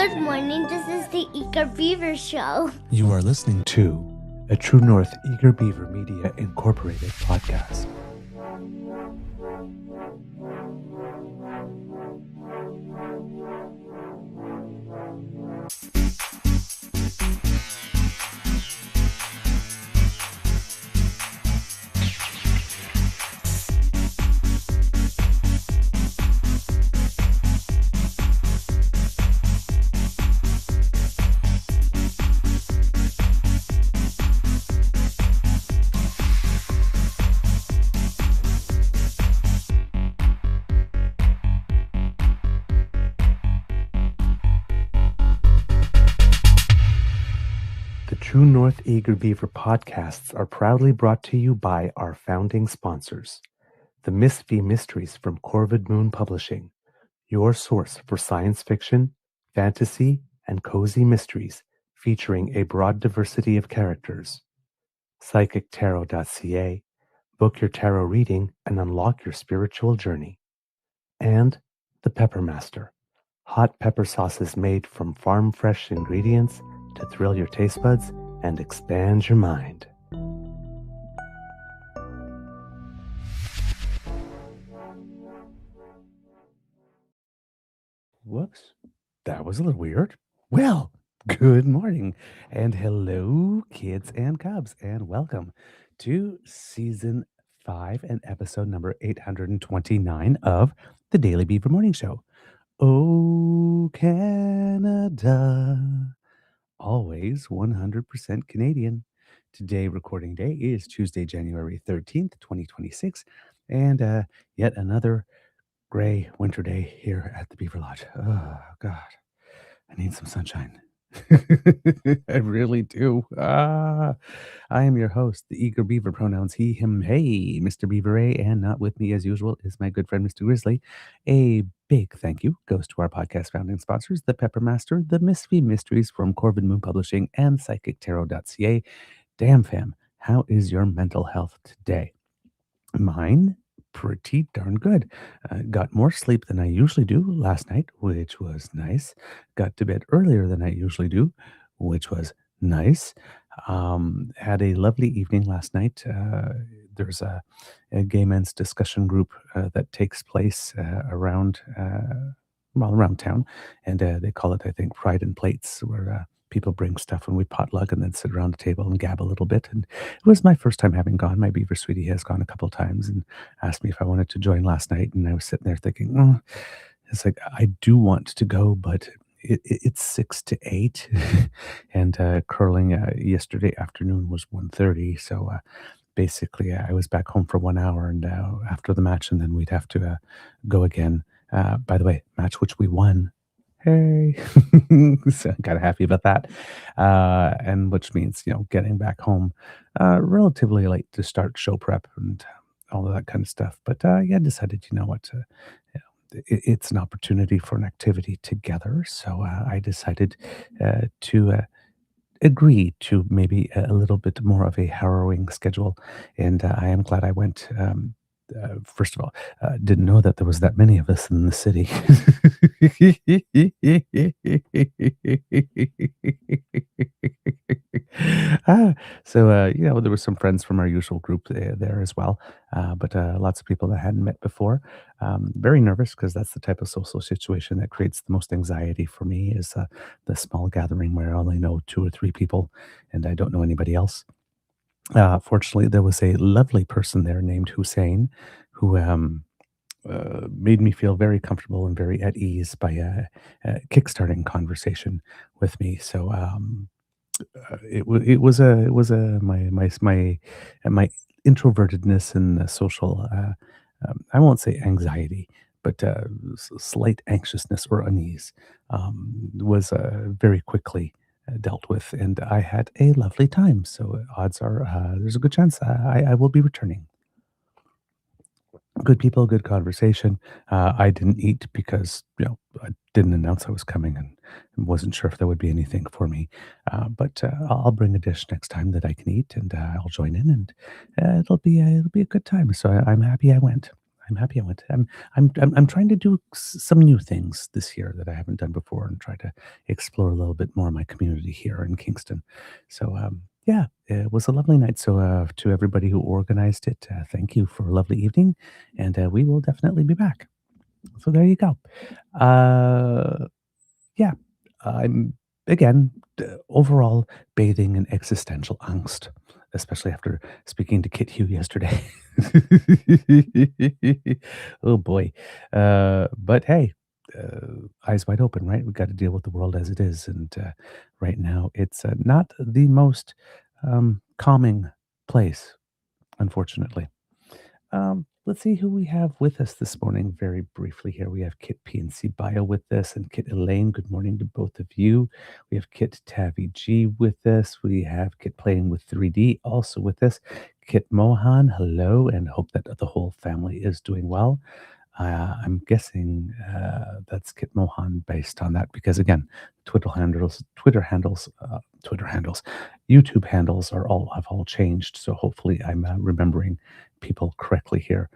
Good morning, this is the Eager Beaver Show. You are listening to a True North Eager Beaver Media Incorporated podcast. The True North Eager Beaver podcasts are proudly brought to you by our founding sponsors, the Miss V Mysteries from Corvid Moon Publishing, your source for science fiction, fantasy, and cozy mysteries featuring a broad diversity of characters. PsychicTarot.ca, book your tarot reading and unlock your spiritual journey. And the Pepper Master, hot pepper sauces made from farm-fresh ingredients to thrill your taste buds and expand your mind. Whoops, that was a little weird. Well, good morning and hello, kids and cubs, and welcome to season 5 and episode number 829 of the Daily Beaver Morning Show. Oh, Canada. Always 100% Canadian. Today, recording day is Tuesday, January 13th, 2026, and yet another gray winter day here at the Beaver Lodge. Oh, God, I need some sunshine. I really do. I am your host, the Eager Beaver, pronouns he, him, hey, Mr. Beaver A, and not with me as usual is my good friend, Mr. Grizzly. A big thank you goes to our podcast founding sponsors, the Pepper Master, the Miss V Mysteries from Corvid Moon Publishing, and PsychicTarot.ca. Damn, fam, how is your mental health today? Mine? Pretty darn good. Got more sleep than I usually do last night, which was nice. Got to bed earlier than I usually do, which was nice. Had a lovely evening last night. There's a gay men's discussion group that takes place around town, and they call it, I think, Pride and Plates, where people bring stuff and we potluck and then sit around the table and gab a little bit. And it was my first time having gone. My beaver sweetie has gone a couple of times and asked me if I wanted to join last night. And I was sitting there thinking, it's like, I do want to go, but it's 6 to 8 and curling yesterday afternoon was 1:30. So basically I was back home for 1 hour and after the match, and then we'd have to go again. By the way, match which we won. Hey, so I'm kind of happy about that. And which means, getting back home relatively late to start show prep and all of that kind of stuff. But yeah, decided, it's an opportunity for an activity together. So I decided to agree to maybe a little bit more of a harrowing schedule. And I am glad I went. First of all, didn't know that there was that many of us in the city. There were some friends from our usual group there as well, but lots of people that I hadn't met before. Very nervous because that's the type of social situation that creates the most anxiety for me is the small gathering where I only know 2 or 3 people and I don't know anybody else. Fortunately, there was a lovely person there named Hussein who made me feel very comfortable and very at ease by kickstarting conversation with me. So it was my introvertedness and social I won't say anxiety, but slight anxiousness or unease was very quickly dealt with, and I had a lovely time. So odds are there's a good chance I will be returning. Good people, good conversation. I didn't eat because I didn't announce I was coming and wasn't sure if there would be anything for me. But I'll bring a dish next time that I can eat, and I'll join in, and it'll be a good time. So I'm happy I went. I'm happy I went. I'm trying to do some new things this year that I haven't done before, and try to explore a little bit more of my community here in Kingston. So yeah, it was a lovely night. So to everybody who organized it, thank you for a lovely evening, and we will definitely be back. So there you go. Uh, yeah, I'm again overall bathing in existential angst, especially after speaking to Kit Hugh yesterday. Oh boy, but hey, eyes wide open, right? We got to deal with the world as it is, and right now it's not the most calming place, unfortunately. Let's see who we have with us this morning very briefly here. We have Kit PNC Bio with us and Kit Elaine. Good morning to both of you. We have Kit Tavi G with us. We have Kit Playing with 3D also with us. Kit Mohan, hello, and hope that the whole family is doing well. I'm guessing that's Kit Mohan based on that because again, Twitter handles, YouTube handles are all have all changed. So hopefully, I'm remembering people correctly here.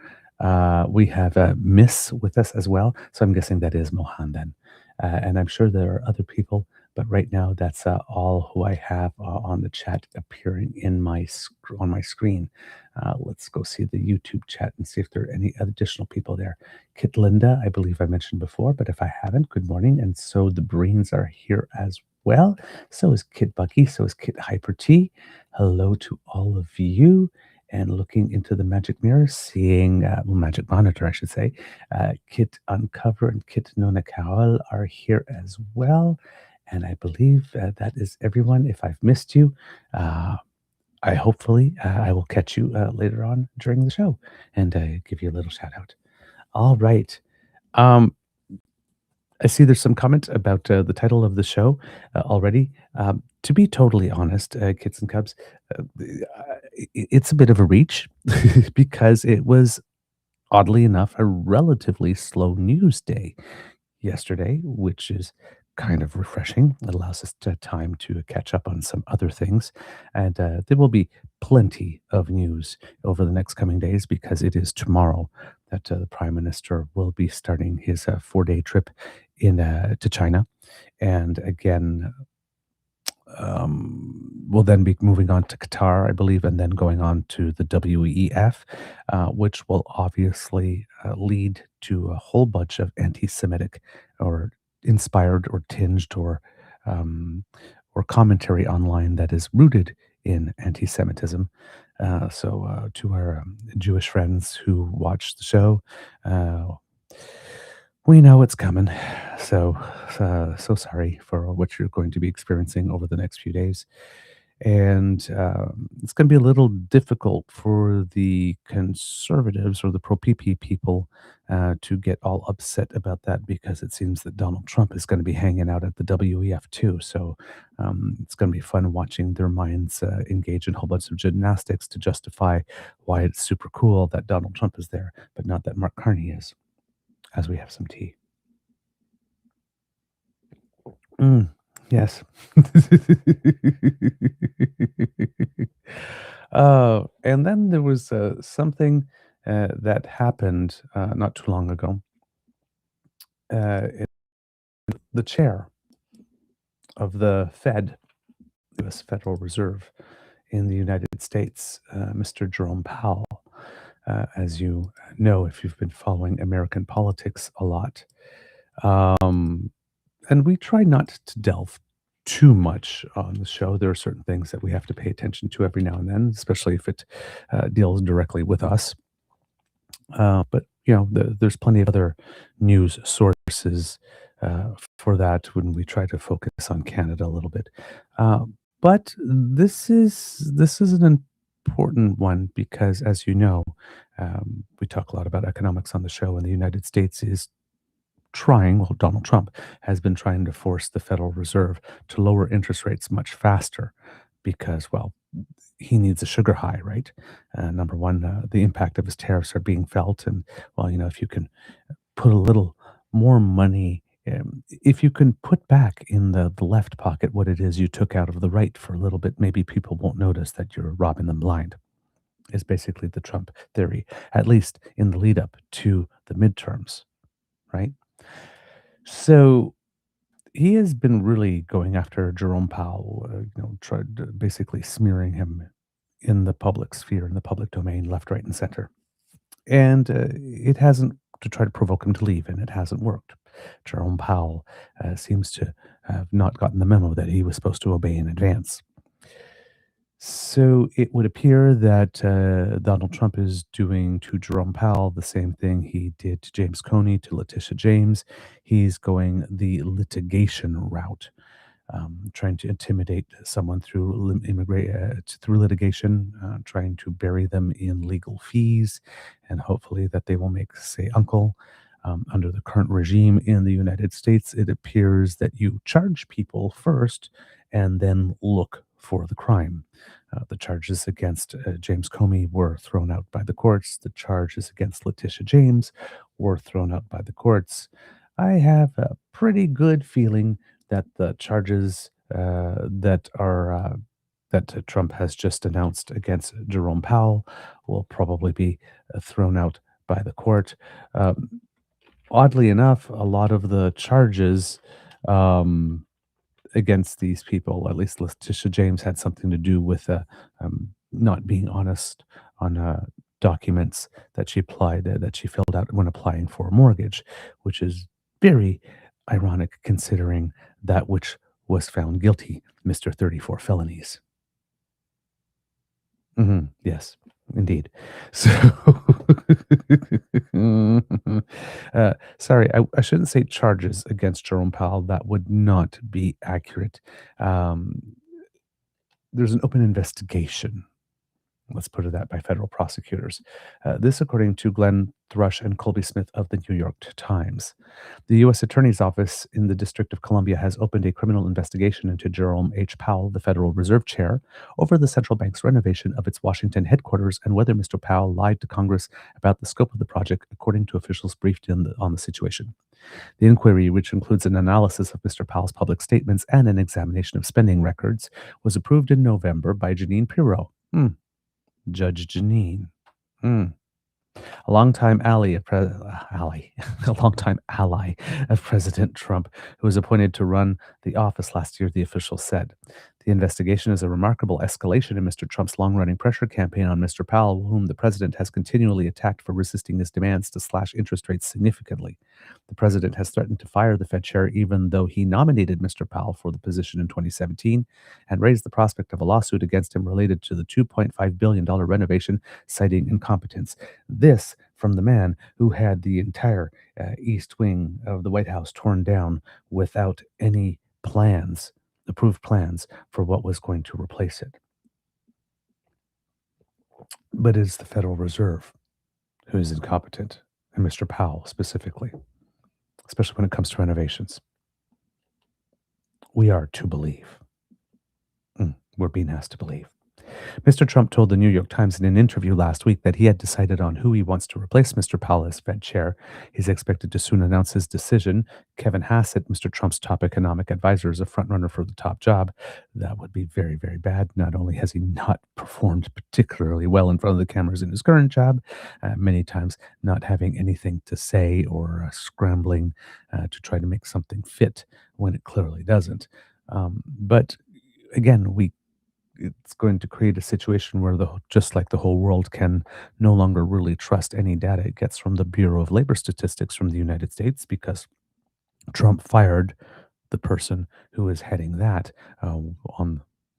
We have Miss with us as well, so I'm guessing that is Mohan then, and I'm sure there are other people. But right now, that's all who I have on the chat appearing in on my screen. Let's go see the YouTube chat and see if there are any additional people there. Kit Linda, I believe I mentioned before, but if I haven't, good morning. And so the Brains are here as well. So is Kit Bucky. So is Kit Hyper T. Hello to all of you. And looking into the magic mirror, seeing, magic monitor, I should say, Kit Uncover and Kit Nona Kowal are here as well. And I believe that is everyone. If I've missed you, I hopefully I will catch you later on during the show and give you a little shout out. All right. Um, I see there's some comment about the title of the show already. To be totally honest, kids and cubs, it's a bit of a reach because it was oddly enough a relatively slow news day yesterday, which is kind of refreshing. It allows us to time to catch up on some other things. And there will be plenty of news over the next coming days because it is tomorrow that the Prime Minister will be starting his 4-day trip to China. And again, we'll then be moving on to Qatar, I believe, and then going on to the WEF, which will obviously lead to a whole bunch of anti-Semitic or inspired or tinged um, or commentary online that is rooted in anti-Semitism. So, to our Jewish friends who watch the show, uh, we know it's coming. So, so sorry for what you're going to be experiencing over the next few days. And it's going to be a little difficult for the conservatives or the pro PP people to get all upset about that because it seems that Donald Trump is going to be hanging out at the WEF too. So it's going to be fun watching their minds engage in a whole bunch of gymnastics to justify why it's super cool that Donald Trump is there, but not that Mark Carney is, as we have some tea. Mm, yes. And then there was something that happened not too long ago. In the chair of the Fed, U.S. Federal Reserve in the United States, Mr. Jerome Powell, as you know, if you've been following American politics a lot. Um, and we try not to delve too much on the show. There are certain things that we have to pay attention to every now and then, especially if it deals directly with us. But you know, there's plenty of other news sources for that when we try to focus on Canada a little bit. Uh, but this is an important one because, as you know, we talk a lot about economics on the show, and the United States is trying, well, Donald Trump has been trying to force the Federal Reserve to lower interest rates much faster because, well, he needs a sugar high, right? Number one, the impact of his tariffs are being felt. And, well, you know, if you can put a little more money, if you can put back in the left pocket what it is you took out of the right for a little bit, maybe people won't notice that you're robbing them blind. is basically the Trump theory, at least in the lead up to the midterms, right? So he has been really going after Jerome Powell, tried basically smearing him in the public sphere, in the public domain, left, right, and center. And it hasn't to try to provoke him to leave, and it hasn't worked. Jerome Powell seems to have not gotten the memo that he was supposed to obey in advance. So it would appear that Donald Trump is doing to Jerome Powell the same thing he did to James Coney, to Letitia James. He's going the litigation route, trying to intimidate someone through through litigation, trying to bury them in legal fees, and hopefully that they will make, say, uncle. Under the current regime in the United States, it appears that you charge people first and then look for the crime. The charges against James Comey were thrown out by the courts. The charges against Letitia James were thrown out by the courts. I have a pretty good feeling that the charges that Trump has just announced against Jerome Powell will probably be thrown out by the court. Um, Oddly enough, a lot of the charges um, against these people, at least Letitia James, had something to do with not being honest on documents that she that she filled out when applying for a mortgage, which is very ironic considering that which was found guilty, Mr. 34 felonies. Yes, indeed. So, sorry, I shouldn't say charges against Jerome Powell. That would not be accurate. Um, there's an open investigation. Let's put it that by federal prosecutors. This, according to Glenn Thrush and Colby Smith of the New York Times. The U.S. Attorney's Office in the District of Columbia has opened a criminal investigation into Jerome H. Powell, the Federal Reserve Chair, over the central bank's renovation of its Washington headquarters and whether Mr. Powell lied to Congress about the scope of the project, according to officials briefed on the situation. The inquiry, which includes an analysis of Mr. Powell's public statements and an examination of spending records, was approved in November by Janine Pirro. Judge Janine. A longtime a longtime ally of President Trump, who was appointed to run the office last year, the official said. The investigation is a remarkable escalation in Mr. Trump's long-running pressure campaign on Mr. Powell, whom the president has continually attacked for resisting his demands to slash interest rates significantly. The president has threatened to fire the Fed chair even though he nominated Mr. Powell for the position in 2017 and raised the prospect of a lawsuit against him related to the $2.5 billion renovation, citing incompetence. This from the man who had the entire east wing of the White House torn down without any approved plans for what was going to replace it. But it's the Federal Reserve who is incompetent, and Mr. Powell specifically, especially when it comes to renovations. We are to believe. We're being asked to believe. Mr. Trump told the New York Times in an interview last week that he had decided on who he wants to replace Mr. Powell as Fed chair. He's expected to soon announce his decision. Kevin Hassett, Mr. Trump's top economic advisor, is a frontrunner for the top job. That would be very, very bad. Not only has he not performed particularly well in front of the cameras in his current job, many times not having anything to say or scrambling to try to make something fit when it clearly doesn't. But again, it's going to create a situation where just like the whole world can no longer really trust any data it gets from the Bureau of Labor Statistics from the United States because Trump fired the person who was heading that on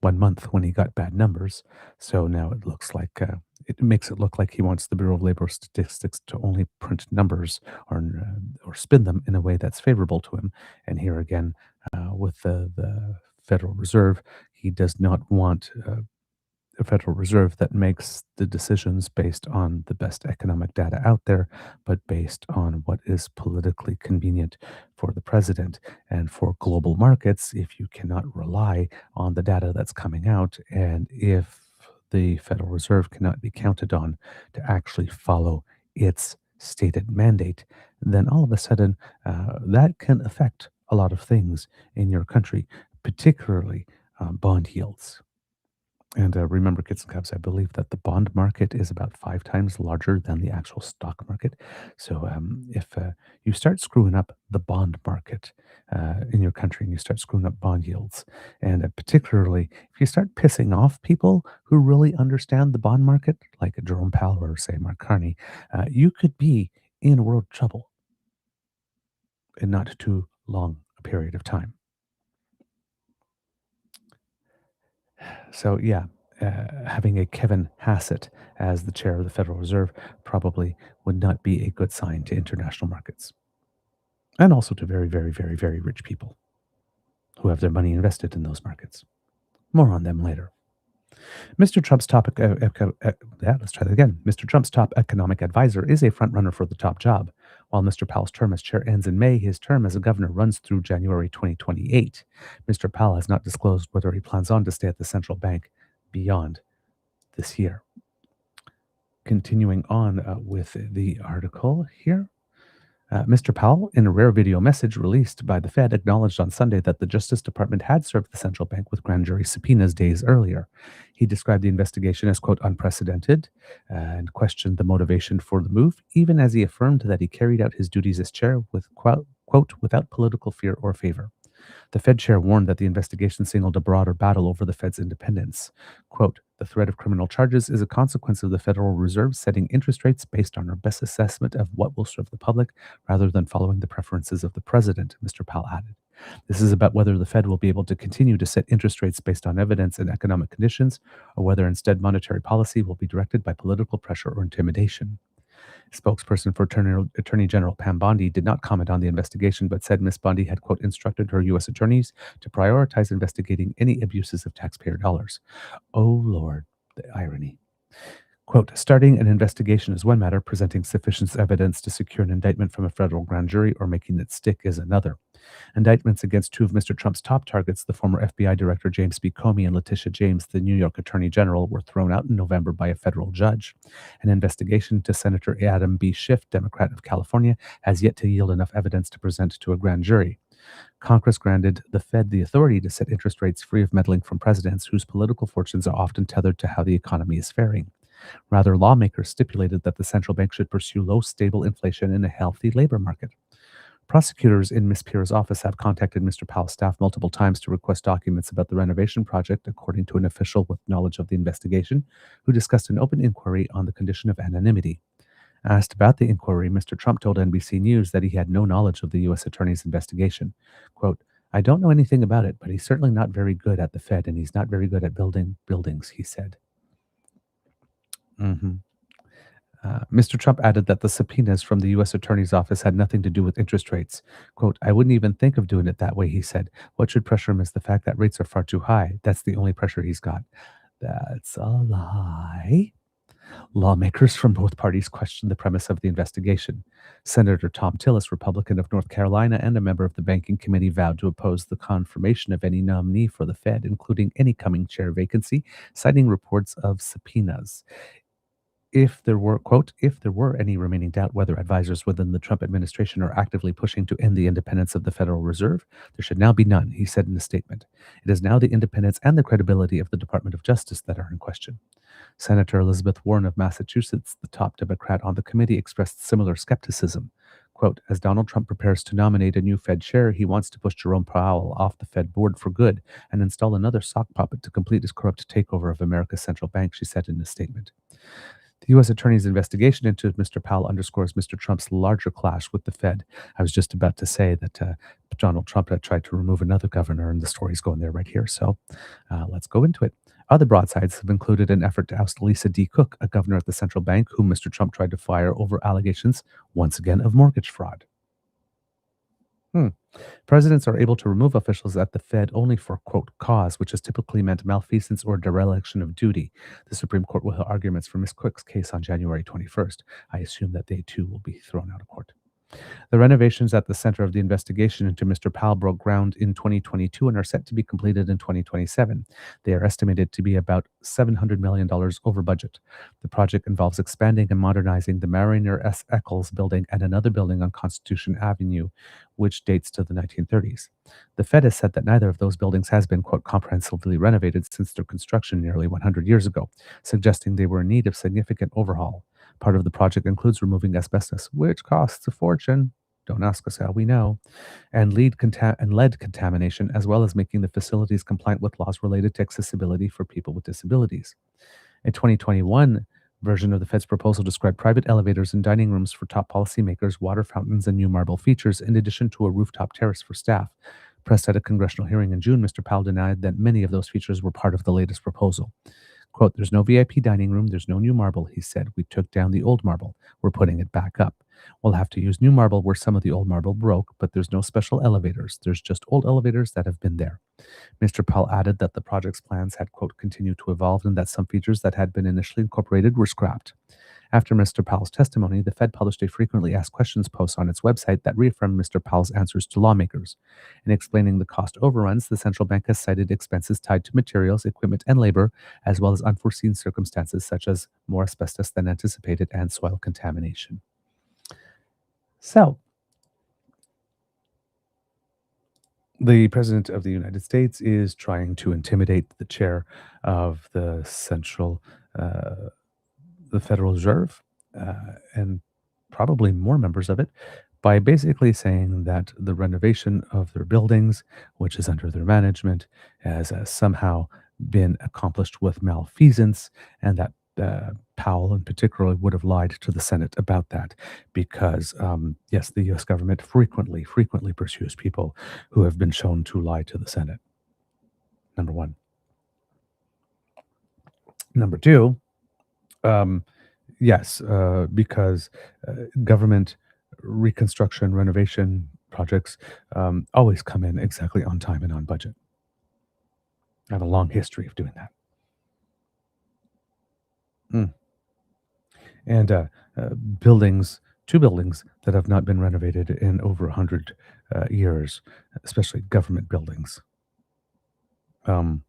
1 month when he got bad numbers. So now it looks like it makes it look like he wants the Bureau of Labor Statistics to only print numbers or spin them in a way that's favorable to him. And here again, with the Federal Reserve, he does not want a Federal Reserve that makes the decisions based on the best economic data out there, but based on what is politically convenient for the president and for global markets. If you cannot rely on the data that's coming out, and if the Federal Reserve cannot be counted on to actually follow its stated mandate, then all of a sudden that can affect a lot of things in your country, particularly bond yields. And remember, kids and cubs, I believe that the bond market is about 5 times larger than the actual stock market. So if you start screwing up the bond market in your country and you start screwing up bond yields, and particularly if you start pissing off people who really understand the bond market, like Jerome Powell or, say, Mark Carney, you could be in world trouble in not too long a period of time. So, yeah, having a Kevin Hassett as the chair of the Federal Reserve probably would not be a good sign to international markets and also to very, very, very, very rich people who have their money invested in those markets. More on them later. Mr. Trump's let's try that again. Mr. Trump's top economic advisor is a frontrunner for the top job. While Mr. Powell's term as chair ends in May, his term as a governor runs through January 2028. Mr. Powell has not disclosed whether he plans on to stay at the central bank beyond this year. Continuing on with the article here. Mr. Powell, in a rare video message released by the Fed, acknowledged on Sunday that the Justice Department had served the central bank with grand jury subpoenas days earlier. He described the investigation as, quote, unprecedented and questioned the motivation for the move, even as he affirmed that he carried out his duties as chair with, quote, without political fear or favor. The Fed chair warned that the investigation signaled a broader battle over the Fed's independence. Quote, the threat of criminal charges is a consequence of the Federal Reserve setting interest rates based on our best assessment of what will serve the public rather than following the preferences of the president, Mr. Powell added. This is about whether the Fed will be able to continue to set interest rates based on evidence and economic conditions, or whether instead monetary policy will be directed by political pressure or intimidation. Spokesperson for Attorney General Pam Bondi did not comment on the investigation, but said Ms. Bondi had, quote, instructed her U.S. attorneys to prioritize investigating any abuses of taxpayer dollars. Oh, Lord, the irony. Quote, starting an investigation is one matter, presenting sufficient evidence to secure an indictment from a federal grand jury or making it stick is another. Indictments against two of Mr. Trump's top targets, the former FBI Director James B. Comey and Letitia James, the New York Attorney General, were thrown out in November by a federal judge. An investigation to Senator Adam B. Schiff, Democrat of California, has yet to yield enough evidence to present to a grand jury. Congress granted the Fed the authority to set interest rates free of meddling from presidents whose political fortunes are often tethered to how the economy is faring. Rather, lawmakers stipulated that the central bank should pursue low, stable inflation in a healthy labor market. Prosecutors in Ms. Pierre's office have contacted Mr. Powell's staff multiple times to request documents about the renovation project, according to an official with knowledge of the investigation, who discussed an open inquiry on the condition of anonymity. Asked about the inquiry, Mr. Trump told NBC News that he had no knowledge of the U.S. Attorney's investigation. Quote, I don't know anything about it, but he's certainly not very good at the Fed, and he's not very good at building buildings, he said. Mr. Trump added that the subpoenas from the U.S. Attorney's Office had nothing to do with interest rates. Quote, I wouldn't even think of doing it that way, he said. What should pressure him is the fact that rates are far too high. That's the only pressure he's got. That's a lie. Lawmakers from both parties questioned the premise of the investigation. Senator Tom Tillis, Republican of North Carolina and a member of the Banking Committee, vowed to oppose the confirmation of any nominee for the Fed, including any coming chair vacancy, citing reports of subpoenas. If there were, quote, if there were any remaining doubt whether advisors within the Trump administration are actively pushing to end the independence of the Federal Reserve, there should now be none, he said in a statement. It is now the independence and the credibility of the Department of Justice that are in question. Senator Elizabeth Warren of Massachusetts, the top Democrat on the committee, expressed similar skepticism. Quote, as Donald Trump prepares to nominate a new Fed chair, he wants to push Jerome Powell off the Fed board for good and install another sock puppet to complete his corrupt takeover of America's central bank, she said in a statement. The U.S. Attorney's investigation into Mr. Powell underscores Mr. Trump's larger clash with the Fed. I was just about to say that Donald Trump had tried to remove another governor, and the story's going there right here. So let's go into it. Other broadsides have included an effort to oust Lisa D. Cook, a governor at the central bank, whom Mr. Trump tried to fire over allegations, once again, of mortgage fraud. Presidents are able to remove officials at the Fed only for, quote, cause, which has typically meant malfeasance or dereliction of duty. The Supreme Court will hear arguments for Ms. Cook's case on January 21st. I assume that they, too, will be thrown out of court. The renovations at the center of the investigation into Mr. Powell broke ground in 2022 and are set to be completed in 2027. They are estimated to be about $700 million over budget. The project involves expanding and modernizing the Mariner S. Eccles building and another building on Constitution Avenue, which dates to the 1930s. The Fed has said that neither of those buildings has been, quote, comprehensively renovated since their construction nearly 100 years ago, suggesting they were in need of significant overhaul. Part of the project includes removing asbestos, which costs a fortune. Don't ask us how we know, and lead contamination, as well as making the facilities compliant with laws related to accessibility for people with disabilities. A 2021 version of the Fed's proposal described private elevators and dining rooms for top policymakers, water fountains, and new marble features, in addition to a rooftop terrace for staff. Pressed at a congressional hearing in June, Mr. Powell denied that many of those features were part of the latest proposal. Quote, "There's no VIP dining room, there's no new marble," he said. "We took down the old marble. We're putting it back up. We'll have to use new marble where some of the old marble broke, but there's no special elevators. There's just old elevators that have been there." Mr. Powell added that the project's plans had, quote, "continued to evolve and that some features that had been initially incorporated were scrapped." After Mr. Powell's testimony, the Fed published a frequently asked questions post on its website that reaffirmed Mr. Powell's answers to lawmakers. In explaining the cost overruns, the central bank has cited expenses tied to materials, equipment, and labor, as well as unforeseen circumstances such as more asbestos than anticipated and soil contamination. So, the President of the United States is trying to intimidate the chair of the Federal Reserve, and probably more members of it, by basically saying that the renovation of their buildings, which is under their management, has somehow been accomplished with malfeasance, and that Powell in particular would have lied to the Senate about that because, yes, the US government frequently pursues people who have been shown to lie to the Senate. Number one. Number two, um, yes, because government reconstruction, renovation projects always come in exactly on time and on budget. I have a long history of doing that. Mm. And buildings, two buildings that have not been renovated in over 100 years, especially government buildings. Um,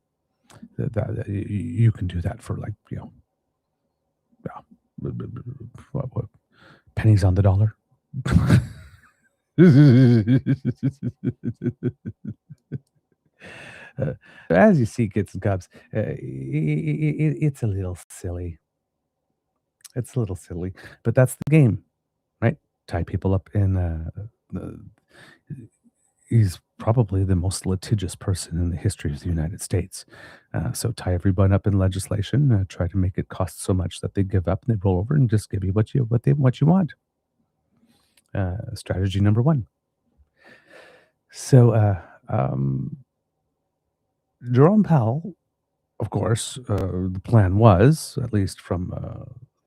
you can do that for like, yeah, what, pennies on the dollar. As you see, kids and cubs, it's a little silly. It's a little silly, but that's the game, right? Tie people up in. Uh, he's probably the most litigious person in the history of the United States. So tie everyone up in legislation. Try to make it cost so much that they give up and they roll over and just give you what you want. Strategy number one. So Jerome Powell, of course, the plan was, at least from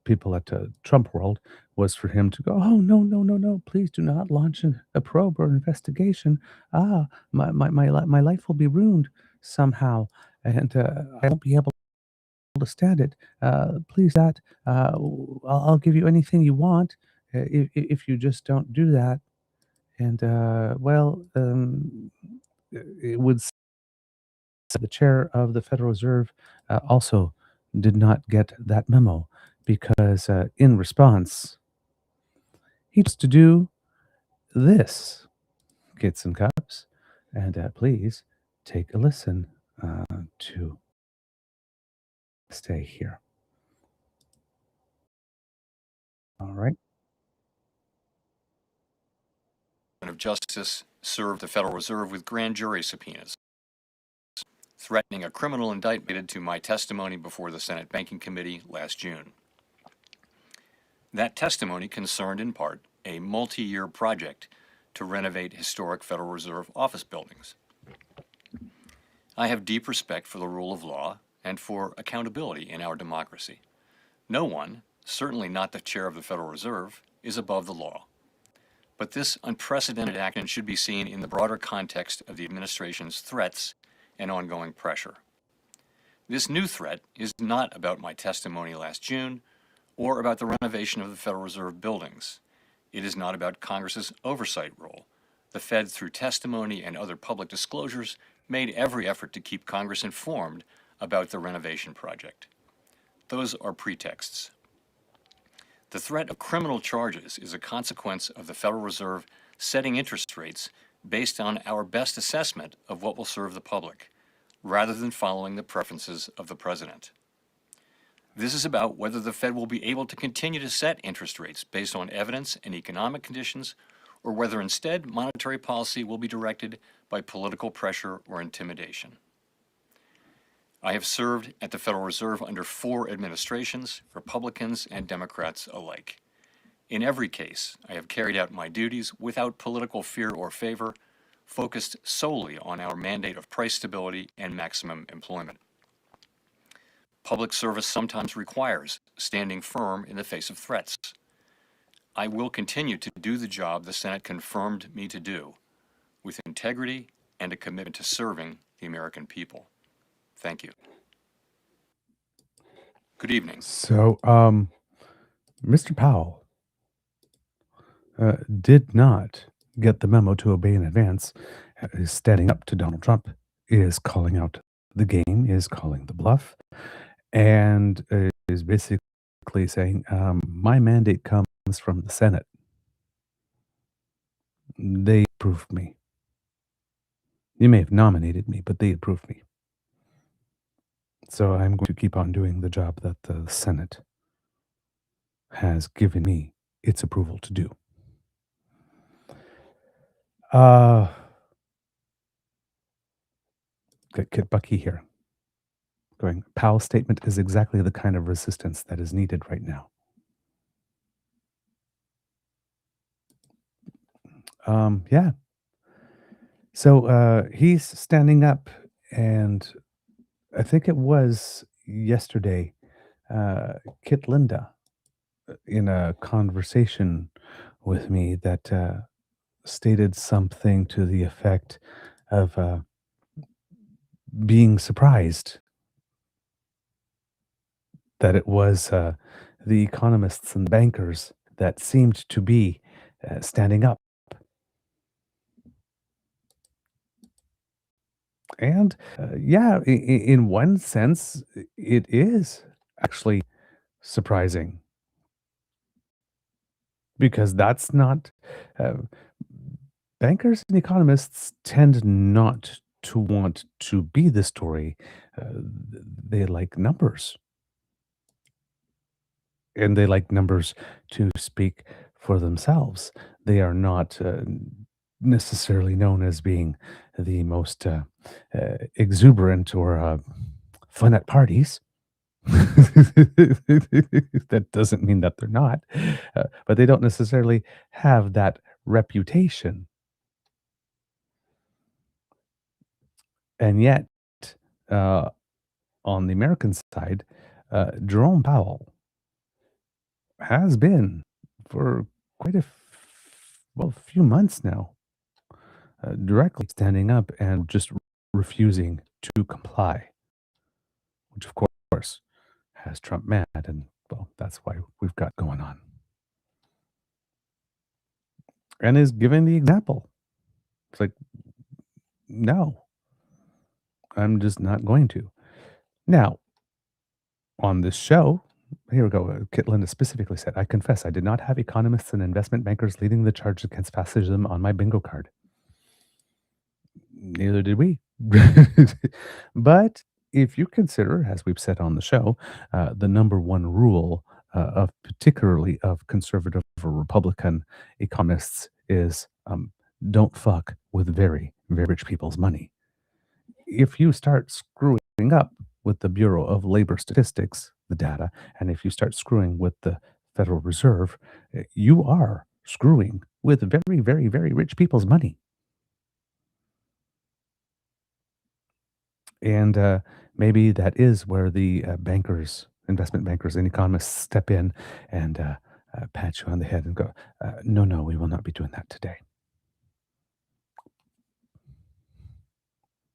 people at Trump World, was for him to go, "Oh, no, no, no, no, please do not launch a probe or investigation. My life will be ruined somehow, and I won't be able to stand it. Please, I'll give you anything you want if you just don't do that." And, it would the chair of the Federal Reserve also did not get that memo because in response, he just to do this, kids and cubs. And please take a listen to stay here. All right. Of Justice served the Federal Reserve with grand jury subpoenas, threatening a criminal indictment to my testimony before the Senate Banking Committee last June. That testimony concerned in part a multi-year project to renovate historic Federal Reserve office buildings. I have deep respect for the rule of law and for accountability in our democracy. No one, certainly not the chair of the Federal Reserve, is above the law. But this unprecedented action should be seen in the broader context of the administration's threats and ongoing pressure. This new threat is not about my testimony last June or about the renovation of the Federal Reserve buildings. It is not about Congress's oversight role. The Fed, through testimony and other public disclosures, made every effort to keep Congress informed about the renovation project. Those are pretexts. The threat of criminal charges is a consequence of the Federal Reserve setting interest rates based on our best assessment of what will serve the public, rather than following the preferences of the president. This is about whether the Fed will be able to continue to set interest rates based on evidence and economic conditions, or whether instead monetary policy will be directed by political pressure or intimidation. I have served at the Federal Reserve under 4 administrations, Republicans and Democrats alike. In every case, I have carried out my duties without political fear or favor, focused solely on our mandate of price stability and maximum employment. Public service sometimes requires standing firm in the face of threats. I will continue to do the job the Senate confirmed me to do, with integrity and a commitment to serving the American people. Thank you. Good evening. So, Mr. Powell did not get the memo to obey in advance. Is standing up to Donald Trump, is calling out the game, is calling the bluff, and is basically saying, my mandate comes from the Senate. They approved me. You may have nominated me, but they approved me. So I'm going to keep on doing the job that the Senate has given me its approval to do. Got Kit Bucky here. Going, Powell's statement is exactly the kind of resistance that is needed right now. Yeah. So he's standing up, and I think it was yesterday, Kit Linda, in a conversation with me, that stated something to the effect of being surprised that it was the economists and bankers that seemed to be standing up. And yeah, in one sense, it is actually surprising, because that's not bankers and economists tend not to want to be the story. They like numbers, and they like numbers to speak for themselves. They are not necessarily known as being the most exuberant or fun at parties. That doesn't mean that they're not, but they don't necessarily have that reputation. And yet, on the American side, Jerome Powell has been for quite a few months now, directly standing up and just refusing to comply, which of course has Trump mad, and well, that's why we've got going on. And is giving the example. It's like, no, I'm just not going to. Now, on this show, here we go. Kit Linda specifically said, I confess I did not have economists and investment bankers leading the charge against fascism on my bingo card. Neither did we. But if you consider, as we've said on the show, the number one rule of particularly of conservative or Republican economists is don't fuck with very, very rich people's money. If you start screwing up with the Bureau of Labor Statistics, the data, and if you start screwing with the Federal Reserve, you are screwing with very, very, very rich people's money. And maybe that is where the bankers, investment bankers, and economists step in and pat you on the head and go, no, we will not be doing that today.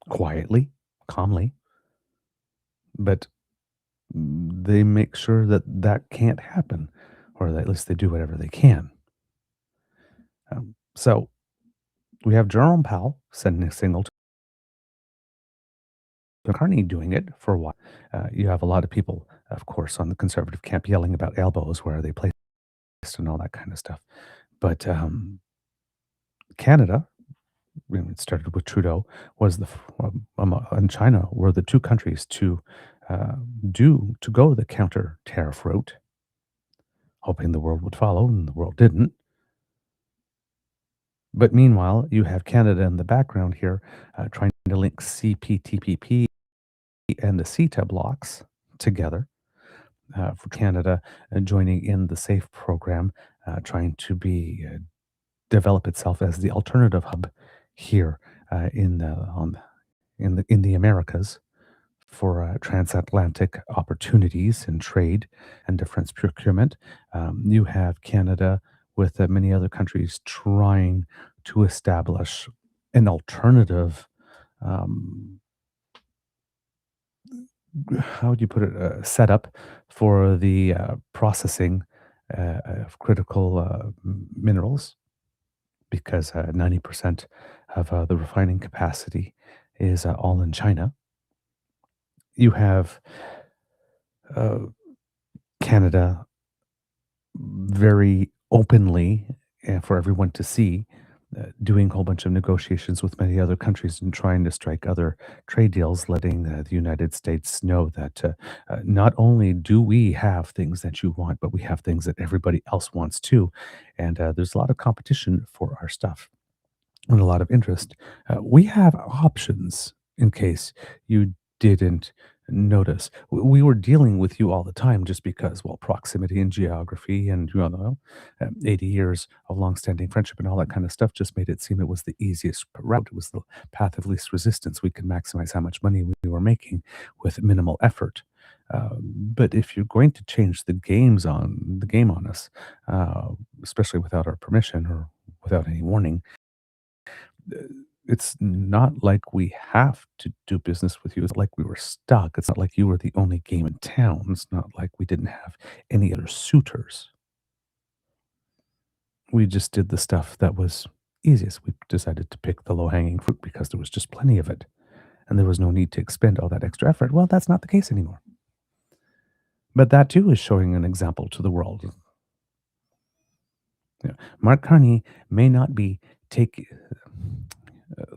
Quietly, calmly, but they make sure that that can't happen, or at least they do whatever they can. So we have Jerome Powell sending a signal to Carney doing it for a while. You have a lot of people, of course, on the conservative camp yelling about elbows, where are they placed, and all that kind of stuff. But Canada, when it started with Trudeau, was and China were the two countries to go the counter tariff route, hoping the world would follow, and the world didn't. But meanwhile, you have Canada in the background here, trying to link CPTPP and the CETA blocks together, for Canada joining in the SAFE program, trying to develop itself as the alternative hub here, in the Americas for transatlantic opportunities in trade and defense procurement. You have Canada with many other countries trying to establish an alternative, um, how would you put it, setup for the processing of critical minerals, because 90% of the refining capacity is all in China. You have uh, Canada very openly, for everyone to see, doing a whole bunch of negotiations with many other countries and trying to strike other trade deals, letting the United States know that not only do we have things that you want, but we have things that everybody else wants too. And there's a lot of competition for our stuff and a lot of interest. We have options, in case you didn't notice. We were dealing with you all the time just because, well, proximity and geography and 80 years of longstanding friendship and all that kind of stuff just made it seem it was the easiest route. It was the path of least resistance. We could maximize how much money we were making with minimal effort. But if you're going to change the game on us, uh, especially without our permission or without any warning, it's not like we have to do business with you. It's like we were stuck. It's not like you were the only game in town. It's not like we didn't have any other suitors. We just did the stuff that was easiest. We decided to pick the low hanging fruit because there was just plenty of it and there was no need to expend all that extra effort. Well, that's not the case anymore. But that too is showing an example to the world. Mark Carney may not be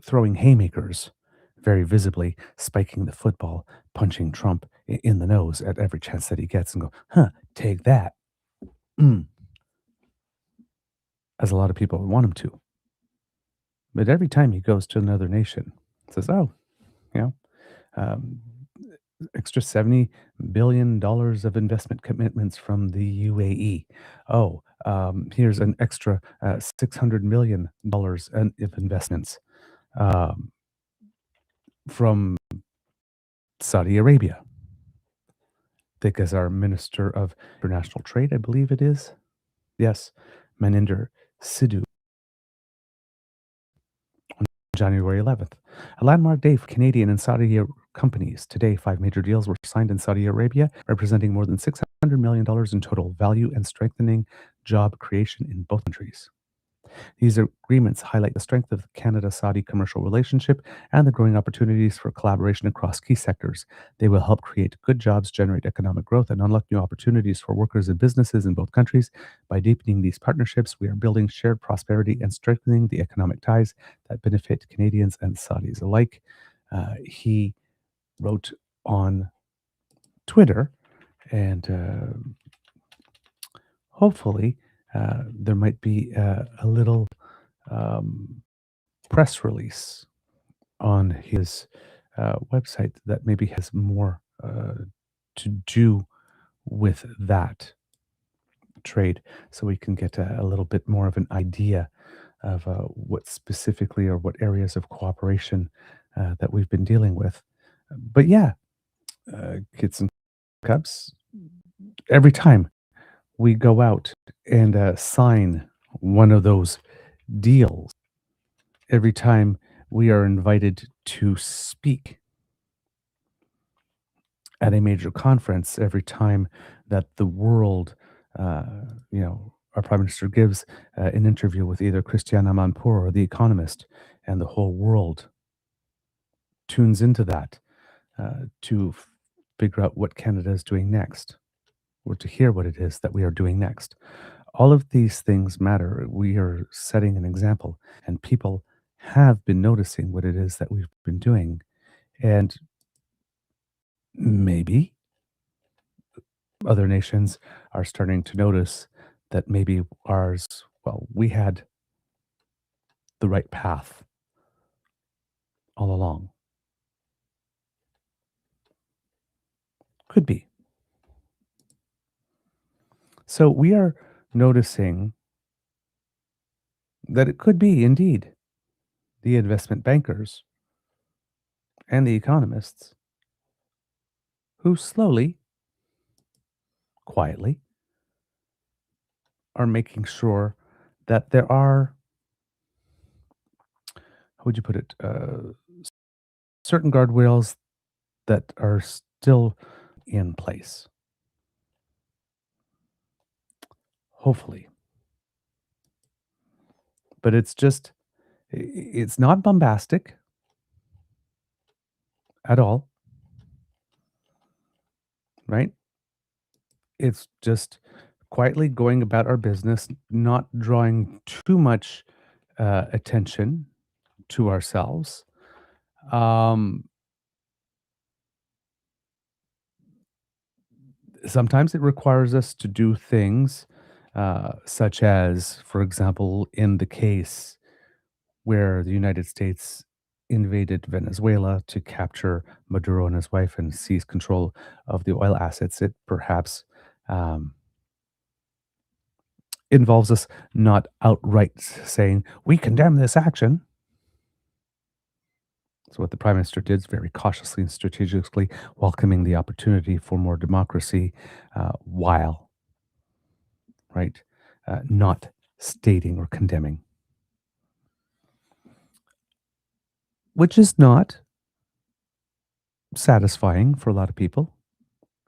throwing haymakers very visibly, spiking the football, punching Trump in the nose at every chance that he gets and go, huh, take that. Mm, as a lot of people want him to. But every time he goes to another nation, says, oh, you know, um, extra $70 billion of investment commitments from the UAE. Oh, here's an extra $600 million of investments um, from Saudi Arabia. Thick as our Minister of International Trade, I believe it is. Yes, Maninder Sidhu, on January 11th. A landmark day for Canadian and Saudi companies. Today, 5 major deals were signed in Saudi Arabia, representing more than $600 million in total value and strengthening job creation in both countries. These agreements highlight the strength of the Canada-Saudi commercial relationship and the growing opportunities for collaboration across key sectors. They will help create good jobs, generate economic growth, and unlock new opportunities for workers and businesses in both countries. By deepening these partnerships, we are building shared prosperity and strengthening the economic ties that benefit Canadians and Saudis alike. He wrote on Twitter, and hopefully there might be a little um, press release on his website that maybe has more to do with that trade, so we can get a little bit more of an idea of what specifically or what areas of cooperation that we've been dealing with. But yeah, kids and cubs, every time we go out and sign one of those deals, every time we are invited to speak at a major conference, every time that the world, uh, you know, our Prime Minister gives an interview with either Christiane Amanpour or The Economist, and the whole world tunes into that to figure out what Canada is doing next, or to hear what it is that we are doing next. All of these things matter. We are setting an example, and people have been noticing what it is that we've been doing. And maybe other nations are starting to notice that maybe ours, well, we had the right path all along. Could be. So we are noticing that it could be indeed the investment bankers and the economists who slowly, quietly, are making sure that there are, how would you put it, certain guardrails that are still in place. Hopefully. But it's just, it's not bombastic at all, right? It's just quietly going about our business, not drawing too much attention to ourselves. Um, Sometimes it requires us to do things such as, for example, in the case where the United States invaded Venezuela to capture Maduro and his wife and seize control of the oil assets, it perhaps um, involves us not outright saying, we condemn this action. So what the Prime Minister did is very cautiously and strategically welcoming the opportunity for more democracy while, right, not stating or condemning. Which is not satisfying for a lot of people.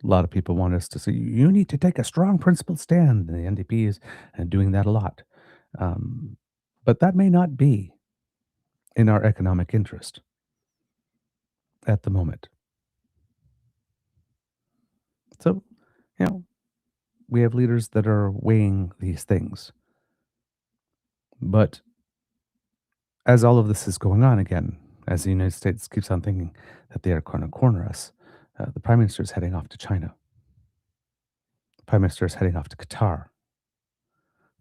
A lot of people want us to say, you need to take a strong principled stand. And the NDP is doing that a lot. But that may not be in our economic interest at the moment. So, we have leaders that are weighing these things. But as all of this is going on again, as the United States keeps on thinking that they are going to corner us, the Prime Minister is heading off to China. The Prime Minister is heading off to Qatar.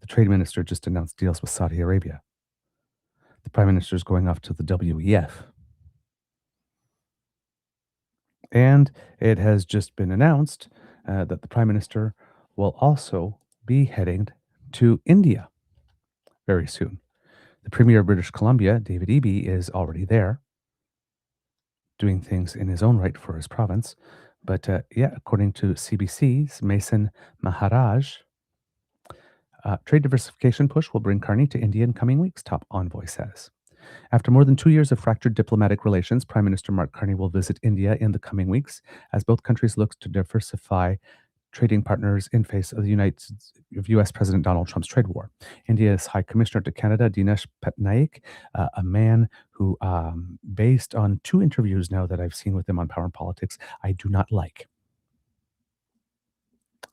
The Trade Minister just announced deals with Saudi Arabia. The Prime Minister is going off to the WEF. And it has just been announced that the Prime Minister will also be heading to India very soon. The Premier of British Columbia, David Eby, is already there, doing things in his own right for his province. But according to CBC's Mason Maharaj, trade diversification push will bring Carney to India in coming weeks, top envoy says. After more than 2 years of fractured diplomatic relations, Prime Minister Mark Carney will visit India in the coming weeks as both countries look to diversify trading partners in face of U.S. President Donald Trump's trade war. India's High Commissioner to Canada, Dinesh Patnaik, a man who, based on 2 interviews now that I've seen with him on Power and Politics, I do not like.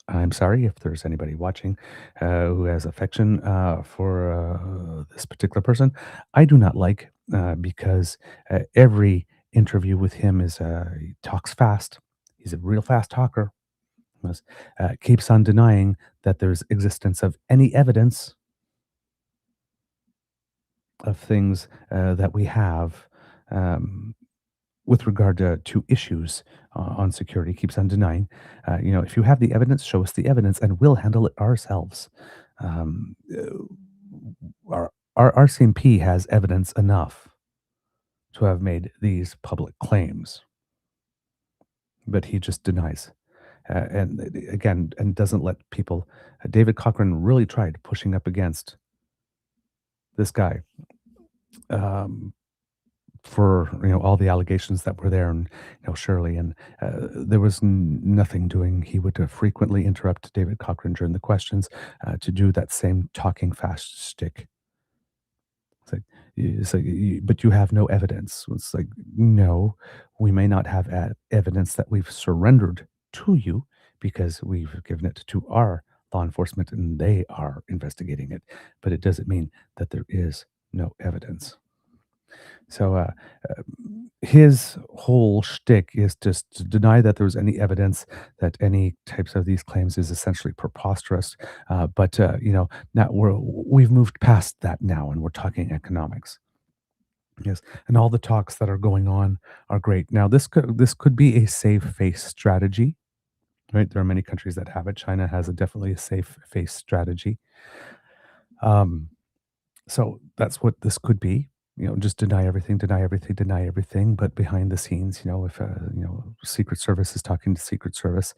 I'm sorry if there's anybody watching who has affection for this particular person. I do not like because every interview with him is he talks fast. He's a real fast talker. Keeps on denying that there's existence of any evidence of things that we have with regard to issues on security. Keeps on denying. If you have the evidence, show us the evidence, and we'll handle it ourselves. Our RCMP has evidence enough to have made these public claims, but he just denies. And again, and doesn't let people. David Cochrane really tried pushing up against this guy for all the allegations that were there, and Shirley, and there was nothing doing. He would frequently interrupt David Cochrane during the questions to do that same talking fast stick. But you have no evidence. It's like, no, we may not have evidence that we've surrendered to you because we've given it to our law enforcement and they are investigating it. But it doesn't mean that there is no evidence. So his whole shtick is just to deny that there was any evidence that any types of these claims is essentially preposterous. But now we've moved past that now, and we're talking economics. Yes, and all the talks that are going on are great. Now, this could be a safe face strategy, right? There are many countries that have it. China has definitely a safe face strategy. So that's what this could be. Just deny everything, deny everything, deny everything. But behind the scenes, if Secret Service is talking to Secret Service,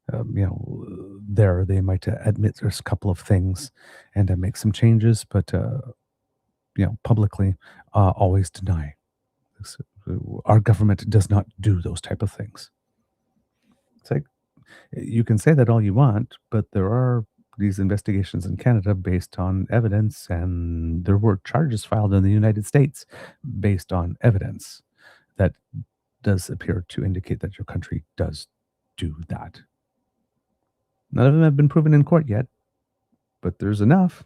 there they might admit there's a couple of things and make some changes, but publicly always deny. Our government does not do those type of things. It's like, you can say that all you want, but there are these investigations in Canada based on evidence, and there were charges filed in the United States based on evidence that does appear to indicate that your country does do that. None of them have been proven in court yet, but there's enough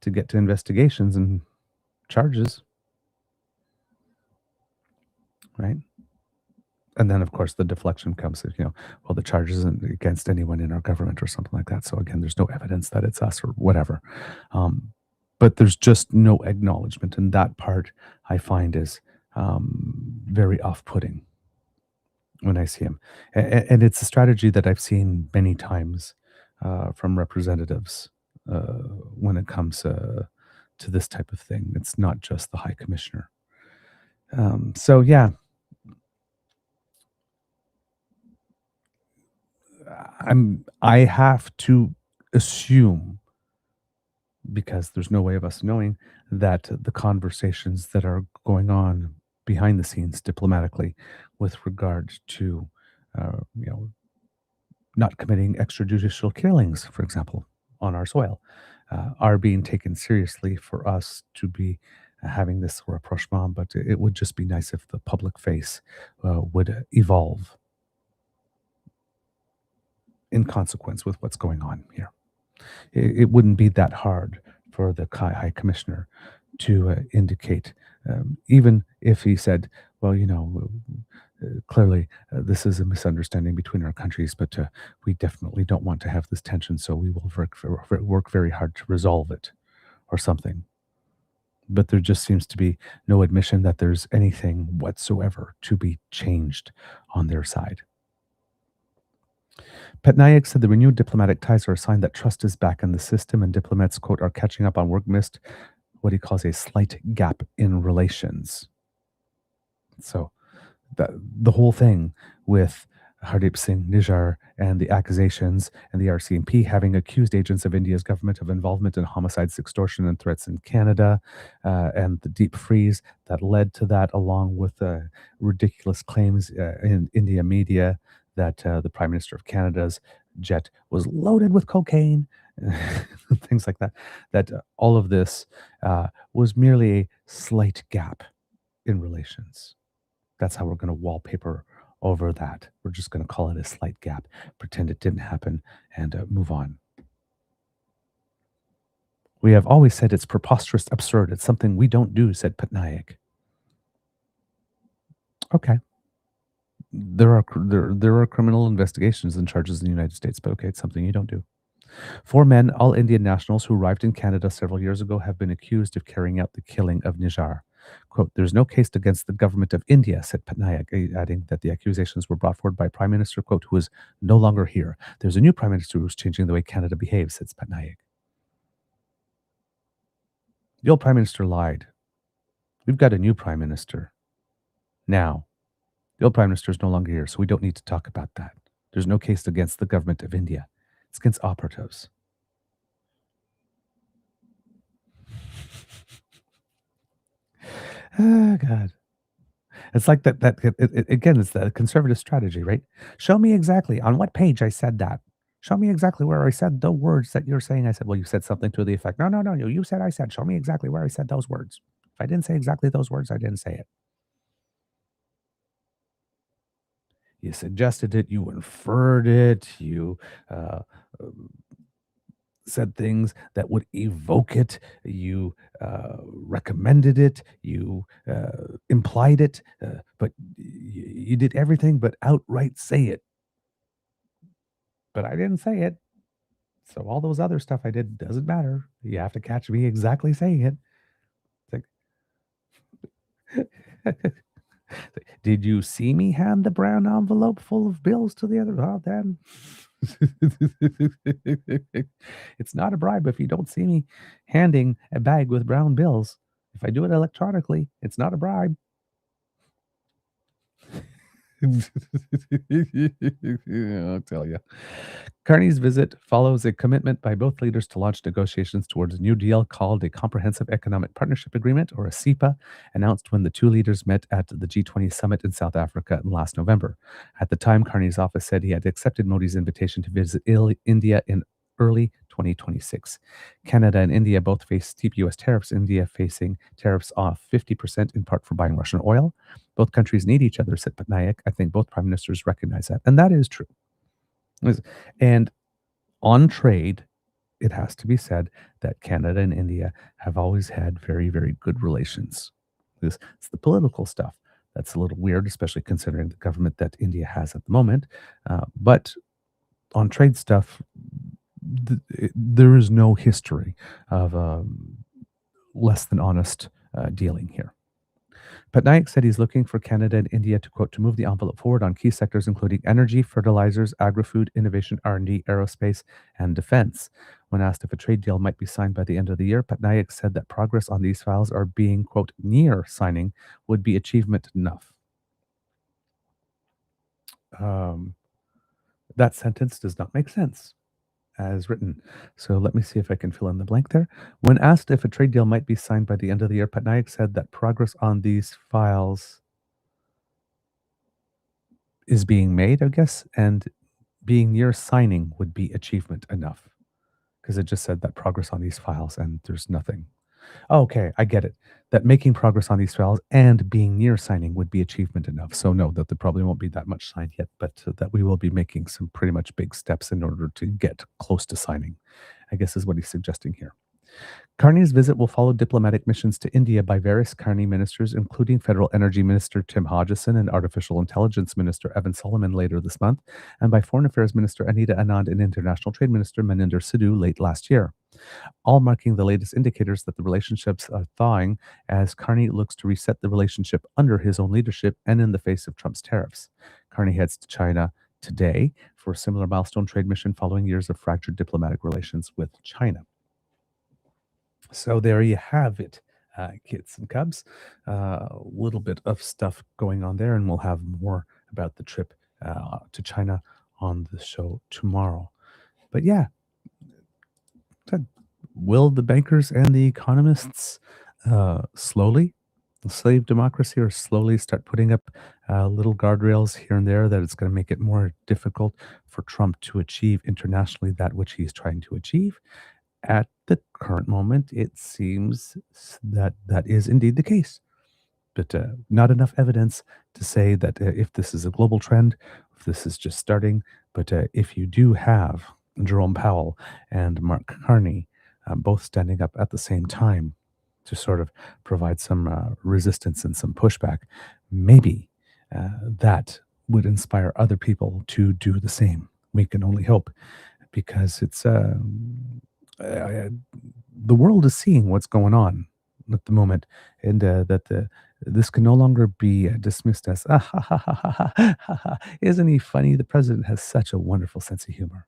to get to investigations and charges, right? And then, of course, the deflection comes, well, the charge isn't against anyone in our government or something like that. So again, there's no evidence that it's us or whatever. But there's just no acknowledgement. And that part I find is very off-putting when I see him. And it's a strategy that I've seen many times from representatives when it comes to this type of thing. It's not just the High Commissioner. So, yeah. I have to assume, because there's no way of us knowing, that the conversations that are going on behind the scenes diplomatically with regard to not committing extrajudicial killings, for example, on our soil, are being taken seriously for us to be having this rapprochement. But it would just be nice if the public face would evolve in consequence with what's going on here. It wouldn't be that hard for the High Commissioner to indicate, even if he said, well, clearly this is a misunderstanding between our countries, but we definitely don't want to have this tension, so we will work very hard to resolve it, or something. But there just seems to be no admission that there's anything whatsoever to be changed on their side. Patnaik said the renewed diplomatic ties are a sign that trust is back in the system, and diplomats, quote, are catching up on work missed, what he calls a slight gap in relations. So the whole thing with Hardeep Singh Nijjar and the accusations and the RCMP having accused agents of India's government of involvement in homicides, extortion, and threats in Canada, and the deep freeze that led to that, along with ridiculous claims in India media that the Prime Minister of Canada's jet was loaded with cocaine, things like that, that all of this was merely a slight gap in relations. That's how we're going to wallpaper over that. We're just going to call it a slight gap, pretend it didn't happen, and move on. We have always said it's preposterous, absurd. It's something we don't do, said Patnaik. Okay. There are criminal investigations and charges in the United States, but okay, it's something you don't do. 4 men, all Indian nationals who arrived in Canada several years ago, have been accused of carrying out the killing of Nijjar. Quote, there's no case against the government of India, said Patnaik, adding that the accusations were brought forward by Prime Minister, quote, who is no longer here. There's a new Prime Minister who's changing the way Canada behaves, said Patnaik. The old Prime Minister lied. We've got a new Prime Minister now. The old Prime Minister is no longer here, so we don't need to talk about that. There's no case against the government of India. It's against operatives. Oh, God. It's like again, it's the conservative strategy, right? Show me exactly on what page I said that. Show me exactly where I said the words that you're saying I said. Well, you said something to the effect. No, no, no, you said I said. Show me exactly where I said those words. If I didn't say exactly those words, I didn't say it. You suggested it, you inferred it, you uh, said things that would evoke it, you recommended it, you implied it, but you did everything but outright say it. But I didn't say it. So all those other stuff I did doesn't matter. You have to catch me exactly saying it. It's like, did you see me hand the brown envelope full of bills to the other? Well, then it's not a bribe if you don't see me handing a bag with brown bills. If I do it electronically, it's not a bribe. I'll tell you. Carney's visit follows a commitment by both leaders to launch negotiations towards a new deal called a Comprehensive Economic Partnership Agreement, or a CEPA, announced when the two leaders met at the G20 summit in South Africa last November. At the time, Carney's office said he had accepted Modi's invitation to visit India in early 2026. Canada and India both face steep U.S. tariffs, India facing tariffs off 50% in part for buying Russian oil. Both countries need each other, said Patnaik. I think both prime ministers recognize that. And that is true. And on trade, it has to be said that Canada and India have always had very, very good relations. It's the political stuff that's a little weird, especially considering the government that India has at the moment. But on trade stuff, there is no history of less than honest dealing here. Patnaik said he's looking for Canada and India to, quote, to move the envelope forward on key sectors including energy, fertilizers, agri-food, innovation, R&D, aerospace, and defense. When asked if a trade deal might be signed by the end of the year, Patnaik said that progress on these files are being, quote, near signing would be achievement enough. That sentence does not make sense as written. So let me see if I can fill in the blank there. When asked if a trade deal might be signed by the end of the year, Patnaik said that progress on these files is being made, I guess, and being near signing would be achievement enough. Because it just said that progress on these files and there's nothing. Oh, okay, I get it. That making progress on these files and being near signing would be achievement enough. So no, that there probably won't be that much signed yet, but that we will be making some pretty much big steps in order to get close to signing, I guess is what he's suggesting here. Carney's visit will follow diplomatic missions to India by various Carney ministers, including Federal Energy Minister Tim Hodgson and Artificial Intelligence Minister Evan Solomon later this month, and by Foreign Affairs Minister Anita Anand and International Trade Minister Maninder Sidhu late last year, all marking the latest indicators that the relationships are thawing as Carney looks to reset the relationship under his own leadership and in the face of Trump's tariffs. Carney heads to China today for a similar milestone trade mission following years of fractured diplomatic relations with China. So there you have it, kids and cubs. A little bit of stuff going on there, and we'll have more about the trip to China on the show tomorrow. But yeah, will the bankers and the economists slowly slave democracy or slowly start putting up little guardrails here and there that it's going to make it more difficult for Trump to achieve internationally that which he's trying to achieve? At the current moment, it seems that that is indeed the case, but not enough evidence to say that if this is a global trend, if this is just starting. But if you do have Jerome Powell and Mark Carney both standing up at the same time to sort of provide some resistance and some pushback, maybe that would inspire other people to do the same. We can only hope, because it's the world is seeing what's going on at the moment, and that this can no longer be dismissed as ah, ha, ha, ha, ha, ha, ha, ha. Isn't he funny? The president has such a wonderful sense of humor.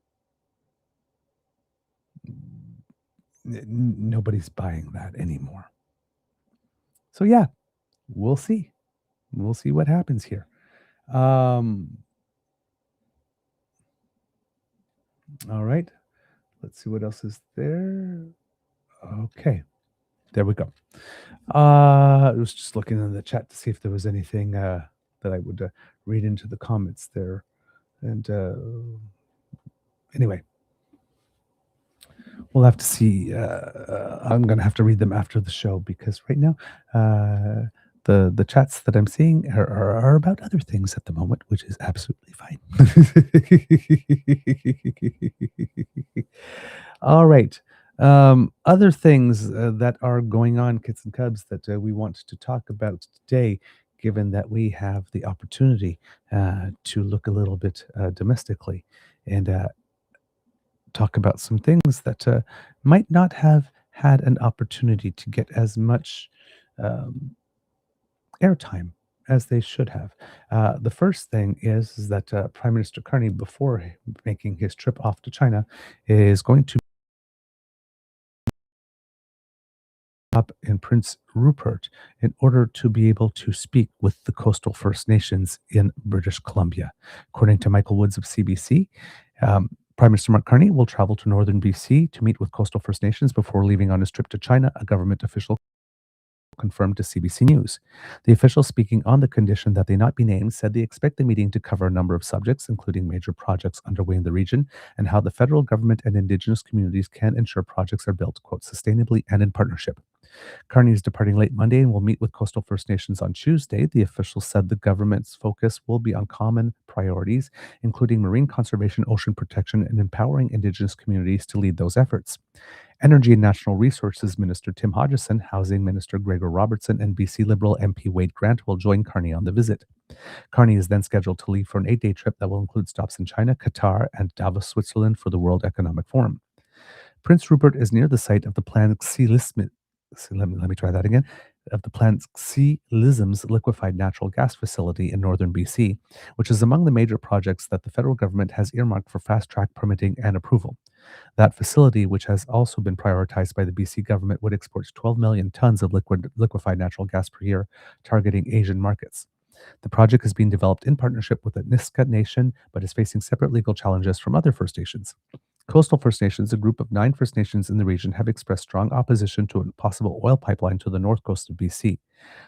Nobody's buying that anymore. So yeah, we'll see. We'll see what happens here. All right. Let's see what else is there. Okay. There we go. I was just looking in the chat to see if there was anything that I would read into the comments there. And anyway, we'll have to see. I'm going to have to read them after the show because right now the chats that I'm seeing are about other things at the moment, which is absolutely fine. All right. Other things that are going on, kids and cubs, that we want to talk about today, given that we have the opportunity to look a little bit domestically and talk about some things that might not have had an opportunity to get as much um, airtime as they should have. The first thing is that Prime Minister Carney, before making his trip off to China, is going to up in Prince Rupert in order to be able to speak with the coastal First Nations in British Columbia. According to Michael Woods of CBC, Prime Minister Mark Carney will travel to northern BC to meet with coastal First Nations before leaving on his trip to China, a government official confirmed to CBC News. The official, speaking on the condition that they not be named, said they expect the meeting to cover a number of subjects, including major projects underway in the region and how the federal government and Indigenous communities can ensure projects are built, quote, sustainably and in partnership. Carney is departing late Monday and will meet with coastal First Nations on Tuesday. The official said the government's focus will be on common priorities, including marine conservation, ocean protection, and empowering Indigenous communities to lead those efforts. Energy and Natural Resources Minister Tim Hodgson, Housing Minister Gregor Robertson, and BC Liberal MP Wade Grant will join Carney on the visit. Carney is then scheduled to leave for an 8-day trip that will include stops in China, Qatar, and Davos, Switzerland for the World Economic Forum. Prince Rupert is near the site of the planned let me try that again. Of the planned Lisms liquefied natural gas facility in northern BC, which is among the major projects that the federal government has earmarked for fast-track permitting and approval. That facility, which has also been prioritized by the BC government, would export 12 million tons of liquefied natural gas per year, targeting Asian markets. The project is being developed in partnership with the Nisga'a Nation, but is facing separate legal challenges from other First Nations. Coastal First Nations, a group of 9 First Nations in the region, have expressed strong opposition to a possible oil pipeline to the north coast of BC.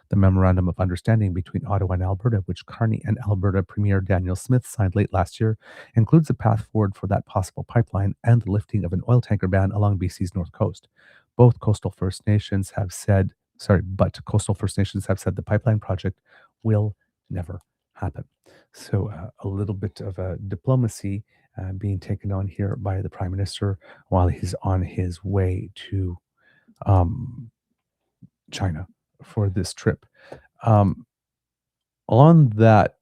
The Memorandum of Understanding between Ottawa and Alberta, which Carney and Alberta Premier Daniel Smith signed late last year, includes a path forward for that possible pipeline and the lifting of an oil tanker ban along BC's north coast. But Coastal First Nations have said the pipeline project will never happen. So a little bit of diplomacy being taken on here by the Prime Minister while he's on his way to China for this trip. On that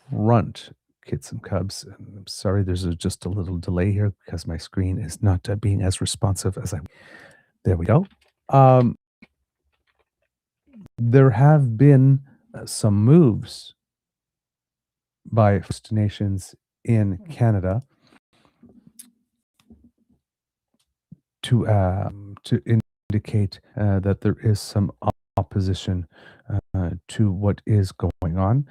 front, kids and cubs, and I'm sorry there's just a little delay here because my screen is not being as responsive as I. There we go. There have been some moves by First Nations in Canada to indicate that there is some opposition to what is going on.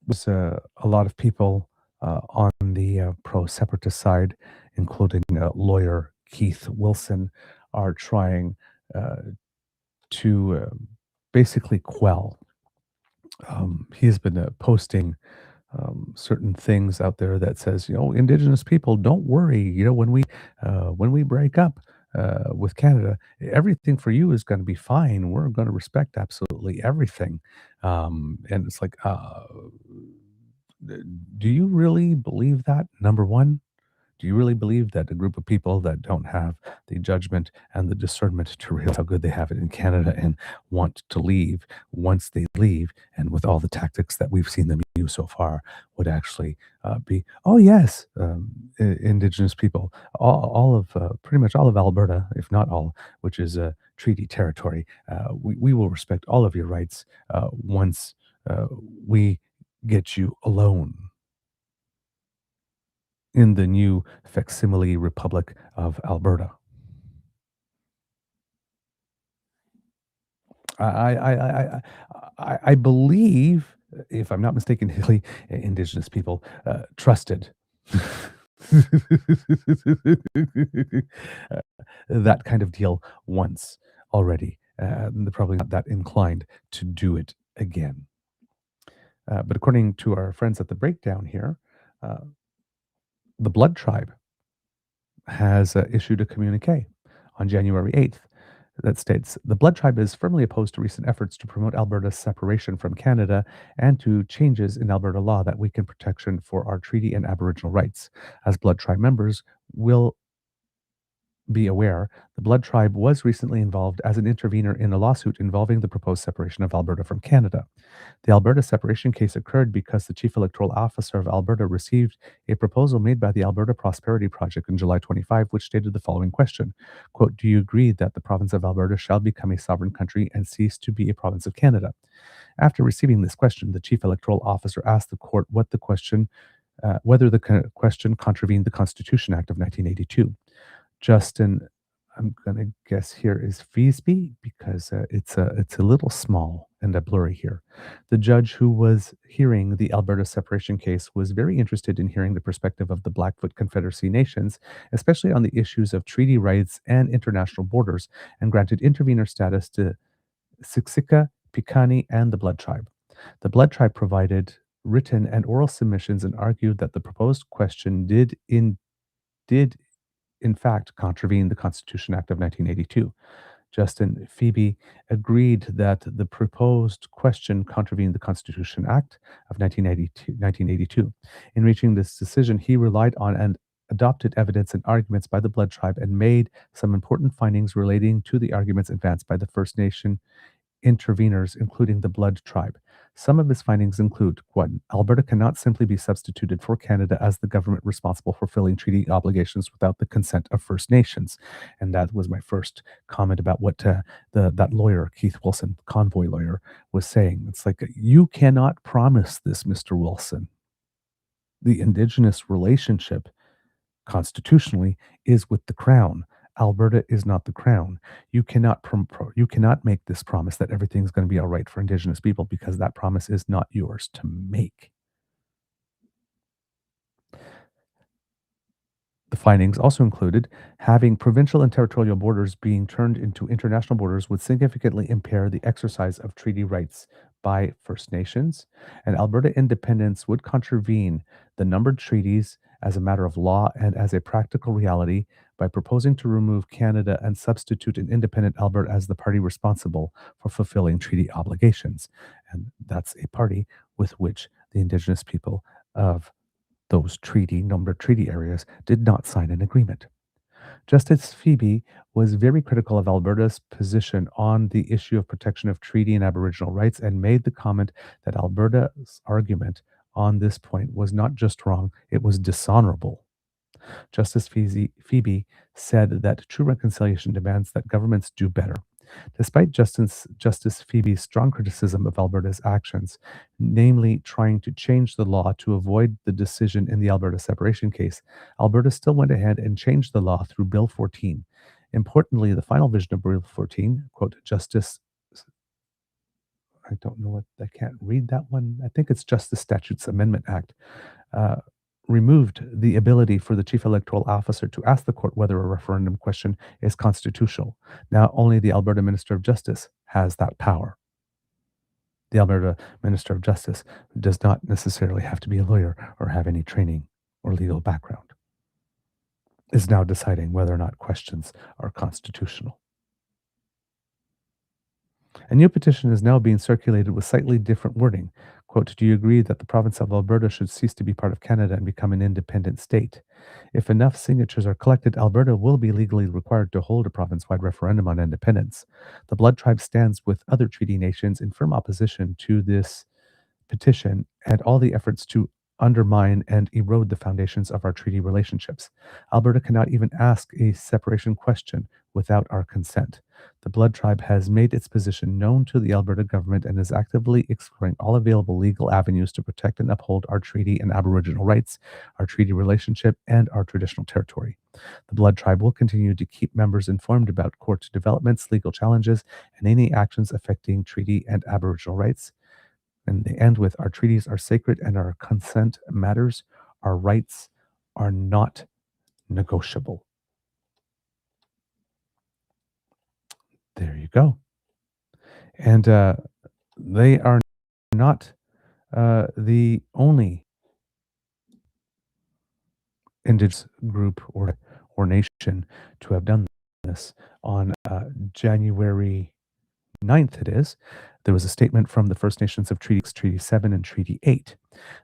There's a lot of people on the pro-separatist side, including lawyer Keith Wilson, are trying to basically quell. He's been posting certain things out there that says, Indigenous people, don't worry. When we break up with Canada, everything for you is going to be fine. We're going to respect absolutely everything. And it's like, do you really believe that? Number one, do you really believe that a group of people that don't have the judgment and the discernment to realize how good they have it in Canada and want to leave once they leave, and with all the tactics that we've seen them use so far, would actually be, oh yes, Indigenous people, all of pretty much all of Alberta, if not all, which is treaty territory, we will respect all of your rights once we get you alone in the new facsimile Republic of Alberta. I believe, if I'm not mistaken, Indigenous people trusted Uh, that kind of deal once already. They're probably not that inclined to do it again. But according to our friends at the breakdown here, uh, the Blood Tribe has issued a communique on January 8th that states the Blood Tribe is firmly opposed to recent efforts to promote Alberta's separation from Canada and to changes in Alberta law that weaken protection for our treaty and Aboriginal rights. As Blood Tribe members will be aware, the Blood Tribe was recently involved as an intervener in a lawsuit involving the proposed separation of Alberta from Canada. The Alberta separation case occurred because the Chief Electoral Officer of Alberta received a proposal made by the Alberta Prosperity Project in July 25, which stated the following question, quote, "Do you agree that the province of Alberta shall become a sovereign country and cease to be a province of Canada?" After receiving this question, the Chief Electoral Officer asked the court whether the question contravened the Constitution Act of 1982. Justin, I'm gonna guess here is Feesby because it's a little small and a blurry here. The judge who was hearing the Alberta separation case was very interested in hearing the perspective of the Blackfoot Confederacy nations, especially on the issues of treaty rights and international borders, and granted intervener status to Siksika, Piikani, and the Blood Tribe. The Blood Tribe provided written and oral submissions and argued that the proposed question did in fact contravene the Constitution Act of 1982. Justin Phoebe agreed that the proposed question contravened the Constitution Act of 1982. In reaching this decision, he relied on and adopted evidence and arguments by the Blood Tribe and made some important findings relating to the arguments advanced by the First Nation interveners, including the Blood Tribe. Some of his findings include 1. Alberta cannot simply be substituted for Canada as the government responsible for fulfilling treaty obligations without the consent of First Nations. And that was my first comment about what that lawyer, Keith Wilson, convoy lawyer, was saying. It's like, you cannot promise this, Mr. Wilson. The Indigenous relationship constitutionally is with the Crown. Alberta is not the Crown. You cannot make this promise that everything's going to be all right for Indigenous people because that promise is not yours to make. The findings also included having provincial and territorial borders being turned into international borders would significantly impair the exercise of treaty rights by First Nations, and Alberta independence would contravene the numbered treaties as a matter of law and as a practical reality by proposing to remove Canada and substitute an independent Alberta as the party responsible for fulfilling treaty obligations. And that's a party with which the Indigenous people of those numbered treaty areas did not sign an agreement. Justice Phoebe was very critical of Alberta's position on the issue of protection of treaty and Aboriginal rights and made the comment that Alberta's argument on this point was not just wrong, it was dishonorable. Justice Phoebe said that true reconciliation demands that governments do better. Despite Justice Phoebe's strong criticism of Alberta's actions, namely trying to change the law to avoid the decision in the Alberta separation case, Alberta still went ahead and changed the law through Bill 14. Importantly, the final version of Bill 14, quote, I don't know what, I can't read that one. I think it's Justice Statutes Amendment Act, removed the ability for the Chief Electoral Officer to ask the court whether a referendum question is constitutional. Now, only the Alberta Minister of Justice has that power. The Alberta Minister of Justice does not necessarily have to be a lawyer or have any training or legal background, is now deciding whether or not questions are constitutional. A new petition is now being circulated with slightly different wording. Quote, "Do you agree that the province of Alberta should cease to be part of Canada and become an independent state? If enough signatures are collected, Alberta will be legally required to hold a province-wide referendum on independence." The Blood Tribe stands with other treaty nations in firm opposition to this petition and all the efforts to undermine and erode the foundations of our treaty relationships. Alberta cannot even ask a separation question without our consent. The Blood Tribe has made its position known to the Alberta government and is actively exploring all available legal avenues to protect and uphold our treaty and Aboriginal rights, our treaty relationship, and our traditional territory. The Blood Tribe will continue to keep members informed about court developments, legal challenges, and any actions affecting treaty and Aboriginal rights. And they end with, "Our treaties are sacred and our consent matters. Our rights are not negotiable. There you go. And they are not the only Indigenous group or nation to have done this. On January 9th, it is, there was a statement from the First Nations of Treaty 7 and Treaty 8.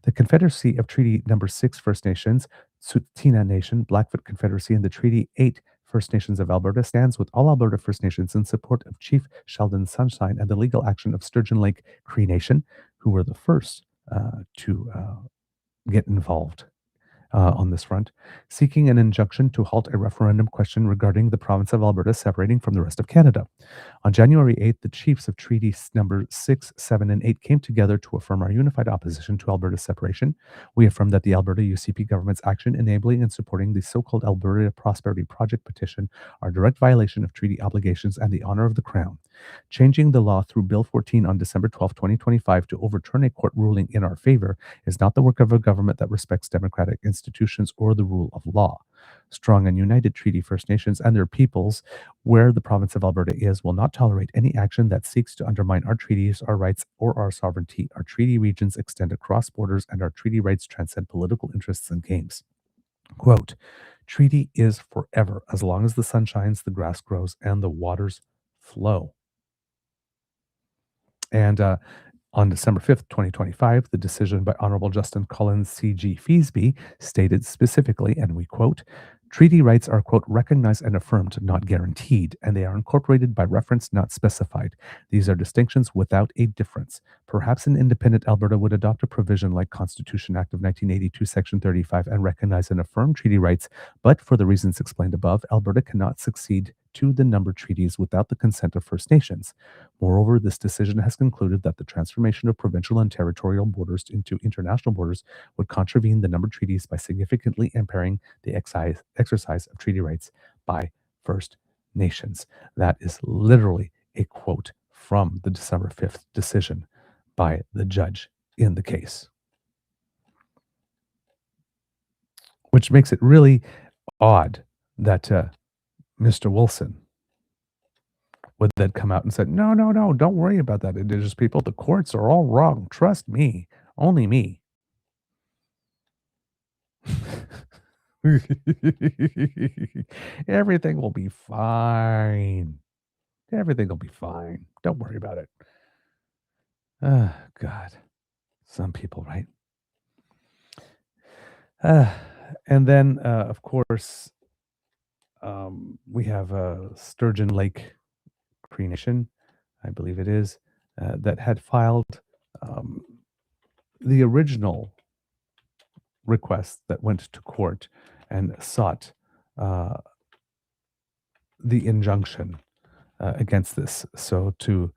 The Confederacy of Treaty Number 6 First Nations, Tsuut'ina Nation, Blackfoot Confederacy, and the Treaty 8 First Nations of Alberta stands with all Alberta First Nations in support of Chief Sheldon Sunshine and the legal action of Sturgeon Lake Cree Nation, who were the first to get involved on this front, seeking an injunction to halt a referendum question regarding the province of Alberta separating from the rest of Canada. On January 8th, the chiefs of treaties number 6, 7, and 8 came together to affirm our unified opposition to Alberta's separation. We affirm that the Alberta UCP government's action enabling and supporting the so-called Alberta Prosperity Project petition are a direct violation of treaty obligations and the honor of the Crown. Changing the law through Bill 14 on December 12, 2025 to overturn a court ruling in our favor is not the work of a government that respects democratic institutions or the rule of law. Strong and united Treaty First Nations and their peoples, where the province of Alberta is, will not tolerate any action that seeks to undermine our treaties, our rights, or our sovereignty. Our treaty regions extend across borders, and our treaty rights transcend political interests and games. Quote, treaty is forever. As long as the sun shines, the grass grows, and the waters flow. And on December 5th, 2025, the decision by Honorable Justin Collins C.G. Feasby stated specifically, and we quote, treaty rights are, quote, recognized and affirmed, not guaranteed, and they are incorporated by reference, not specified. These are distinctions without a difference. Perhaps an independent Alberta would adopt a provision like Constitution Act of 1982, Section 35, and recognize and affirm treaty rights, but for the reasons explained above, Alberta cannot succeed to the numbered treaties without the consent of First Nations. Moreover, this decision has concluded that the transformation of provincial and territorial borders into international borders would contravene the numbered treaties by significantly impairing the exercise of treaty rights by First Nations. That is literally a quote from the December 5th decision by the judge in the case, which makes it really odd that Mr. Wilson would then come out and said, no, don't worry about that, Indigenous people. The courts are all wrong. Trust me, only me. Everything will be fine. Everything will be fine. Don't worry about it. Oh, God. Some people, right? And then, of course, we have Sturgeon Lake Cree Nation, I believe it is, that had filed the original request that went to court and sought the injunction against this. So to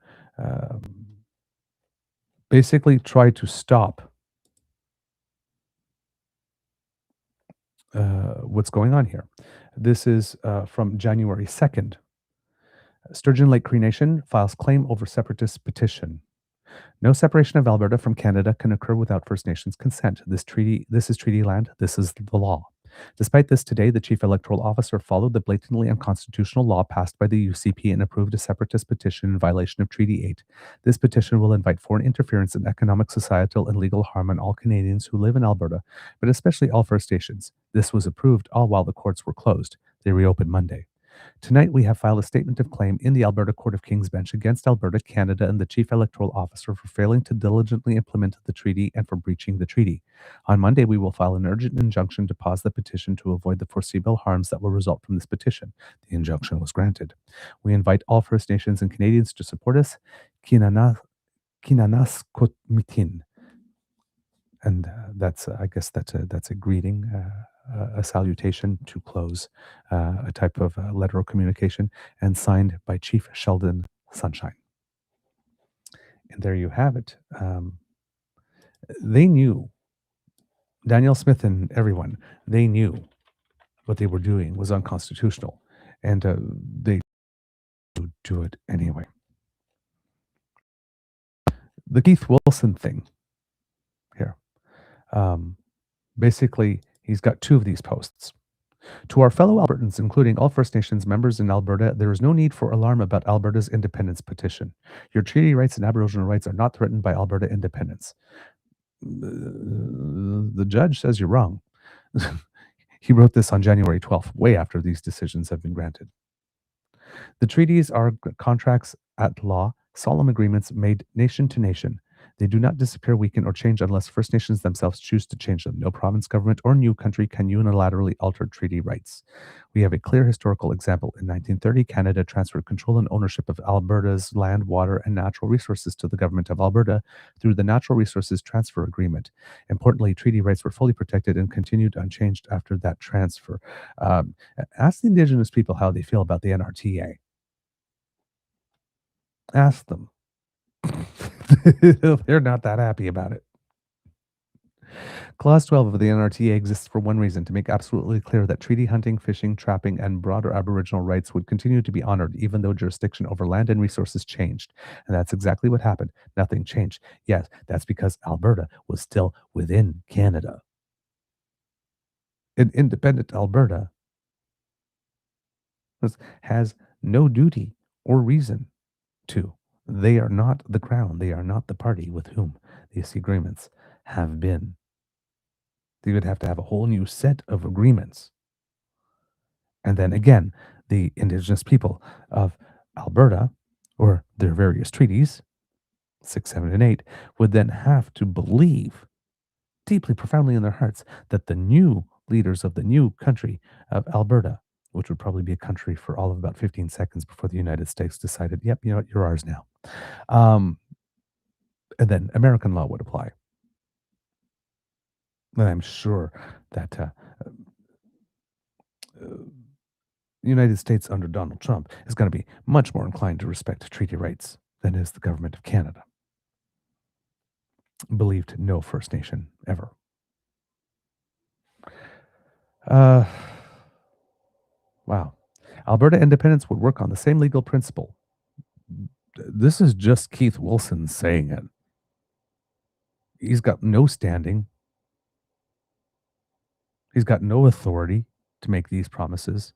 basically try to stop what's going on here. This is from January 2nd. Sturgeon Lake Cree Nation files claim over separatist petition. No separation of Alberta from Canada can occur without First Nations consent. This is treaty land. This is the law. Despite this, today, the Chief Electoral Officer followed the blatantly unconstitutional law passed by the UCP and approved a separatist petition in violation of Treaty 8. This petition will invite foreign interference in economic, societal, and legal harm on all Canadians who live in Alberta, but especially all First Nations. This was approved all while the courts were closed. They reopened Monday. Tonight, we have filed a statement of claim in the Alberta Court of King's Bench against Alberta, Canada, and the Chief Electoral Officer for failing to diligently implement the treaty and for breaching the treaty. On Monday, we will file an urgent injunction to pause the petition to avoid the foreseeable harms that will result from this petition. The injunction was granted. We invite all First Nations and Canadians to support us. Kinanaskotmitin. And that's, I guess that's a greeting, a salutation to close a type of letter of communication, and signed by Chief Sheldon Sunshine. And there you have it. They knew, Danielle Smith and everyone, they knew what they were doing was unconstitutional, and they would do it anyway. The Keith Wilson thing here. Basically, He's got 2 of these posts. To our fellow Albertans, including all First Nations members in Alberta, there is no need for alarm about Alberta's independence petition. Your treaty rights and Aboriginal rights are not threatened by Alberta independence. The judge says you're wrong. He wrote this on January 12th, way after these decisions have been granted. The treaties are contracts at law, solemn agreements made nation to nation. They do not disappear, weaken, or change unless First Nations themselves choose to change them. No province, government, or new country can unilaterally alter treaty rights. We have a clear historical example. In 1930, Canada transferred control and ownership of Alberta's land, water, and natural resources to the government of Alberta through the Natural Resources Transfer Agreement. Importantly, treaty rights were fully protected and continued unchanged after that transfer. Ask the Indigenous people how they feel about the NRTA. Ask them. They're not that happy about it. Clause 12 of the NRTA exists for one reason: to make absolutely clear that treaty hunting, fishing, trapping, and broader Aboriginal rights would continue to be honored even though jurisdiction over land and resources changed. And that's exactly what happened. Nothing changed. Yes, that's because Alberta was still within Canada. An independent Alberta has no duty or reason to. They are not the Crown. They are not the party with whom these agreements have been. They would have to have a whole new set of agreements. And then again, the Indigenous people of Alberta, or their various treaties, 6, 7, and 8, would then have to believe deeply, profoundly in their hearts that the new leaders of the new country of Alberta, which would probably be a country for all of about 15 seconds before the United States decided, yep, you know what, you're ours now. And then American law would apply. And I'm sure that the United States under Donald Trump is going to be much more inclined to respect treaty rights than is the government of Canada. Believed no First Nation ever. Wow. Alberta independence would work on the same legal principle. This is just Keith Wilson saying it. He's got no standing. He's got no authority to make these promises.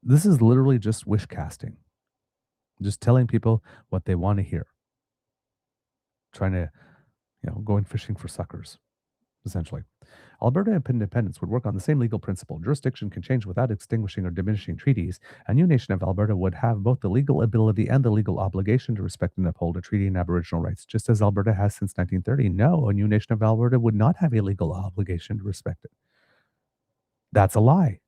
This is literally just wish casting. Just telling people what they want to hear. Trying to, going fishing for suckers, essentially. Alberta independence would work on the same legal principle. Jurisdiction can change without extinguishing or diminishing treaties. A new nation of Alberta would have both the legal ability and the legal obligation to respect and uphold a treaty and Aboriginal rights, just as Alberta has since 1930. No, a new nation of Alberta would not have a legal obligation to respect it. That's a lie.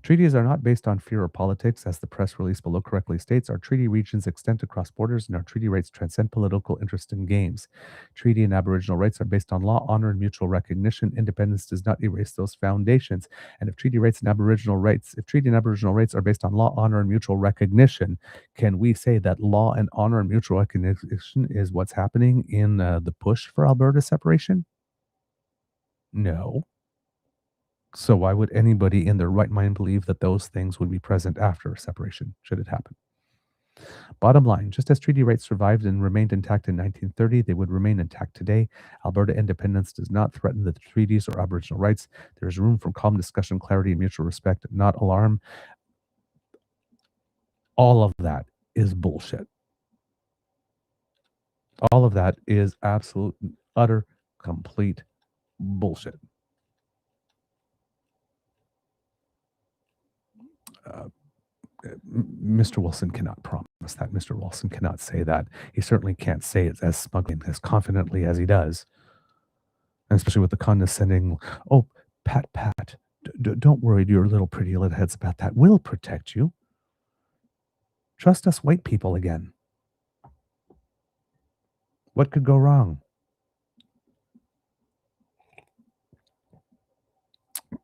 Treaties are not based on fear or politics, as the press release below correctly states. Our treaty regions extend across borders, and our treaty rights transcend political interest in games. Treaty and Aboriginal rights are based on law, honor, and mutual recognition. Independence does not erase those foundations. And if treaty and Aboriginal rights are based on law, honor, and mutual recognition, can we say that law and honor and mutual recognition is what's happening in the push for Alberta separation? No. So why would anybody in their right mind believe that those things would be present after separation, should it happen? Bottom line, just as treaty rights survived and remained intact in 1930, they would remain intact today. Alberta independence does not threaten the treaties or Aboriginal rights. There is room for calm discussion, clarity, and mutual respect, not alarm. All of that is bullshit. All of that is absolute, utter, complete bullshit. Mr. Wilson cannot promise that. Mr. Wilson cannot say that. He certainly can't say it as smugly, as confidently as he does. And especially with the condescending, oh, Pat, don't worry your little pretty little heads about that. We'll protect you. Trust us white people again. What could go wrong?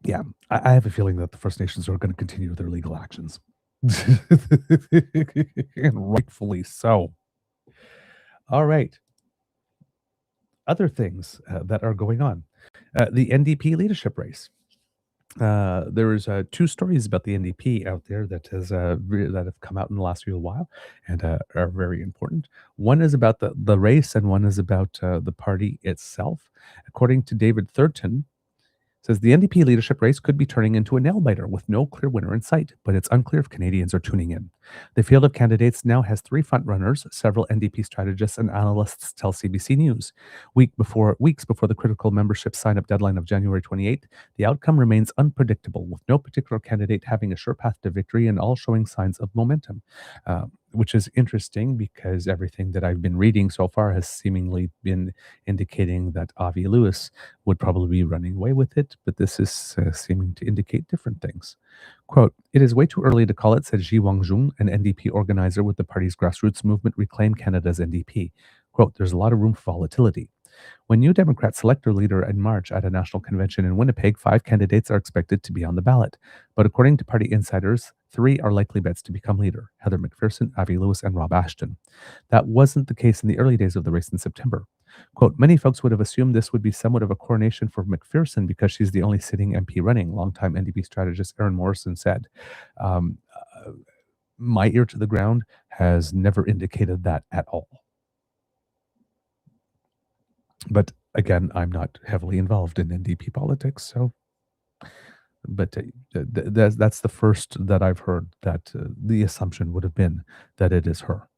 Yeah, I have a feeling that the First Nations are going to continue their legal actions. And rightfully so. All right. Other things that are going on. The NDP leadership race. There's two stories about the NDP out there that have come out in the last little while and are very important. One is about the race, and one is about the party itself. According to David Thurton, says the NDP leadership race could be turning into a nail biter with no clear winner in sight, but it's unclear if Canadians are tuning in. The field of candidates now has three frontrunners, several NDP strategists and analysts tell CBC News. Weeks before the critical membership sign-up deadline of January 28th, the outcome remains unpredictable, with no particular candidate having a sure path to victory and all showing signs of momentum. Which is interesting because everything that I've been reading so far has seemingly been indicating that Avi Lewis would probably be running away with it, but this is seeming to indicate different things. Quote, "It is way too early to call it," said Ji Wangjung, an NDP organizer with the party's grassroots movement Reclaim Canada's NDP. Quote, "There's a lot of room for volatility. When New Democrats select their leader in March at a national convention in Winnipeg, 5 candidates are expected to be on the ballot. But according to party insiders, 3 are likely bets to become leader: Heather McPherson, Avi Lewis, and Rob Ashton. That wasn't the case in the early days of the race in September. Quote, "Many folks would have assumed this would be somewhat of a coronation for McPherson because she's the only sitting MP running," longtime NDP strategist Aaron Morrison said. Um, uh, my ear to the ground has never indicated that at all. But again, I'm not heavily involved in NDP politics, so but that's the first that I've heard that the assumption would have been that it is her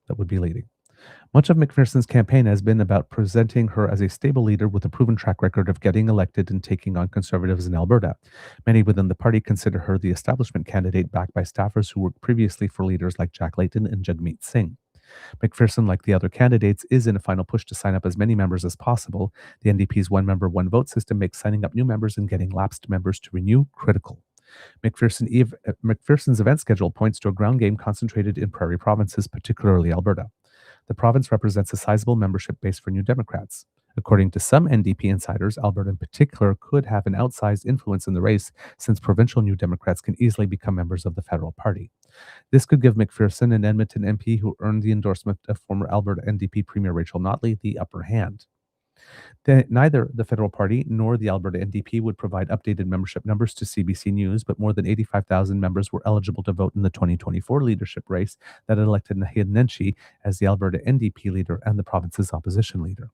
that would be leading. Much of McPherson's campaign has been about presenting her as a stable leader with a proven track record of getting elected and taking on Conservatives in Alberta. Many within the party consider her the establishment candidate backed by staffers who worked previously for leaders like Jack Layton and Jagmeet Singh. McPherson, like the other candidates, is in a final push to sign up as many members as possible. The NDP's one member, one vote system makes signing up new members and getting lapsed members to renew critical. McPherson's event schedule points to a ground game concentrated in prairie provinces, particularly Alberta. The province represents a sizable membership base for New Democrats. According to some NDP insiders, Alberta in particular could have an outsized influence in the race since provincial New Democrats can easily become members of the federal party. This could give McPherson, an Edmonton MP who earned the endorsement of former Alberta NDP Premier Rachel Notley, the upper hand. Neither the federal party nor the Alberta NDP would provide updated membership numbers to CBC News, but more than 85,000 members were eligible to vote in the 2024 leadership race that elected Naheed Nenshi as the Alberta NDP leader and the province's opposition leader.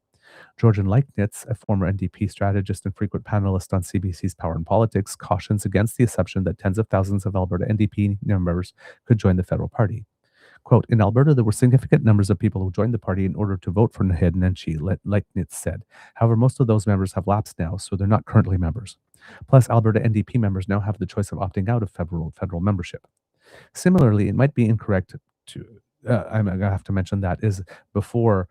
Georgian Leichnitz, a former NDP strategist and frequent panelist on CBC's Power and Politics, cautions against the assumption that tens of thousands of Alberta NDP members could join the federal party. Quote, "In Alberta, there were significant numbers of people who joined the party in order to vote for Naheed Nenshi," Leichnitz said. "However, most of those members have lapsed now, so they're not currently members. Plus, Alberta NDP members now have the choice of opting out of federal membership. Similarly, it might be incorrect to, I'm going to have to mention that, is before,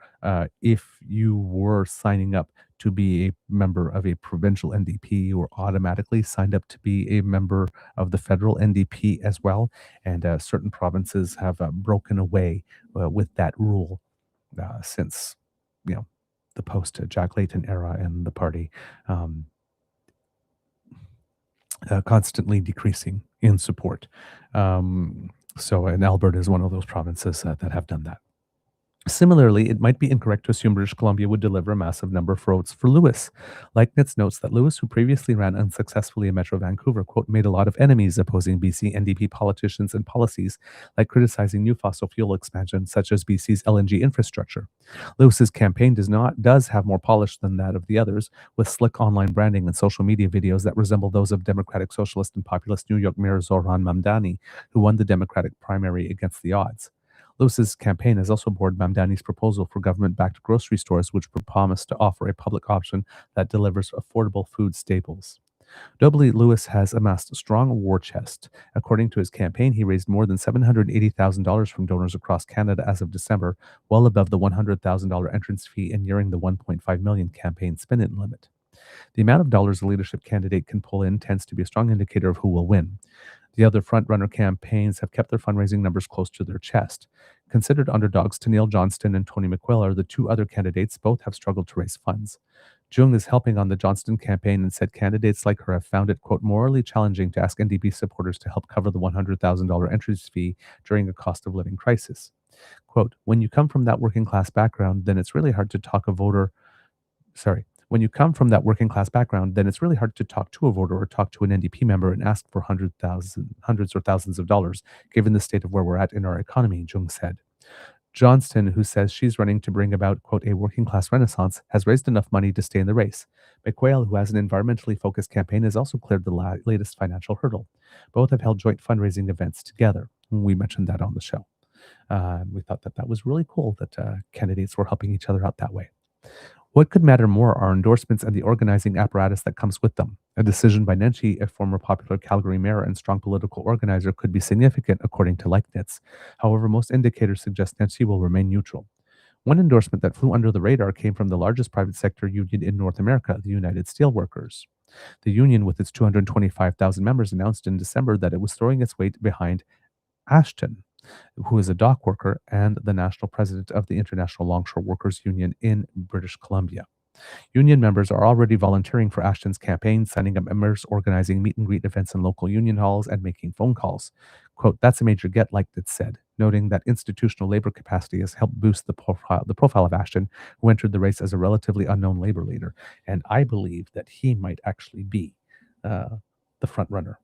if you were signing up to be a member of a provincial NDP, you were automatically signed up to be a member of the federal NDP as well. And certain provinces have broken away with that rule since, the post Jack Layton era and the party constantly decreasing in support. And Alberta is one of those provinces that have done that. Similarly, it might be incorrect to assume British Columbia would deliver a massive number of votes for Lewis. Leichnitz notes that Lewis, who previously ran unsuccessfully in Metro Vancouver, quote, "made a lot of enemies opposing BC NDP politicians and policies, like criticizing new fossil fuel expansion, such as BC's LNG infrastructure. Lewis's campaign does have more polish than that of the others, with slick online branding and social media videos that resemble those of Democratic Socialist and populist New York Mayor Zohran Mamdani, who won the Democratic primary against the odds. Lewis's campaign has also bored Mamdani's proposal for government-backed grocery stores, which promise to offer a public option that delivers affordable food staples. Doubly, Lewis has amassed a strong war chest. According to his campaign, he raised more than $780,000 from donors across Canada as of December, well above the $100,000 entrance fee and nearing the $1.5 million campaign spin-in limit. The amount of dollars a leadership candidate can pull in tends to be a strong indicator of who will win. The other front-runner campaigns have kept their fundraising numbers close to their chest. Considered underdogs, Tenniel Johnston and Tony McQuill are the two other candidates. Both have struggled to raise funds. Jung is helping on the Johnston campaign and said candidates like her have found it, quote, "morally challenging to ask NDP supporters to help cover the $100,000 entrance fee during a cost of living crisis. Quote, when you come from that working class background, then it's really hard to talk a voter, When you come from that working class background, then it's really hard to talk to a voter or talk to an NDP member and ask for hundreds or thousands of dollars, given the state of where we're at in our economy, Jung said. Johnston, who says she's running to bring about, quote, a working class renaissance, has raised enough money to stay in the race. McQuail, who has an environmentally focused campaign, has also cleared the latest financial hurdle. Both have held joint fundraising events together. We mentioned that on the show. We thought that was really cool that candidates were helping each other out that way. What could matter more are endorsements and the organizing apparatus that comes with them. A decision by Nenshi, a former popular Calgary mayor and strong political organizer, could be significant, according to Leibniz. However, most indicators suggest Nenshi will remain neutral. One endorsement that flew under the radar came from the largest private sector union in North America, the United Steelworkers. The union, with its 225,000 members, announced in December that it was throwing its weight behind Ashton, who is a dock worker and the national president of the International Longshore Workers Union in British Columbia. Union members are already volunteering for Ashton's campaign, signing up members, organizing meet and greet events in local union halls, and making phone calls. Quote, that's a major get, like it said, noting that institutional labor capacity has helped boost the profile of Ashton, who entered the race as a relatively unknown labor leader. And I believe that he might actually be the front runner.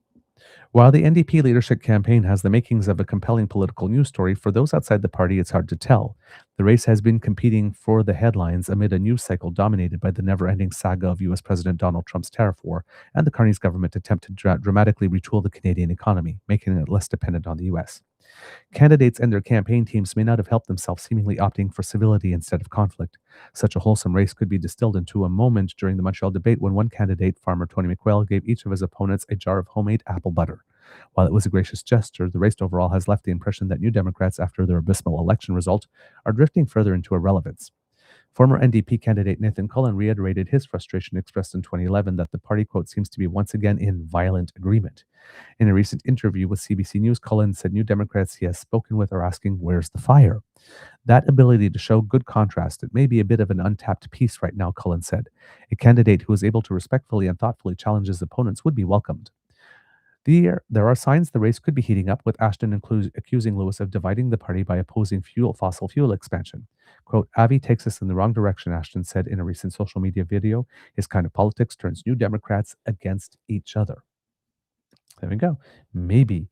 While the NDP leadership campaign has the makings of a compelling political news story, for those outside the party, it's hard to tell. The race has been competing for the headlines amid a news cycle dominated by the never-ending saga of U.S. President Donald Trump's tariff war and the Carney's government attempt to dramatically retool the Canadian economy, making it less dependent on the U.S. Candidates and their campaign teams may not have helped themselves, seemingly opting for civility instead of conflict. Such a wholesome race could be distilled into a moment during the Montreal debate when one candidate, farmer Tony McQuail, gave each of his opponents a jar of homemade apple butter. While it was a gracious gesture, the race overall has left the impression that New Democrats, after their abysmal election result, are drifting further into irrelevance. Former NDP candidate Nathan Cullen reiterated his frustration expressed in 2011 that the party, quote, seems to be once again in violent agreement. In a recent interview with CBC News, Cullen said New Democrats he has spoken with are asking, where's the fire? That ability to show good contrast, it may be a bit of an untapped piece right now, Cullen said. A candidate who is able to respectfully and thoughtfully challenge his opponents would be welcomed. There are signs the race could be heating up, with Ashton accusing Lewis of dividing the party by opposing fossil fuel expansion. Quote, Avi takes us in the wrong direction, Ashton said in a recent social media video. His kind of politics turns New Democrats against each other. There we go. Maybe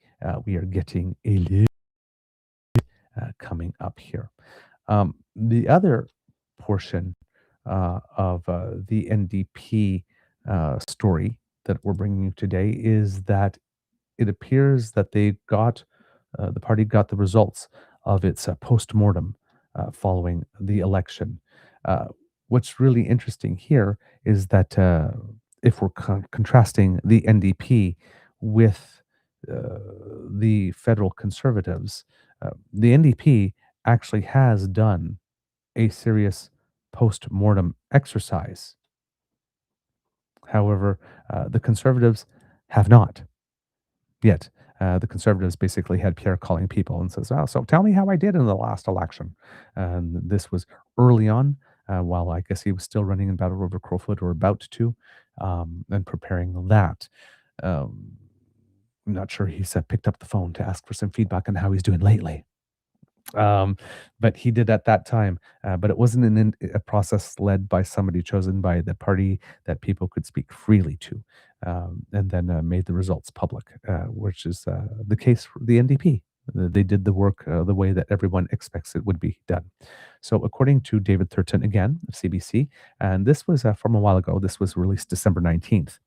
we are getting a little coming up here. The other portion of the NDP story that we're bringing you today is that it appears that the party got the results of its post-mortem following the election. What's really interesting here is that if we're contrasting the NDP with the federal Conservatives, the NDP actually has done a serious post-mortem exercise. However, the Conservatives have not yet. The Conservatives basically had Pierre calling people and says, oh, so tell me how I did in the last election. And this was early on, while I guess he was still running in Battle River Crowfoot, or about to, and preparing that. I'm not sure he's picked up the phone to ask for some feedback on how he's doing lately. But he did at that time. But it wasn't a process led by somebody chosen by the party that people could speak freely to, and then made the results public, which is the case for the NDP. They did the work the way that everyone expects it would be done. So according to David Thurton, again, of CBC, and this was from a while ago, this was released December 19th.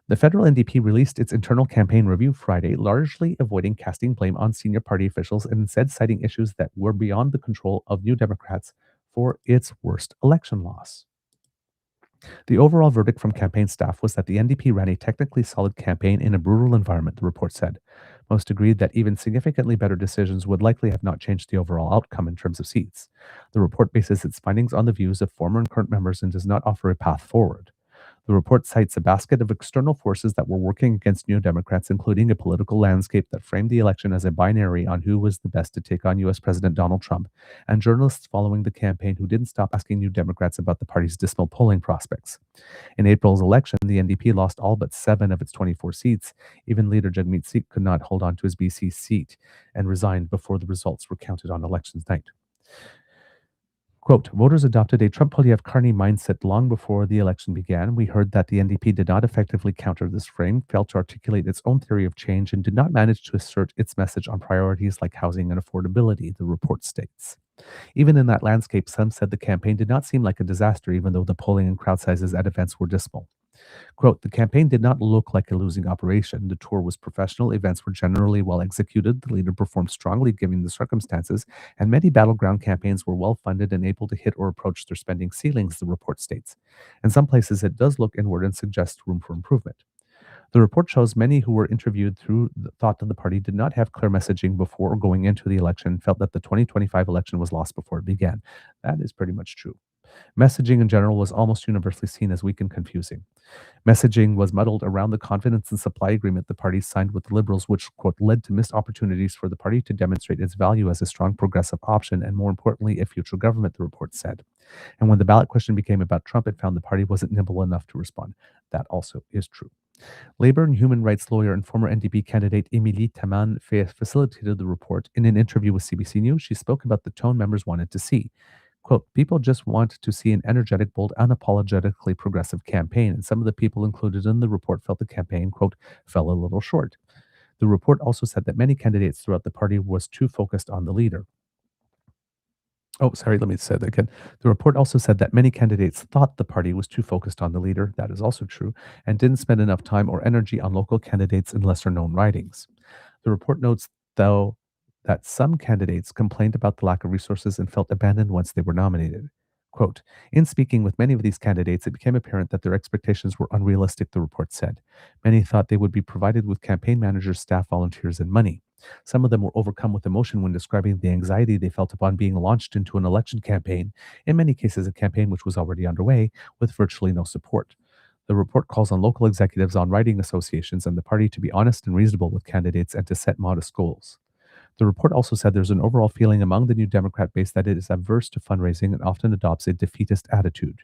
The federal NDP released its internal campaign review Friday, largely avoiding casting blame on senior party officials and instead citing issues that were beyond the control of New Democrats for its worst election loss. The overall verdict from campaign staff was that the NDP ran a technically solid campaign in a brutal environment, the report said. Most agreed that even significantly better decisions would likely have not changed the overall outcome in terms of seats. The report bases its findings on the views of former and current members and does not offer a path forward. The report cites a basket of external forces that were working against New Democrats, including a political landscape that framed the election as a binary on who was the best to take on U.S. President Donald Trump, and journalists following the campaign who didn't stop asking New Democrats about the party's dismal polling prospects. In April's election, the NDP lost all but 7 of its 24 seats. Even leader Jagmeet Singh could not hold on to his BC seat and resigned before the results were counted on elections night. Quote, voters adopted a Trump-Poilievre-Carney mindset long before the election began. We heard that the NDP did not effectively counter this frame, failed to articulate its own theory of change, and did not manage to assert its message on priorities like housing and affordability, the report states. Even in that landscape, some said the campaign did not seem like a disaster, even though the polling and crowd sizes at events were dismal. Quote, the campaign did not look like a losing operation. The tour was professional. Events were generally well executed. The leader performed strongly given the circumstances, and many battleground campaigns were well funded and able to hit or approach their spending ceilings, the report states. In some places, it does look inward and suggests room for improvement. The report shows many who were interviewed thought that the party did not have clear messaging before going into the election and felt that the 2025 election was lost before it began. That is pretty much true. Messaging in general was almost universally seen as weak and confusing. Messaging was muddled around the confidence and supply agreement the party signed with the Liberals, which, quote, led to missed opportunities for the party to demonstrate its value as a strong progressive option and, more importantly, a future government, the report said. And when the ballot question became about Trump, it found the party wasn't nimble enough to respond. That also is true. Labor and human rights lawyer and former NDP candidate Émilie Taman facilitated the report. In an interview with CBC News, she spoke about the tone members wanted to see. Quote, people just want to see an energetic, bold, unapologetically progressive campaign, and some of the people included in the report felt the campaign, quote, fell a little short. The report also said that many candidates throughout the party was too focused on the leader. Oh, sorry, let me say that again. The report also said that many candidates thought the party was too focused on the leader, that is also true, and didn't spend enough time or energy on local candidates in lesser known ridings. The report notes, though, that some candidates complained about the lack of resources and felt abandoned once they were nominated. Quote, in speaking with many of these candidates, it became apparent that their expectations were unrealistic, the report said. Many thought they would be provided with campaign managers, staff, volunteers, and money. Some of them were overcome with emotion when describing the anxiety they felt upon being launched into an election campaign, in many cases a campaign which was already underway, with virtually no support. The report calls on local executives, on riding associations, and the party to be honest and reasonable with candidates and to set modest goals. The report also said there's an overall feeling among the New Democrat base that it is averse to fundraising and often adopts a defeatist attitude.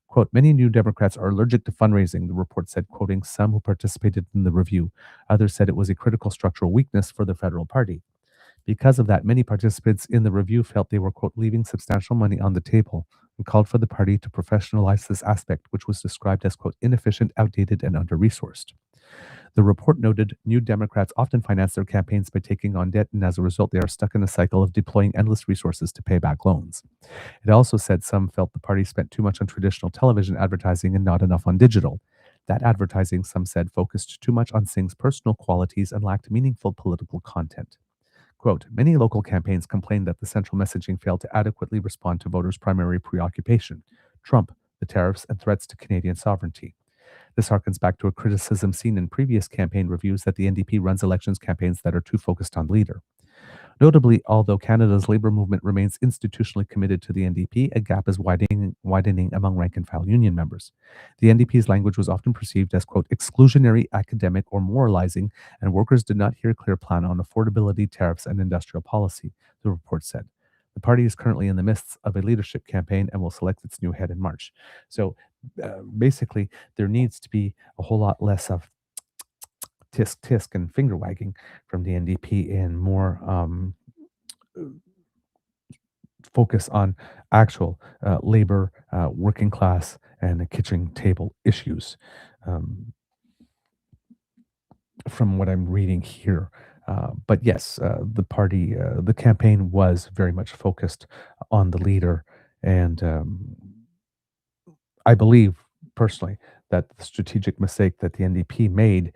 Quote, many New Democrats are allergic to fundraising, the report said, quoting some who participated in the review. Others said it was a critical structural weakness for the federal party. Because of that, many participants in the review felt they were, quote, leaving substantial money on the table and called for the party to professionalize this aspect, which was described as, quote, inefficient, outdated, and under-resourced. The report noted New Democrats often finance their campaigns by taking on debt, and as a result, they are stuck in a cycle of deploying endless resources to pay back loans. It also said some felt the party spent too much on traditional television advertising and not enough on digital. That advertising, some said, focused too much on Singh's personal qualities and lacked meaningful political content. Quote, many local campaigns complained that the central messaging failed to adequately respond to voters' primary preoccupation, Trump, the tariffs, and threats to Canadian sovereignty. This harkens back to a criticism seen in previous campaign reviews that the NDP runs elections campaigns that are too focused on leader. Notably, although Canada's Labour movement remains institutionally committed to the NDP, a gap is widening among rank-and-file union members. The NDP's language was often perceived as, quote, exclusionary, academic, or moralizing, and workers did not hear a clear plan on affordability, tariffs, and industrial policy, the report said. The party is currently in the midst of a leadership campaign and will select its new head in March. So basically, there needs to be a whole lot less of tisk tisk and finger wagging from the NDP and more focus on actual labor, working class, and kitchen table issues. From what I'm reading here. But yes, the campaign was very much focused on the leader. And I believe personally that the strategic mistake that the NDP made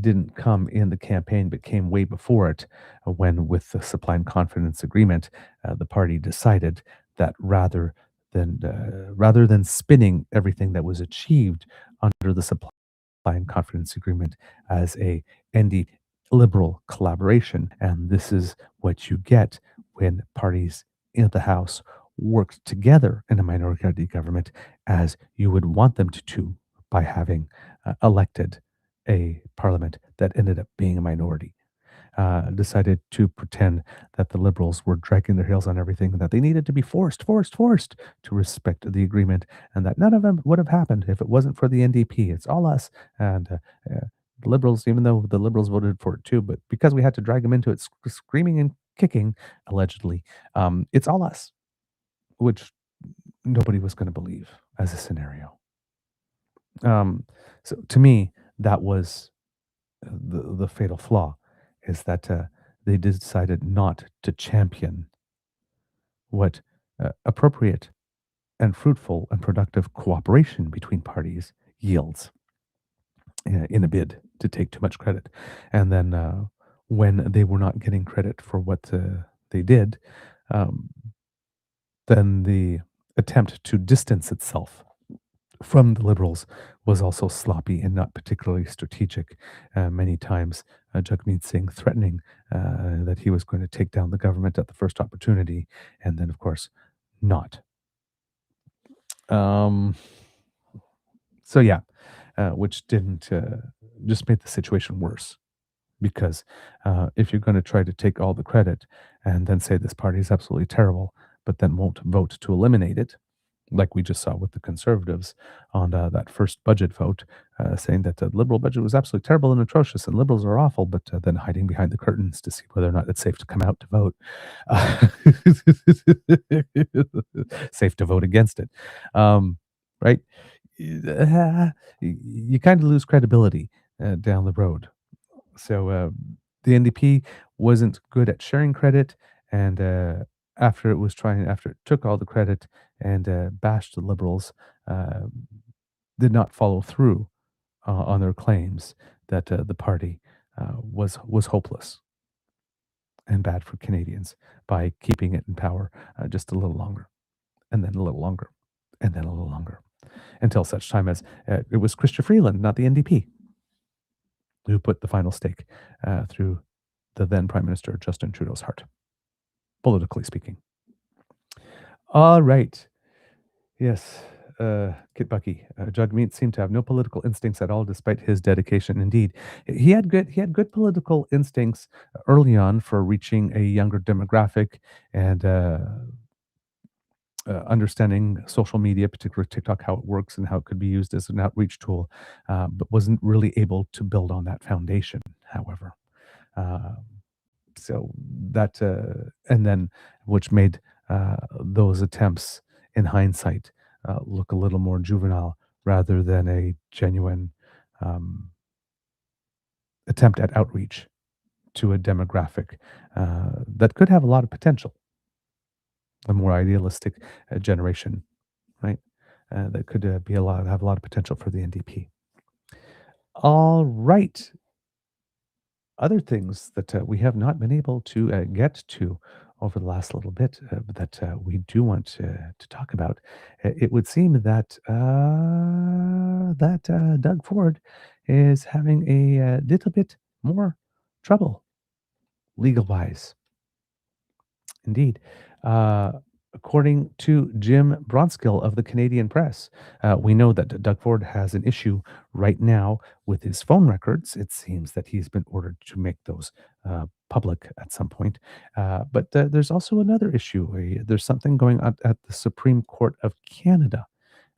didn't come in the campaign, but came way before it, when, with the supply and confidence agreement, the party decided that rather than spinning everything that was achieved under the supply and confidence agreement as a ND liberal collaboration, and this is what you get when parties in the House work together in a minority government, as you would want them to do by having elected a parliament that ended up being a minority. Decided to pretend that the Liberals were dragging their heels on everything, that they needed to be forced to respect the agreement, and that none of them would have happened if it wasn't for the NDP. It's all us. And the Liberals, even though the Liberals voted for it too, but because we had to drag them into it, screaming and kicking, allegedly, it's all us, which nobody was going to believe as a scenario. So to me, that was the fatal flaw, is that they decided not to champion what appropriate and fruitful and productive cooperation between parties yields in a bid to take too much credit. And then when they were not getting credit for what they did, um, then the attempt to distance itself from the Liberals was also sloppy and not particularly strategic. Many times, Jagmeet Singh threatening that he was going to take down the government at the first opportunity, and then, of course, not. Um, so, yeah, which didn't just made the situation worse. Because if you're going to try to take all the credit and then say this party is absolutely terrible, but then won't vote to eliminate it, like we just saw with the Conservatives on that first budget vote, saying that the Liberal budget was absolutely terrible and atrocious, and Liberals are awful, but then hiding behind the curtains to see whether or not it's safe to come out to vote. Uh, safe to vote against it. Right? You kind of lose credibility down the road. So the NDP wasn't good at sharing credit, and after it took all the credit and bashed the Liberals, uh, did not follow through on their claims that the party was hopeless and bad for Canadians by keeping it in power just a little longer, and then a little longer, and then a little longer, until such time as it was Chrystia Freeland, not the NDP, who put the final stake through the then Prime Minister Justin Trudeau's heart, politically speaking. All right. Yes, Kit Bucky. Jagmeet seemed to have no political instincts at all, despite his dedication. Indeed, he had good political instincts early on for reaching a younger demographic and understanding social media, particularly TikTok, how it works and how it could be used as an outreach tool, but wasn't really able to build on that foundation. However. So that and then which made those attempts in hindsight look a little more juvenile rather than a genuine um, attempt at outreach to a demographic that could have a lot of potential, a more idealistic generation, right? That could have a lot of potential for the NDP. All right. Other things that we have not been able to get to over the last little bit, but that we do want to talk about. It would seem that Doug Ford is having a little bit more trouble legal wise. Indeed. Uh, According to Jim Bronskill of the Canadian Press, we know that Doug Ford has an issue right now with his phone records. It seems that he's been ordered to make those public at some point. But there's also another issue. There's something going on at the Supreme Court of Canada.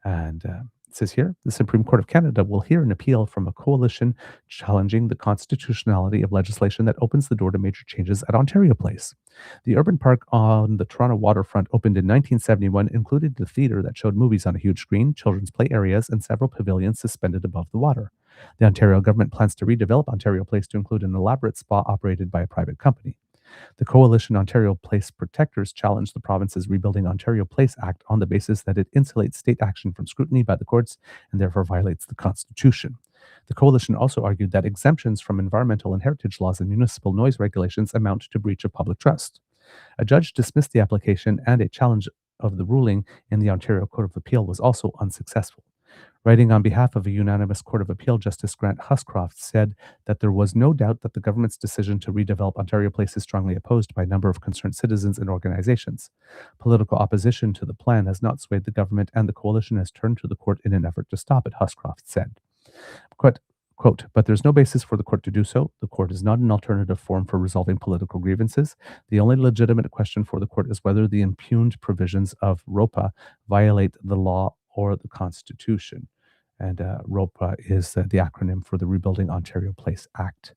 And it says here, the Supreme Court of Canada will hear an appeal from a coalition challenging the constitutionality of legislation that opens the door to major changes at Ontario Place. The urban park on the Toronto waterfront opened in 1971, included a theater that showed movies on a huge screen, children's play areas, and several pavilions suspended above the water. The Ontario government plans to redevelop Ontario Place to include an elaborate spa operated by a private company. The Coalition Ontario Place Protectors challenged the province's Rebuilding Ontario Place Act on the basis that it insulates state action from scrutiny by the courts and therefore violates the Constitution. The coalition also argued that exemptions from environmental and heritage laws and municipal noise regulations amount to breach of public trust. A judge dismissed the application, and a challenge of the ruling in the Ontario Court of Appeal was also unsuccessful. Writing on behalf of a unanimous Court of Appeal, Justice Grant Huscroft said that there was no doubt that the government's decision to redevelop Ontario Place is strongly opposed by a number of concerned citizens and organizations. Political opposition to the plan has not swayed the government, and the coalition has turned to the court in an effort to stop it, Huscroft said. Quote, but there's no basis for the court to do so. The court is not an alternative forum for resolving political grievances. The only legitimate question for the court is whether the impugned provisions of ROPA violate the law or the Constitution. And ROPA is the acronym for the Rebuilding Ontario Place Act.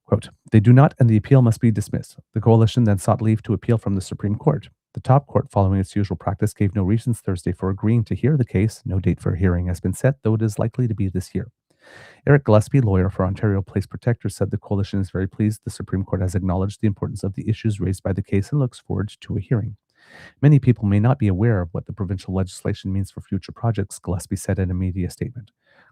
Quote, they do not, and the appeal must be dismissed. The coalition then sought leave to appeal from the Supreme Court. The top court, following its usual practice, gave no reasons Thursday for agreeing to hear the case. No date for a hearing has been set, though it is likely to be this year. Eric Gillespie, lawyer for Ontario Place Protectors, said the coalition is very pleased the Supreme Court has acknowledged the importance of the issues raised by the case and looks forward to a hearing. Many people may not be aware of what the provincial legislation means for future projects, Gillespie said in a media statement.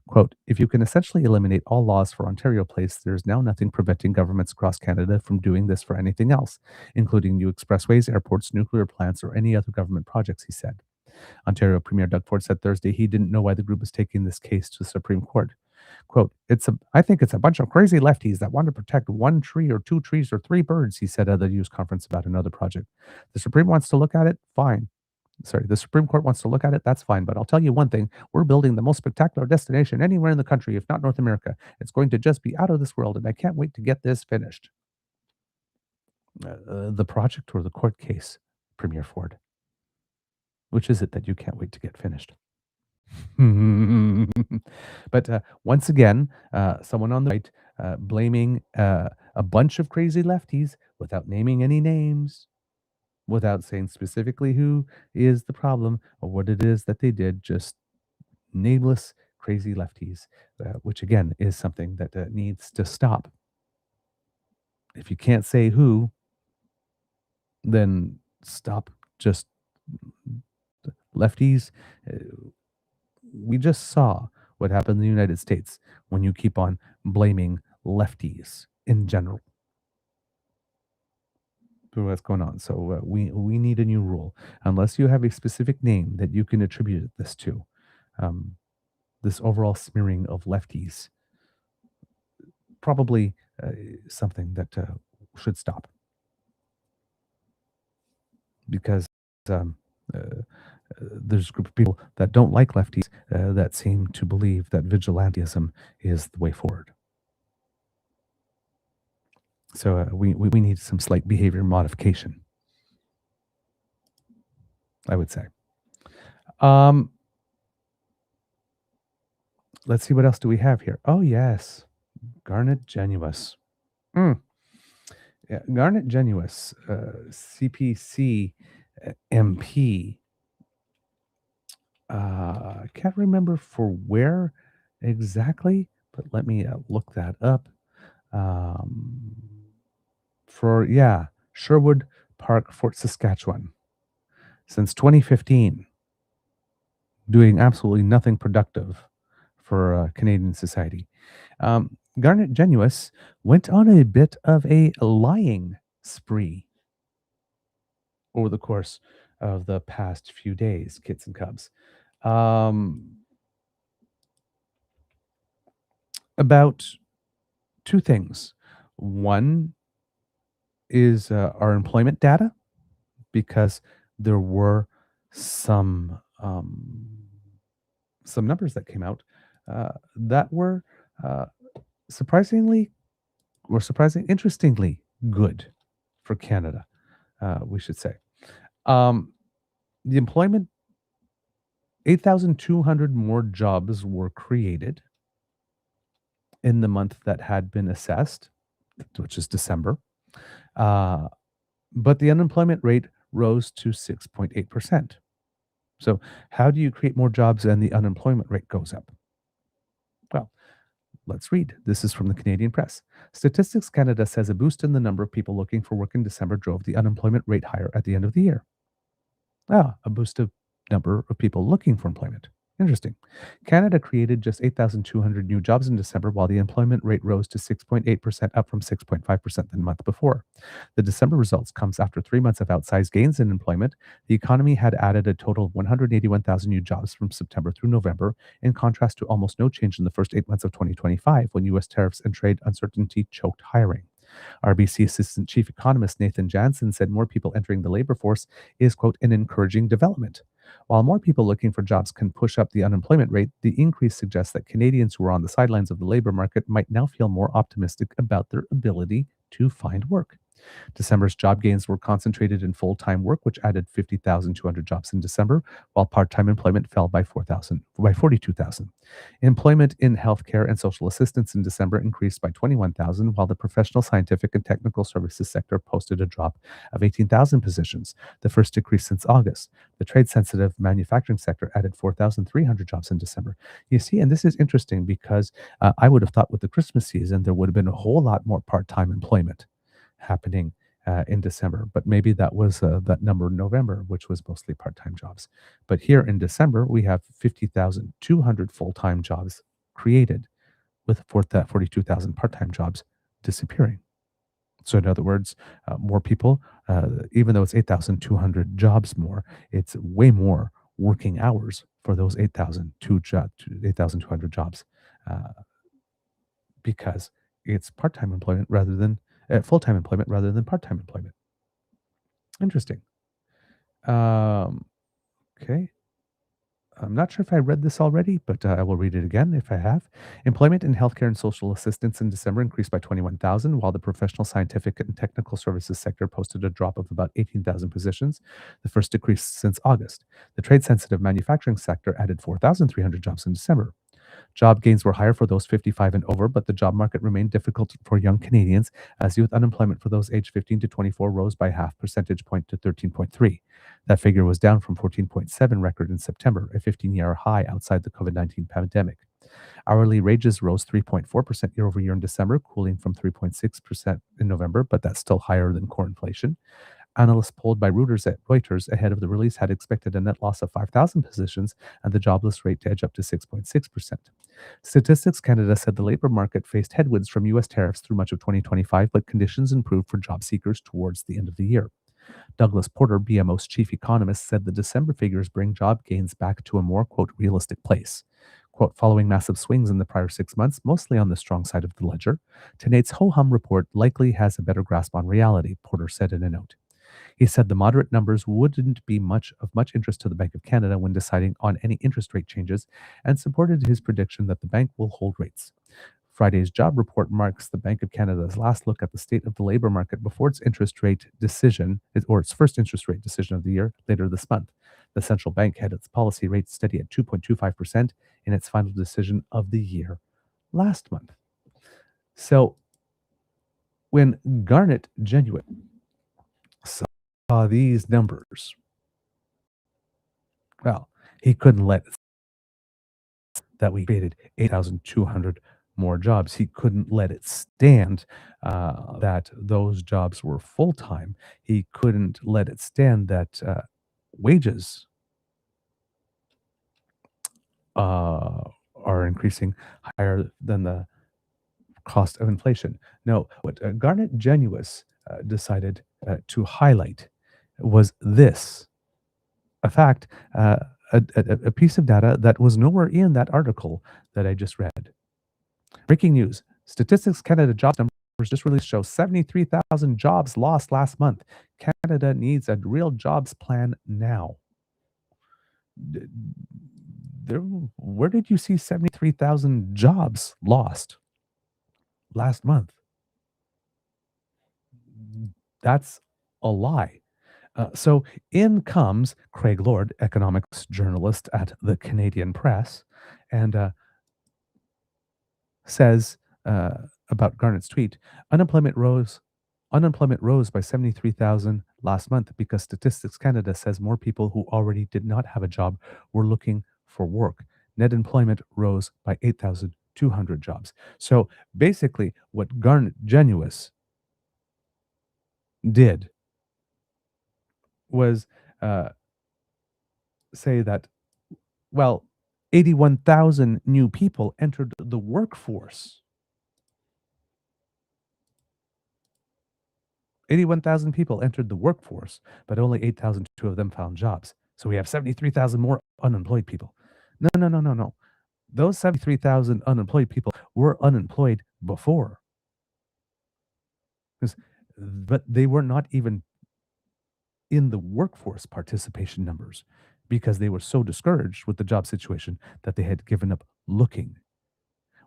Quote, if you can essentially eliminate all laws for Ontario Place, there is now nothing preventing governments across Canada from doing this for anything else, including new expressways, airports, nuclear plants, or any other government projects, he said. Ontario Premier Doug Ford said Thursday he didn't know why the group was taking this case to the Supreme Court. Quote, I think it's a bunch of crazy lefties that want to protect one tree or two trees or three birds, he said at a news conference about another project. The Supreme wants to look at it, fine. The Supreme Court wants to look at it, that's fine. But I'll tell you one thing, we're building the most spectacular destination anywhere in the country, if not North America. It's going to just be out of this world, and I can't wait to get this finished. The project or the court case, Premier Ford? Which is it that you can't wait to get finished? But once again, someone on the right blaming a bunch of crazy lefties without naming any names, without saying specifically who is the problem or what it is that they did, just nameless crazy lefties, which again is something that needs to stop. If you can't say who, then stop just lefties. We just saw what happened in the United States when you keep on blaming lefties in general for what's going on. So we need a new rule. Unless you have a specific name that you can attribute this to, this overall smearing of lefties, probably something that should stop. Because there's a group of people that don't like lefties that seem to believe that vigilantism is the way forward. So we need some slight behavior modification, I would say. Let's see, what else do we have here? Oh, yes. Garnett Genuis. Yeah, Garnett Genuis, CPC MP. I can't remember for where exactly, but let me look that up. Sherwood Park, Fort Saskatchewan. Since 2015, doing absolutely nothing productive for Canadian society. Garnett Genuis went on a bit of a lying spree over the course of the past few days, kits and cubs. About two things. One is our employment data, because there were some numbers that came out that were interestingly good for Canada, we should say. The employment, 8,200 more jobs were created in the month that had been assessed, which is December. But the unemployment rate rose to 6.8%. So how do you create more jobs and the unemployment rate goes up? Well, let's read. This is from the Canadian Press. Statistics Canada says a boost in the number of people looking for work in December drove the unemployment rate higher at the end of the year. A boost of number of people looking for employment. Interesting. Canada created just 8,200 new jobs in December, while the employment rate rose to 6.8%, up from 6.5% the month before. The December results comes after 3 months of outsized gains in employment. The economy had added a total of 181,000 new jobs from September through November, in contrast to almost no change in the first 8 months of 2025, when U.S. tariffs and trade uncertainty choked hiring. RBC Assistant Chief Economist Nathan Jansen said more people entering the labor force is, quote, an encouraging development. While more people looking for jobs can push up the unemployment rate, the increase suggests that Canadians who are on the sidelines of the labor market might now feel more optimistic about their ability to find work. December's job gains were concentrated in full-time work, which added 50,200 jobs in December, while part-time employment fell by 42,000. Employment in healthcare and social assistance in December increased by 21,000, while the professional, scientific, and technical services sector posted a drop of 18,000 positions, the first decrease since August. The trade-sensitive manufacturing sector added 4,300 jobs in December. You see, and this is interesting because I would have thought with the Christmas season, there would have been a whole lot more part-time employment happening in December, but maybe that was that number in November, which was mostly part-time jobs. But here in December, we have 50,200 full-time jobs created, with 42,000 part-time jobs disappearing. So in other words, more people, even though it's 8,200 jobs more, it's way more working hours for those 8,200 jobs, because it's part-time employment rather than full-time employment rather than part-time employment. Interesting. Okay. I'm not sure if I read this already, but I will read it again if I have. Employment in healthcare and social assistance in December increased by 21,000, while the professional, scientific, and technical services sector posted a drop of about 18,000 positions, the first decrease since August. The trade-sensitive manufacturing sector added 4,300 jobs in December. Job gains were higher for those 55 and over, but the job market remained difficult for young Canadians as youth unemployment for those aged 15 to 24 rose by half percentage point to 13.3. That figure was down from 14.7 record in September, a 15-year high outside the COVID-19 pandemic. Hourly wages rose 3.4% year over year in December, cooling from 3.6% in November, but that's still higher than core inflation. Analysts polled by Reuters ahead of the release had expected a net loss of 5,000 positions and the jobless rate to edge up to 6.6%. Statistics Canada said the labor market faced headwinds from U.S. tariffs through much of 2025, but conditions improved for job seekers towards the end of the year. Douglas Porter, BMO's chief economist, said the December figures bring job gains back to a more, quote, realistic place. Quote, following massive swings in the prior 6 months, mostly on the strong side of the ledger, tonight's ho-hum report likely has a better grasp on reality, Porter said in a note. He said the moderate numbers wouldn't be much interest to the Bank of Canada when deciding on any interest rate changes, and supported his prediction that the bank will hold rates. Friday's job report marks the Bank of Canada's last look at the state of the labor market before its interest rate decision, or its first interest rate decision of the year later this month. The central bank had its policy rate steady at 2.25% in its final decision of the year last month. So when Garnett Genuis saw these numbers, well, he couldn't let that we created 8,200 more jobs. He couldn't let it stand that those jobs were full-time. He couldn't let it stand that wages are increasing higher than the cost of inflation. No, what Garnett Genuis decided to highlight was this, a fact, a piece of data that was nowhere in that article that I just read. Breaking news. Statistics Canada jobs numbers just released show 73,000 jobs lost last month. Canada needs a real jobs plan now. Where did you see 73,000 jobs lost last month? That's a lie. So in comes Craig Lord, economics journalist at the Canadian Press, and says about Garnett's tweet, unemployment rose by 73,000 last month because Statistics Canada says more people who already did not have a job were looking for work. Net employment rose by 8,200 jobs. So basically what Garnett Genuis did was say that, well, 81,000 new people entered the workforce. 81,000 people entered the workforce, but only 8,002 of them found jobs. So we have 73,000 more unemployed people. No. Those 73,000 unemployed people were unemployed before. But they were not even in the workforce participation numbers because they were so discouraged with the job situation that they had given up looking.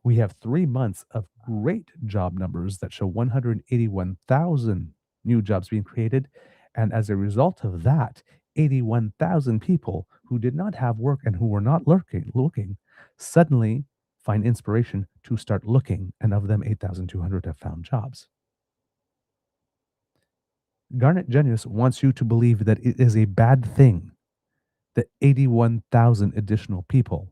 We have 3 months of great job numbers that show 181,000 new jobs being created. And as a result of that, 81,000 people who did not have work and who were not looking suddenly find inspiration to start looking. And of them, 8,200 have found jobs. Garnett Genuis wants you to believe that it is a bad thing that 81,000 additional people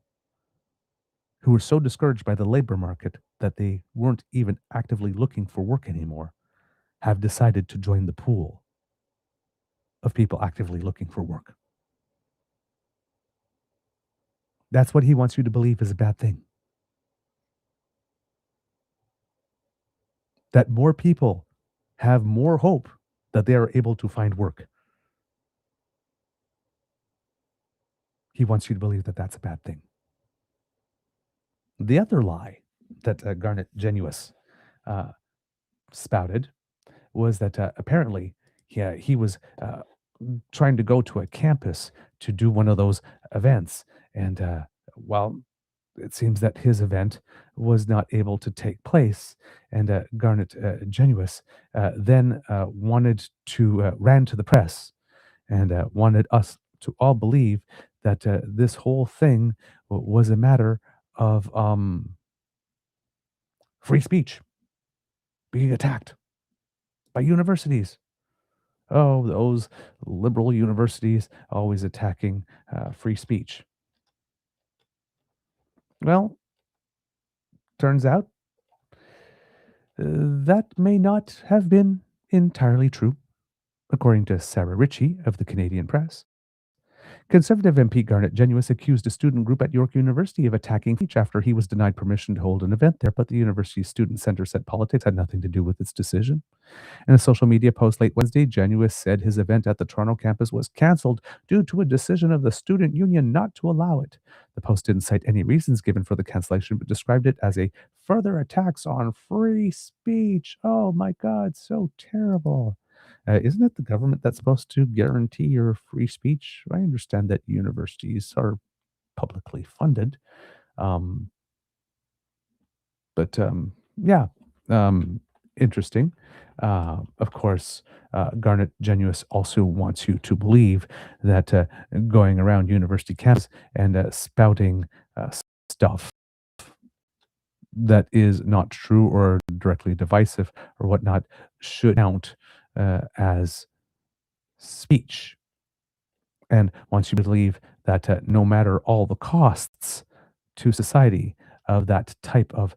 who were so discouraged by the labor market that they weren't even actively looking for work anymore have decided to join the pool of people actively looking for work. That's what he wants you to believe is a bad thing. That more people have more hope that they are able to find work. He wants you to believe that that's a bad thing. The other lie that Garnett Genuis spouted was that apparently he was trying to go to a campus to do one of those events. And while it seems that his event was not able to take place, and Garnett Genuis then ran to the press and wanted us to all believe that this whole thing was a matter of free speech being attacked by universities. Oh, those liberal universities always attacking free speech. Well, turns out that may not have been entirely true, according to Sarah Ritchie of the Canadian Press. Conservative MP Garnett Genuis accused a student group at York University of attacking speech after he was denied permission to hold an event there, but the university's student center said politics had nothing to do with its decision. In a social media post late Wednesday, Genuis said his event at the Toronto campus was cancelled due to a decision of the student union not to allow it. The post didn't cite any reasons given for the cancellation, but described it as a further attacks on free speech. Oh my God, so terrible. Isn't it the government that's supposed to guarantee your free speech? I understand that universities are publicly funded. Um, but yeah, interesting. Of course, Garnett Genuis also wants you to believe that going around university camps and spouting stuff that is not true or directly divisive or whatnot should count as speech, and wants you to believe that no matter all the costs to society of that type of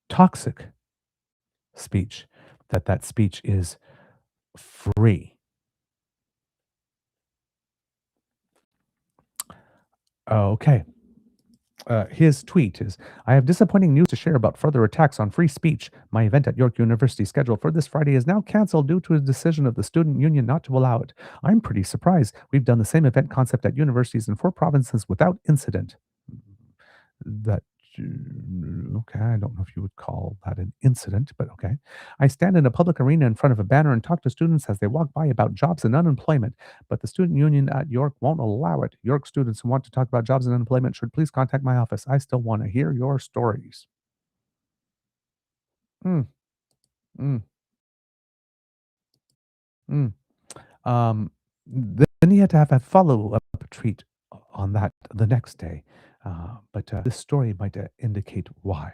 toxic speech, that speech is free. Okay. His tweet is, I have disappointing news to share about further attacks on free speech. My event at York University scheduled for this Friday is now canceled due to a decision of the student union not to allow it. I'm pretty surprised. We've done the same event concept at universities in 4 provinces without incident. That okay, I don't know if you would call that an incident, but okay. I stand in a public arena in front of a banner and talk to students as they walk by about jobs and unemployment, but the student union at York won't allow it. York students who want to talk about jobs and unemployment should please contact my office. I still want to hear your stories. Mm, mm, mm. Then he had to have a follow-up tweet on that the next day, but this story might indicate why.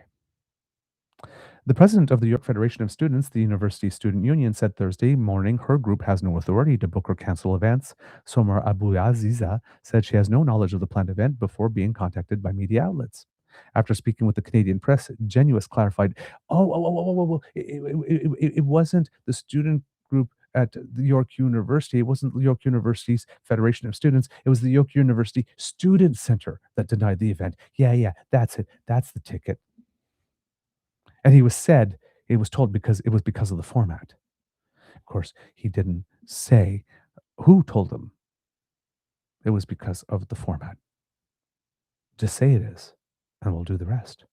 The president of the York Federation of Students, the University Student Union, said Thursday morning her group has no authority to book or cancel events. Somar Abuaziza said she has no knowledge of the planned event before being contacted by media outlets. After speaking with the Canadian Press, Genuis clarified, it wasn't the student group at the York University. It wasn't the York University's Federation of Students. It was the York University Student Center that denied the event. Yeah, that's it. That's the ticket. And it was told because it was because of the format. Of course, he didn't say who told him it was because of the format. Just say it is, and we'll do the rest.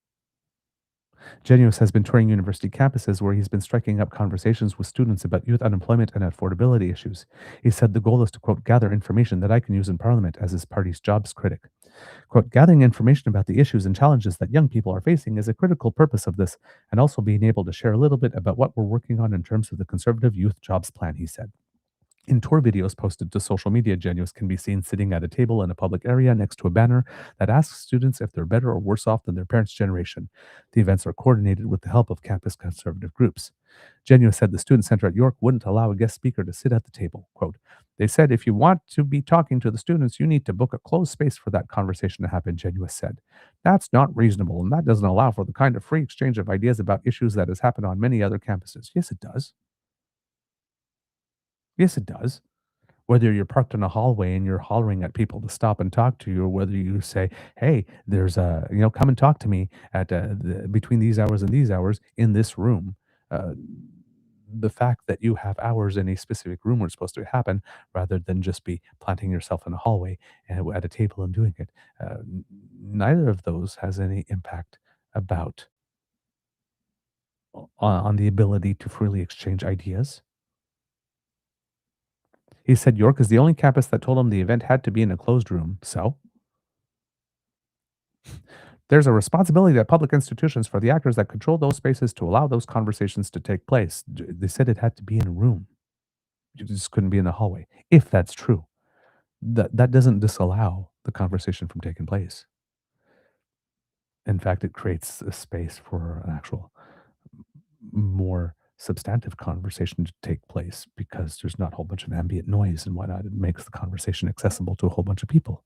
Genuis has been touring university campuses where he's been striking up conversations with students about youth unemployment and affordability issues. He said the goal is to, quote, gather information that I can use in Parliament as his party's jobs critic. Quote, gathering information about the issues and challenges that young people are facing is a critical purpose of this, and also being able to share a little bit about what we're working on in terms of the Conservative Youth Jobs Plan, he said. In tour videos posted to social media, Genuis can be seen sitting at a table in a public area next to a banner that asks students if they're better or worse off than their parents' generation. The events are coordinated with the help of campus conservative groups. Genuis said the Student Center at York wouldn't allow a guest speaker to sit at the table. Quote, they said if you want to be talking to the students, you need to book a closed space for that conversation to happen, Genuis said. That's not reasonable, and that doesn't allow for the kind of free exchange of ideas about issues that has happened on many other campuses. Yes, it does. Yes, it does. Whether you're parked in a hallway and you're hollering at people to stop and talk to you, or whether you say, "Hey, there's a come and talk to me at between these hours and these hours in this room." Uh, the fact that you have hours in a specific room where it's supposed to happen, rather than just be planting yourself in a hallway and at a table and doing it, neither of those has any impact about on the ability to freely exchange ideas. He said York is the only campus that told him the event had to be in a closed room. So, there's a responsibility that public institutions for the actors that control those spaces to allow those conversations to take place. They said it had to be in a room. You just couldn't be in the hallway. If that's true, that doesn't disallow the conversation from taking place. In fact, it creates a space for an actual more substantive conversation to take place because there's not a whole bunch of ambient noise and whatnot. It makes the conversation accessible to a whole bunch of people.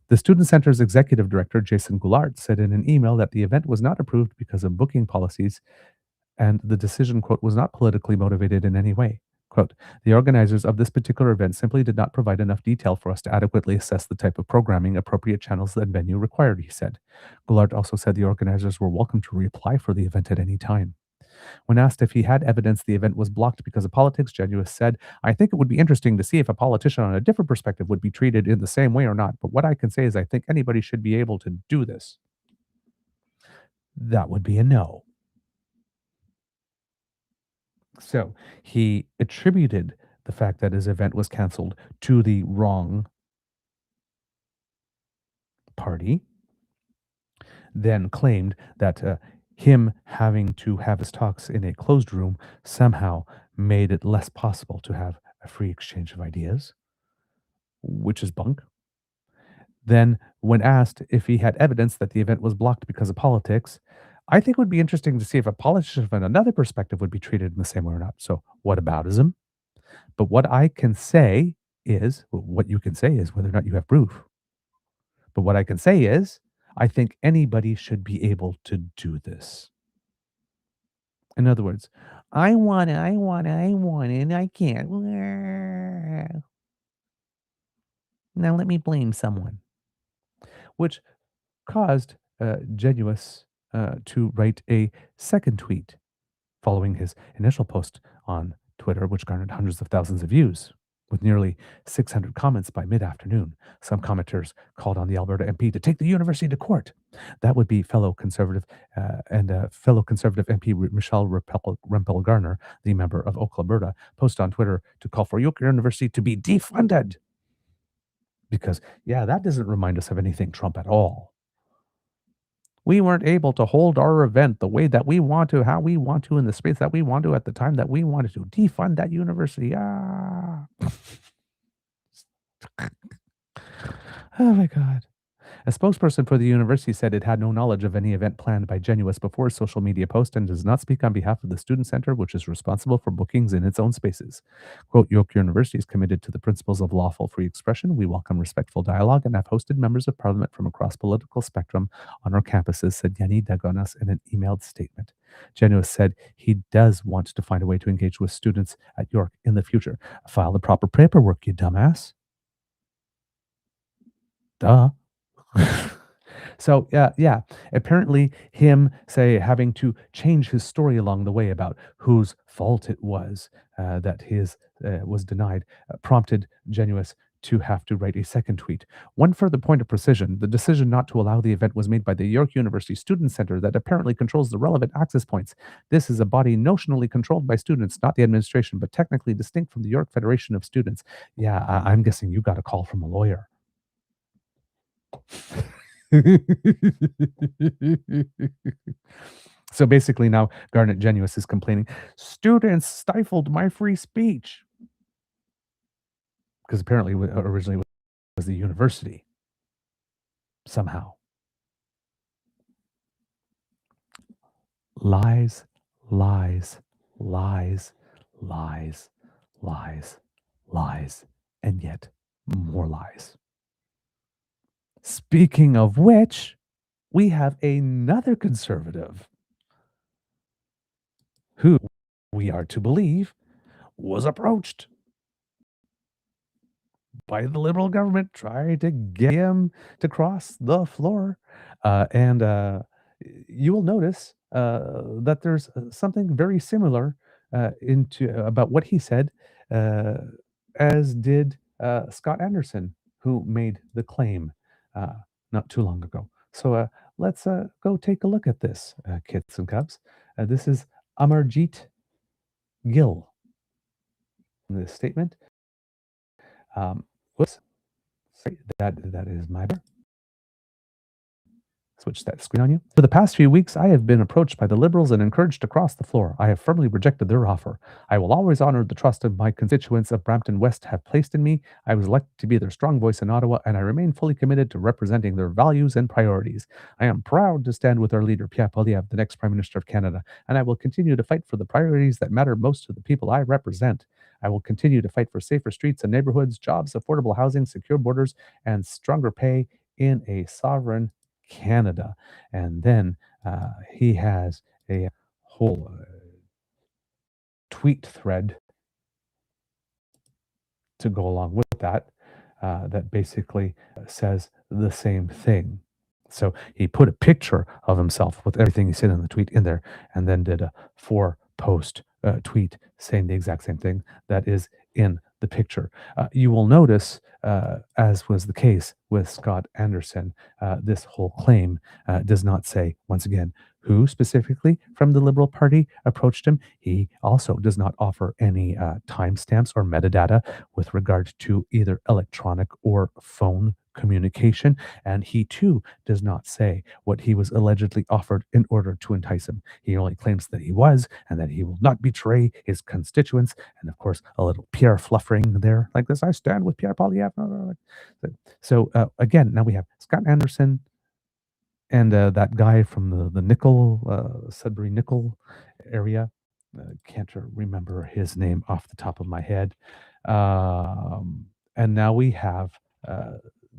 The Student Center's executive director, Jason Goulart, said in an email that the event was not approved because of booking policies and the decision, quote, was not politically motivated in any way. Quote, the organizers of this particular event simply did not provide enough detail for us to adequately assess the type of programming, appropriate channels, and venue required, he said. Goulart also said the organizers were welcome to reapply for the event at any time. When asked if he had evidence the event was blocked because of politics, Genuis said, I think it would be interesting to see if a politician on a different perspective would be treated in the same way or not. But what I can say is I think anybody should be able to do this. That would be a no. So he attributed the fact that his event was canceled to the wrong party, then claimed that him having to have his talks in a closed room somehow made it less possible to have a free exchange of ideas, which is bunk. Then, when asked if he had evidence that the event was blocked because of politics, I think it would be interesting to see if a politician from another perspective would be treated in the same way or not. So, whataboutism? But what I can say is, what you can say is whether or not you have proof. But what I can say is, I think anybody should be able to do this. In other words, I want it, and I can't. Now let me blame someone. Which caused Genuis to write a second tweet following his initial post on Twitter, which garnered hundreds of thousands of views. With nearly 600 comments by mid-afternoon, some commenters called on the Alberta MP to take the university to court. That would be fellow Conservative MP Michelle Rempel Garner, the member of Oak, Alberta, posted on Twitter to call for York University to be defunded. Because, yeah, that doesn't remind us of anything Trump at all. We weren't able to hold our event the way that we want to, how we want to, in the space that we want to, at the time that we wanted to. Defund that university. Ah. Oh my God. A spokesperson for the university said it had no knowledge of any event planned by Genuis before his social media post and does not speak on behalf of the Student Center, which is responsible for bookings in its own spaces. Quote, York University is committed to the principles of lawful free expression. We welcome respectful dialogue and have hosted members of parliament from across political spectrum on our campuses, said Yanni Dagonas in an emailed statement. Genuis said he does want to find a way to engage with students at York in the future. File the proper paperwork, you dumbass. Duh. So yeah. Apparently, him having to change his story along the way about whose fault it was that his was denied prompted Genuis to have to write a second tweet. One further point of precision: the decision not to allow the event was made by the York University Student Center, that apparently controls the relevant access points. This is a body notionally controlled by students, not the administration, but technically distinct from the York Federation of Students. Yeah, I'm guessing you got a call from a lawyer. So basically now Garnett Genuis is complaining, students stifled my free speech. Because apparently originally was the university somehow. Lies, lies, lies, lies, lies, lies, and yet more lies. Speaking of which, we have another conservative who, we are to believe, was approached by the Liberal government trying to get him to cross the floor. And you will notice that there's something very similar about what he said, uh, as did Scott Anderson, who made the claim uh, not too long ago. So let's go take a look at this, kids and cubs. This is Amarjeet Gill. This statement. Whoops. Sorry, that is my bear. Switch that screen on you. For the past few weeks, I have been approached by the Liberals and encouraged to cross the floor. I have firmly rejected their offer. I will always honor the trust of my constituents of Brampton West have placed in me. I was elected to be their strong voice in Ottawa, and I remain fully committed to representing their values and priorities. I am proud to stand with our leader, Pierre Poilievre, the next Prime Minister of Canada, and I will continue to fight for the priorities that matter most to the people I represent. I will continue to fight for safer streets and neighborhoods, jobs, affordable housing, secure borders, and stronger pay in a sovereign Canada. And then he has a whole tweet thread to go along with that that basically says the same thing. So he put a picture of himself with everything he said in the tweet in there, and then did a 4-post tweet saying the exact same thing that is in the picture. You will notice, as was the case with Scott Anderson, this whole claim does not say, once again, who specifically from the Liberal Party approached him. He also does not offer any timestamps or metadata with regard to either electronic or phone communication. And he too does not say what he was allegedly offered in order to entice him. He only claims that he was, and that he will not betray his constituents. And of course, a little Pierre fluffering there, like this, I stand with Pierre Poilievre. So again, now we have Scott Anderson and that guy from the Nickel, Sudbury Nickel area. Can't remember his name off the top of my head. And now we have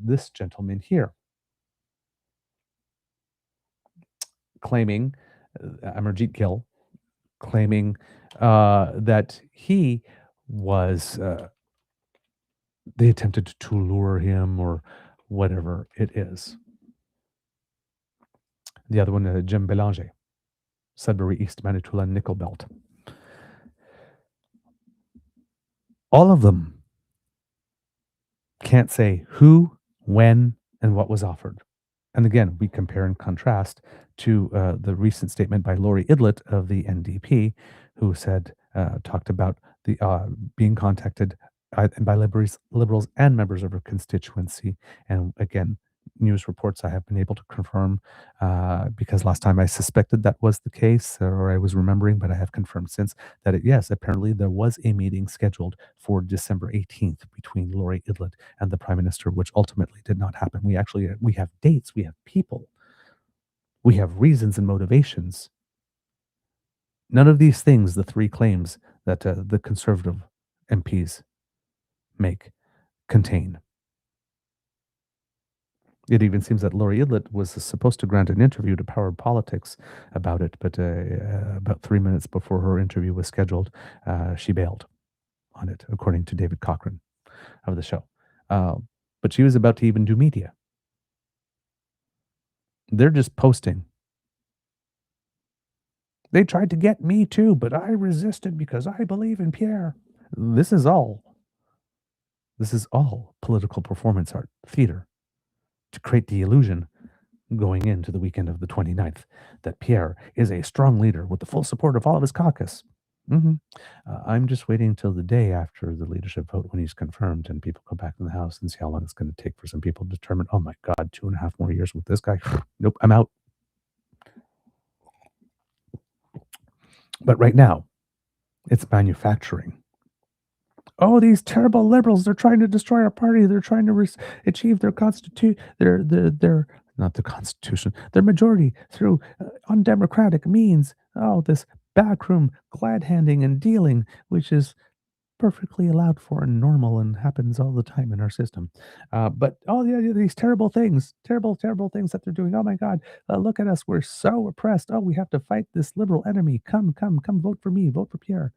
this gentleman here claiming, Amarjeet Gill, claiming that he was, they attempted to lure him or whatever it is. The other one, Jim Belanger, Sudbury East Manitoulin Nickel Belt. All of them can't say who, when, and what was offered. And again, we compare and contrast to the recent statement by Laurie Idlett of the NDP, who said, talked about the being contacted by liberals and members of her constituency. And again, news reports I have been able to confirm, because last time I suspected that was the case, or I was remembering, but I have confirmed since that yes, apparently there was a meeting scheduled for December 18th between Laurie Idlett and the Prime Minister, which ultimately did not happen. We have dates, we have people, we have reasons and motivations. None of these things, the three claims that the Conservative MPs make, contain. It even seems that Laurie Idlett was supposed to grant an interview to Power Politics about it, but about 3 minutes before her interview was scheduled, she bailed on it, according to David Cochran of the show. But she was about to even do media. They're just posting. They tried to get me too, but I resisted because I believe in Pierre. This is all political performance art, theater, to create the illusion going into the weekend of the 29th that Pierre is a strong leader with the full support of all of his caucus. Hmm. I'm just waiting until the day after the leadership vote when he's confirmed and people go back in the House and see how long it's going to take for some people to determine, oh my God, 2.5 more years with this guy. Nope, I'm out. But right now, it's manufacturing. Oh, these terrible liberals, they're trying to destroy our party. They're trying to achieve their their not the constitution, their majority through undemocratic means. Oh, this backroom glad handing and dealing, which is perfectly allowed for and normal and happens all the time in our system. But oh yeah, these terrible things that they're doing. Oh my God, look at us. We're so oppressed. Oh, we have to fight this liberal enemy. Come, vote for me. Vote for Pierre.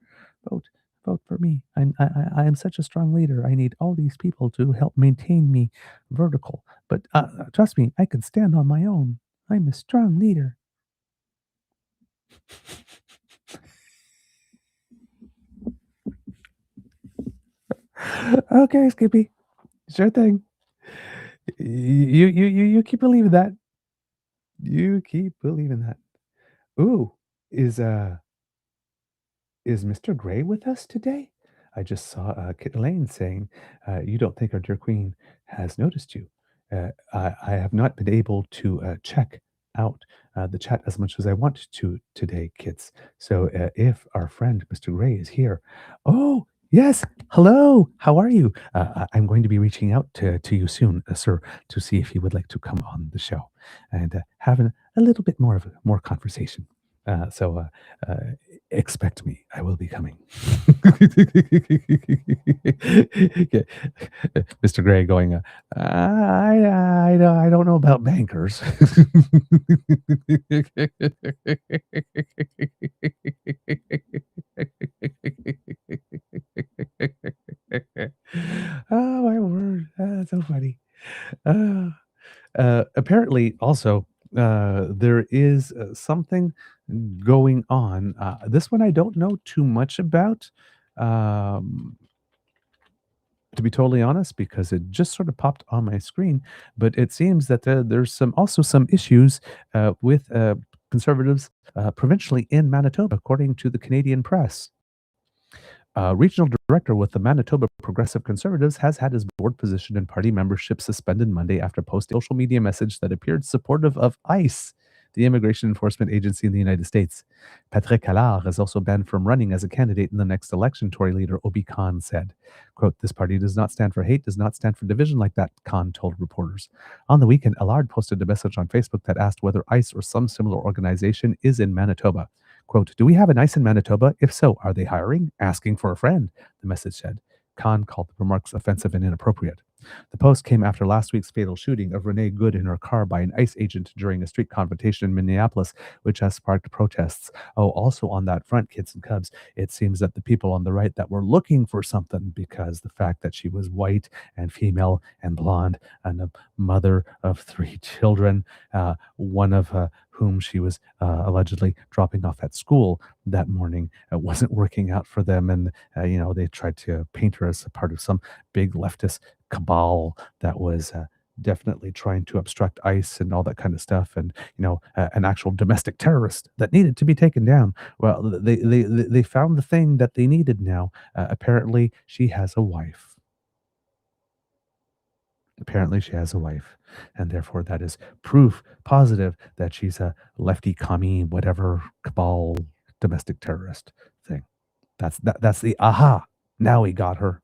Vote, vote for me. I am such a strong leader. I need all these people to help maintain me vertical. But trust me, I can stand on my own. I'm a strong leader. Okay, Skippy. Sure thing. You keep believing that. You keep believing that. Ooh, is uh is Mr. Gray with us today? I just saw Kit Elaine saying, "You don't think our dear queen has noticed you." I have not been able to check out the chat as much as I want to today, Kits. So if our friend Mr. Gray is here, oh yes, hello, how are you? I'm going to be reaching out to you soon, sir, to see if you would like to come on the show and have a little bit more of more conversation. So expect me. I will be coming. Okay. Mr. Gray going, I don't know about bankers. Oh, my word. That's so funny. Uh, apparently, also, there is something going on. This one I don't know too much about, um, to be totally honest, because it just sort of popped on my screen. But it seems that there's some issues with conservatives provincially in Manitoba, according to the Canadian press. Regional director with the Manitoba Progressive Conservatives has had his board position and party membership suspended Monday after posting a social media message that appeared supportive of ICE, the immigration enforcement agency in the United States. Patrick Allard is also banned from running as a candidate in the next election, Tory leader Obi Khan said. Quote, "This party does not stand for hate, does not stand for division like that," Khan told reporters. On the weekend, Allard posted a message on Facebook that asked whether ICE or some similar organization is in Manitoba. Quote, "Do we have an ICE in Manitoba? If so, are they hiring? Asking for a friend," the message said. Khan called the remarks offensive and inappropriate. The post came after last week's fatal shooting of Renee Good in her car by an ICE agent during a street confrontation in Minneapolis, which has sparked protests. Oh, also on that front, kids and cubs, it seems that the people on the right that were looking for something because the fact that she was white and female and blonde and a mother of 3 children, one of whom she was allegedly dropping off at school that morning, wasn't working out for them. And, they tried to paint her as a part of some big leftist cabal that was definitely trying to obstruct ICE and all that kind of stuff, and an actual domestic terrorist that needed to be taken down. Well, they found the thing that they needed now. Apparently, she has a wife. Apparently, she has a wife, and therefore that is proof positive that she's a lefty commie, whatever cabal domestic terrorist thing. That's the aha. Now we got her.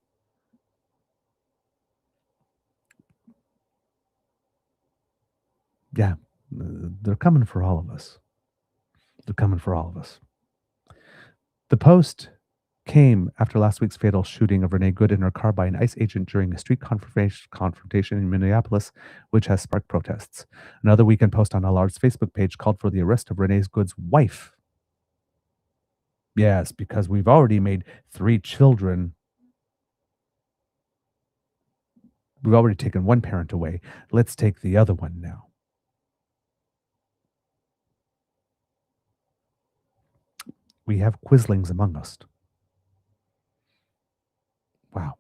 Yeah, they're coming for all of us. They're coming for all of us. The post came after last week's fatal shooting of Renee Good in her car by an ICE agent during a street confrontation in Minneapolis, which has sparked protests. Another weekend post on Allard's Facebook page called for the arrest of Renee Good's wife. Yes, because we've already made 3 children. We've already taken one parent away. Let's take the other one now. We have quislings among us. Wow.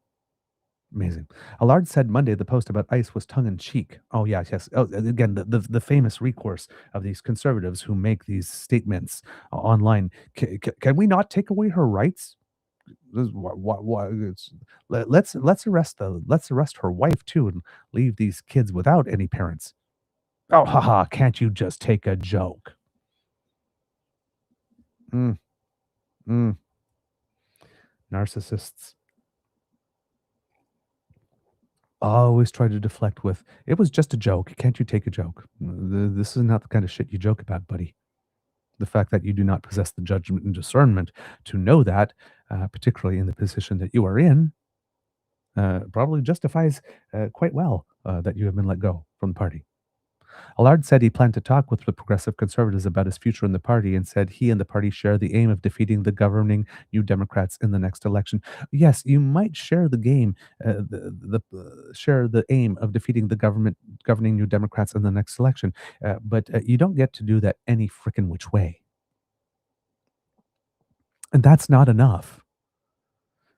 Amazing. Allard said Monday the post about ICE was tongue in cheek. Oh, yes, yes. Oh, again, the famous recourse of these conservatives who make these statements online. Can we not take away her rights? Let's arrest her wife too and leave these kids without any parents. Oh, haha! Can't you just take a joke? Mm, mm, narcissists always try to deflect with, "It was just a joke. Can't you take a joke?" This is not the kind of shit you joke about, buddy. The fact that you do not possess the judgment and discernment to know that, particularly in the position that you are in, probably justifies quite well that you have been let go from the party. Allard said he planned to talk with the progressive conservatives about his future in the party and said he and the party share the aim of defeating the governing New Democrats in the next election. Yes, you might share the game, share the aim of defeating the governing New Democrats in the next election, but you don't get to do that any frickin' which way. And that's not enough.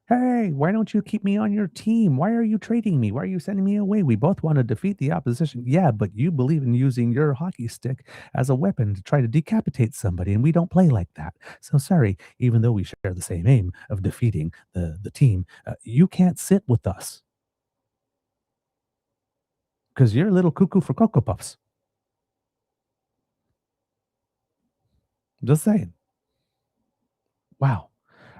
Hey, why don't you keep me on your team? Why are you trading me? Why are you sending me away? We both want to defeat the opposition. Yeah, but you believe in using your hockey stick as a weapon to try to decapitate somebody, and we don't play like that. So sorry, even though we share the same aim of defeating the team, you can't sit with us because you're a little cuckoo for Cocoa Puffs. Just saying. Wow.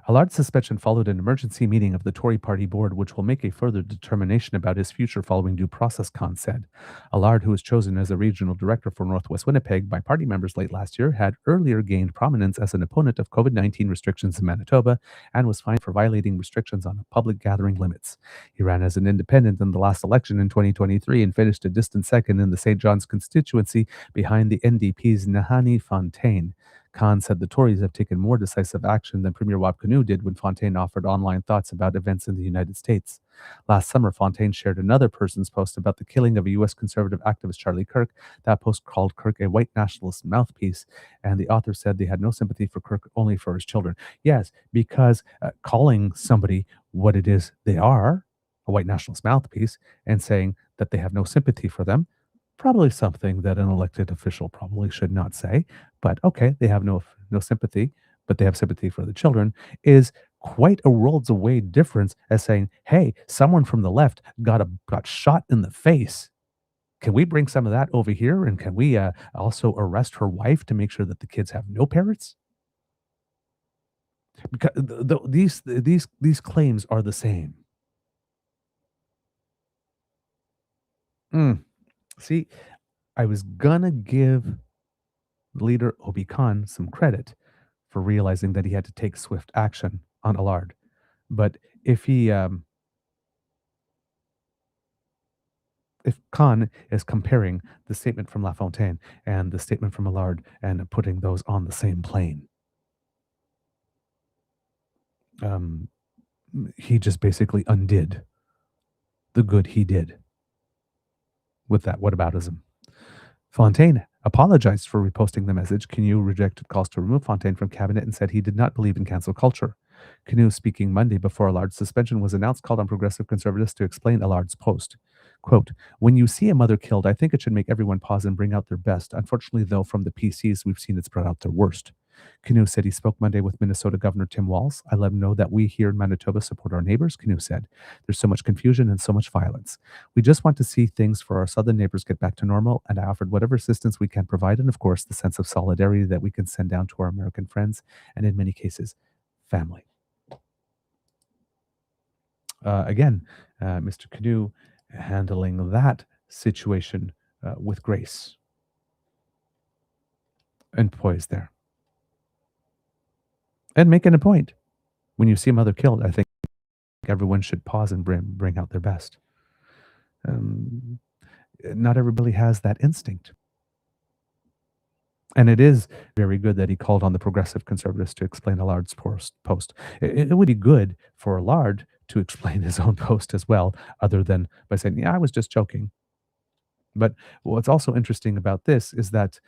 A large suspension followed an emergency meeting of the Tory party board, which will make a further determination about his future following due process, Khan said. Allard, who was chosen as a regional director for Northwest Winnipeg by party members late last year, had earlier gained prominence as an opponent of COVID-19 restrictions in Manitoba and was fined for violating restrictions on public gathering limits. He ran as an independent in the last election in 2023 and finished a distant second in the St. John's constituency behind the NDP's Nahanni Fontaine. Khan said the Tories have taken more decisive action than Premier Wab Kinew did when Fontaine offered online thoughts about events in the United States. Last summer, Fontaine shared another person's post about the killing of a U.S. conservative activist, Charlie Kirk. That post called Kirk a white nationalist mouthpiece, and the author said they had no sympathy for Kirk, only for his children. Yes, because calling somebody what it is they are, a white nationalist mouthpiece, and saying that they have no sympathy for them, probably something that an elected official probably should not say, but okay, they have no sympathy, but they have sympathy for the children, is quite a worlds away difference as saying, "Hey, someone from the left got shot in the face. Can we bring some of that over here, and can we also arrest her wife to make sure that the kids have no parents?" Because these claims are the same. Mm. See, I was gonna give leader Obi Khan some credit for realizing that he had to take swift action on Allard. But if Khan is comparing the statement from Lafontaine and the statement from Allard and putting those on the same plane, um, he just basically undid the good he did with that whataboutism. Fontaine apologized for reposting the message. Kinew rejected calls to remove Fontaine from cabinet and said he did not believe in cancel culture. Kinew, speaking Monday before Allard's suspension was announced, called on progressive conservatives to explain Allard's post. Quote, "When you see a mother killed, I think it should make everyone pause and bring out their best. Unfortunately, though, from the PCs, we've seen it's brought out their worst." Kinew said he spoke Monday with Minnesota Governor Tim Walz. "I let him know that we here in Manitoba support our neighbors," Kinew said. "There's so much confusion and so much violence. We just want to see things for our southern neighbors get back to normal, and I offered whatever assistance we can provide, and of course, the sense of solidarity that we can send down to our American friends, and in many cases, family." Again, Mr. Kinew handling that situation with grace and poise there. And making a point. When you see a mother killed, I think everyone should pause and bring out their best. Um, Not everybody has that instinct. And it is very good that he called on the progressive conservatives to explain Allard's post. It would be good for Allard to explain his own post as well, other than by saying, "Yeah, I was just joking." But what's also interesting about this is that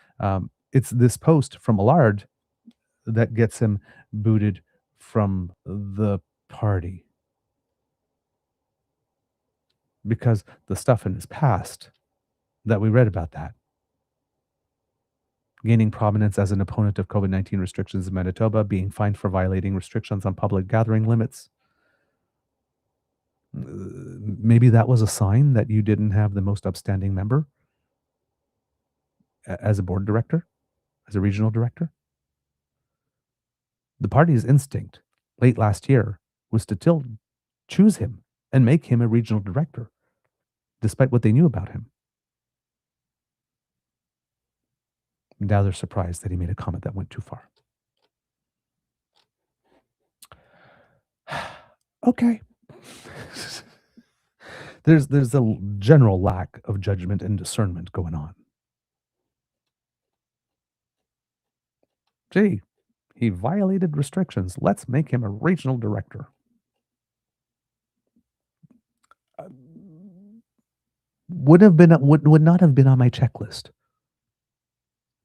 it's this post from Allard that gets him booted from the party. because the stuff in his past that we read about that, gaining prominence as an opponent of COVID-19 restrictions in Manitoba, being fined for violating restrictions on public gathering limits. Maybe that was a sign that you didn't have the most upstanding member as a board director, as a regional director. The party's instinct late last year was to still choose him and make him a regional director, despite what they knew about him. Now they're surprised that he made a comment that went too far. Okay. There's a general lack of judgment and discernment going on. Gee, he violated restrictions. Let's make him a regional director. Would not have been on my checklist.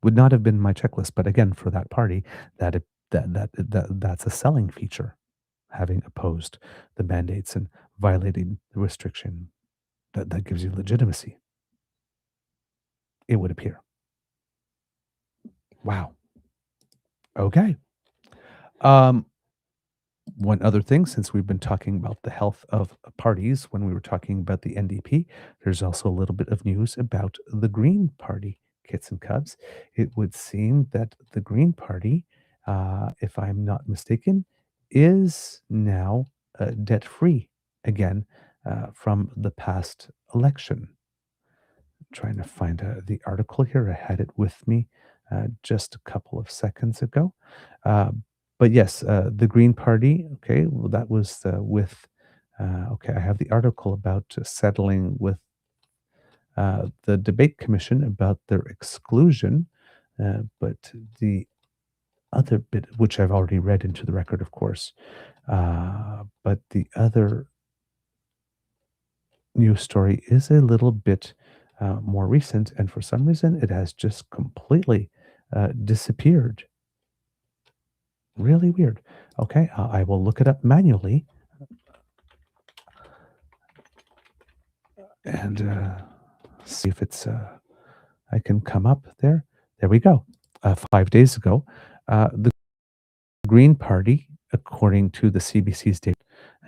Would not have been my checklist. But again, for that party, that's a selling feature, having opposed the mandates and violating the restriction. That gives you legitimacy, it would appear. Wow. Okay. One other thing, since we've been talking about the health of parties when we were talking about the NDP, there's also a little bit of news about the Green Party, kits and cubs. It would seem that the Green Party, if I'm not mistaken, is now debt-free again from the past election. I'm trying to find the article here. I had it with me just a couple of seconds ago. But yes, the Green Party, okay, well, that was with, okay, I have the article about settling with the debate commission about their exclusion, but the other bit, which I've already read into the record, of course, but the other news story is a little bit more recent, and for some reason it has just completely disappeared. Really weird. Okay, I will look it up manually and see if it's I can come up there. There we go. 5 days ago, the Green Party, according to the CBC's data,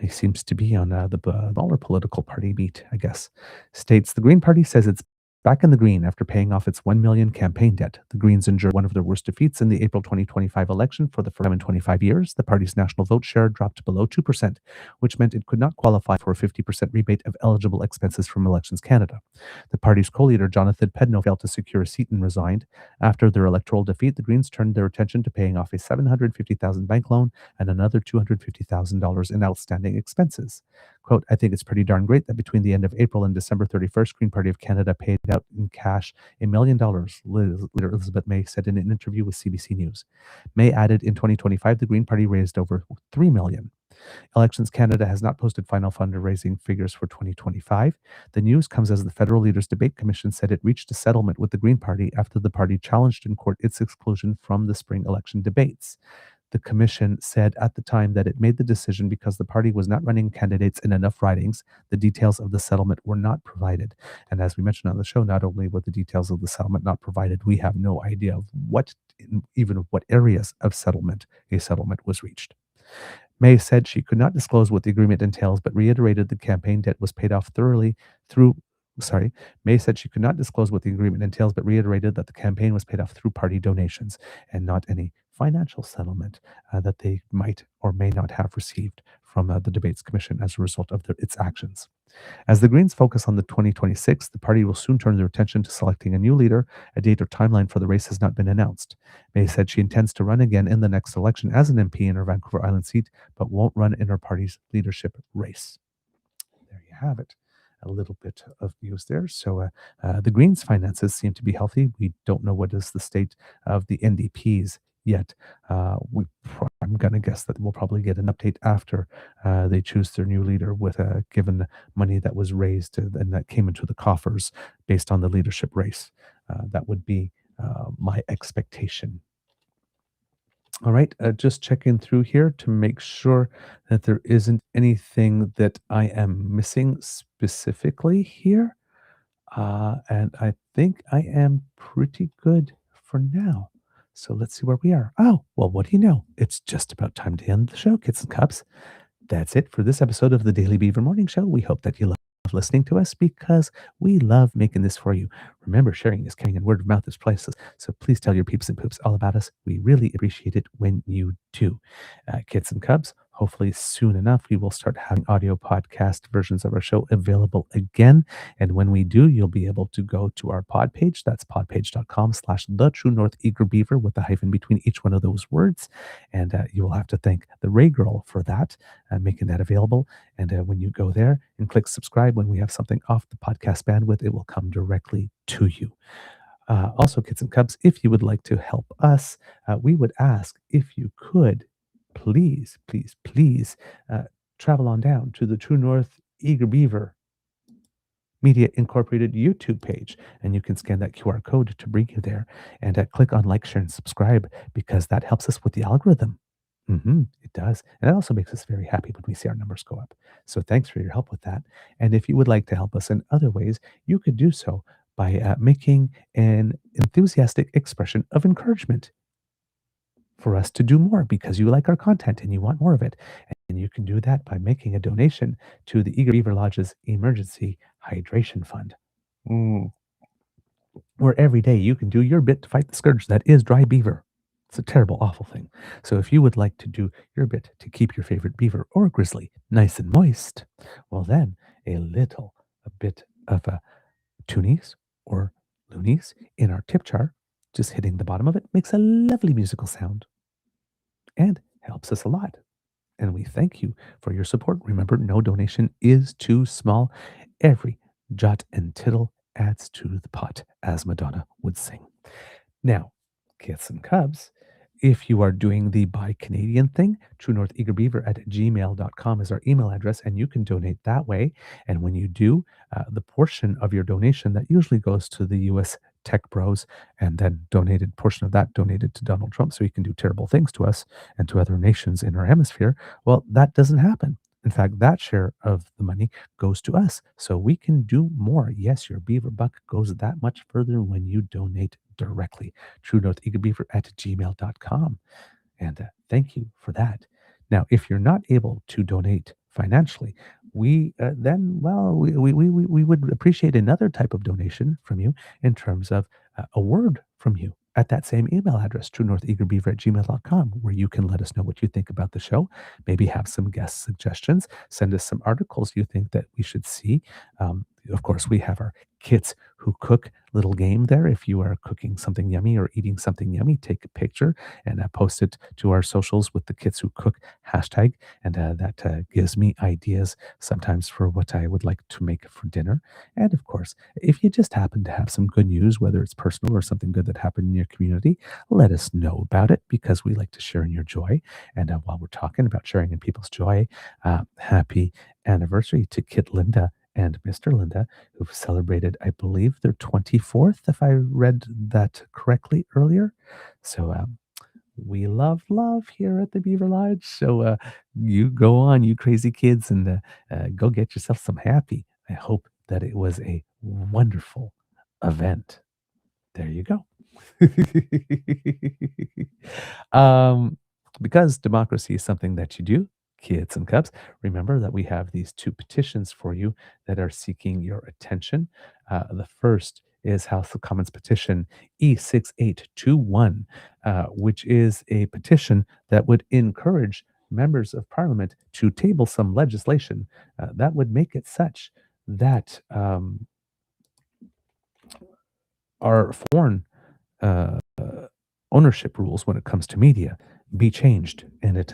he seems to be on the smaller political party beat, I guess, states the Green Party says it's back in the green after paying off its $1 million campaign debt. The Greens endured one of their worst defeats in the April 2025 election for the first time in 25 years. The party's national vote share dropped below 2%, which meant it could not qualify for a 50% rebate of eligible expenses from Elections Canada. The party's co-leader, Jonathan Pedno, failed to secure a seat and resigned. After their electoral defeat, the Greens turned their attention to paying off a $750,000 bank loan and another $250,000 in outstanding expenses. Quote, I think it's pretty darn great that between the end of April and December 31st, Green Party of Canada paid out in cash $1 million, leader Elizabeth May said in an interview with CBC News. May added in 2025, the Green Party raised over $3 million. Elections Canada has not posted final fundraising figures for 2025. The news comes as the Federal Leaders Debate Commission said it reached a settlement with the Green Party after the party challenged in court its exclusion from the spring election debates. The commission said at the time that it made the decision because the party was not running candidates in enough ridings. The details of the settlement were not provided. And as we mentioned on the show, not only were the details of the settlement not provided, we have no idea of even what areas of settlement a settlement was reached. May said she could not disclose what the agreement entails, but reiterated the campaign debt was paid off thoroughly through May said she could not disclose what the agreement entails, but reiterated that the campaign was paid off through party donations and not any financial settlement that they might or may not have received from the Debates Commission as a result of its actions. As the Greens focus on the 2026, the party will soon turn their attention to selecting a new leader. A date or timeline for the race has not been announced. May said she intends to run again in the next election as an MP in her Vancouver Island seat, but won't run in her party's leadership race. There you have it. A little bit of news there. So the Greens' finances seem to be healthy. We don't know what is the state of the NDP's yet. I'm going to guess that we'll probably get an update after they choose their new leader with given money that was raised and that came into the coffers based on the leadership race. That would be my expectation. All right, just checking through here to make sure that there isn't anything that I am missing specifically here. And I think I am pretty good for now. So let's see where we are. Oh, well, what do you know? It's just about time to end the show, kids and cubs. That's it for this episode of the Daily Beaver Morning Show. We hope that you love listening to us because we love making this for you. Remember, sharing is caring and word of mouth is priceless. So please tell your peeps and poops all about us. We really appreciate it when you do. Kids and cubs, hopefully soon enough, we will start having audio podcast versions of our show available again. And when we do, you'll be able to go to our pod page. That's podpage.com/the True North Eager Beaver with a hyphen between each one of those words. And you will have to thank the Ray Girl for that, making that available. And when you go there and click subscribe, when we have something off the podcast bandwidth, it will come directly to you. Also, kids and cubs, if you would like to help us, we would ask if you could please, please, please travel on down to the True North Eager Beaver Media Incorporated YouTube page, and you can scan that QR code to bring you there, and click on like, share, and subscribe because that helps us with the algorithm. It does. And it also makes us very happy when we see our numbers go up. So thanks for your help with that. And if you would like to help us in other ways, you could do so by making an enthusiastic expression of encouragement for us to do more because you like our content and you want more of it. And you can do that by making a donation to the Eager Beaver Lodge's Emergency Hydration Fund. Where every day you can do your bit to fight the scourge that is dry beaver. It's a terrible, awful thing. So if you would like to do your bit to keep your favorite beaver or grizzly nice and moist, well then a bit of a toonies or loonies in our tip jar, just hitting the bottom of it, makes a lovely musical sound and helps us a lot. And we thank you for your support. Remember, no donation is too small. Every jot and tittle adds to the pot, as Madonna would sing. Now, kids and cubs, if you are doing the Buy Canadian thing, truenortheagerbeaver@gmail.com is our email address, and you can donate that way. And when you do, the portion of your donation that usually goes to the U.S. tech bros, and then portion of that donated to Donald Trump so he can do terrible things to us and to other nations in our hemisphere, well, that doesn't happen. In fact, that share of the money goes to us so we can do more. Yes, your beaver buck goes that much further when you donate directly. truenortheagerbeaver@gmail.com. And thank you for that. Now, if you're not able to donate financially, we would appreciate another type of donation from you in terms of a word from you at that same email address, truenortheagerbeaver@gmail.com, where you can let us know what you think about the show, maybe have some guest suggestions, send us some articles you think that we should see. Of course, we have our Kids Who Cook little game there. If you are cooking something yummy or eating something yummy, take a picture and post it to our socials with the Kids Who Cook hashtag. And that gives me ideas sometimes for what I would like to make for dinner. And of course, if you just happen to have some good news, whether it's personal or something good that happened in your community, let us know about it because we like to share in your joy. And while we're talking about sharing in people's joy, happy anniversary to Kit Linda and Mr. Linda, who've celebrated, I believe, their 24th, if I read that correctly earlier. So we love here at the Beaver Lodge. So you go on, you crazy kids, and go get yourself some happy. I hope that it was a wonderful event. There you go. Because democracy is something that you do, kids and cubs, remember that we have these two petitions for you that are seeking your attention. The first is House of Commons petition E6821, which is a petition that would encourage members of parliament to table some legislation that would make it such that our foreign ownership rules when it comes to media be changed. And it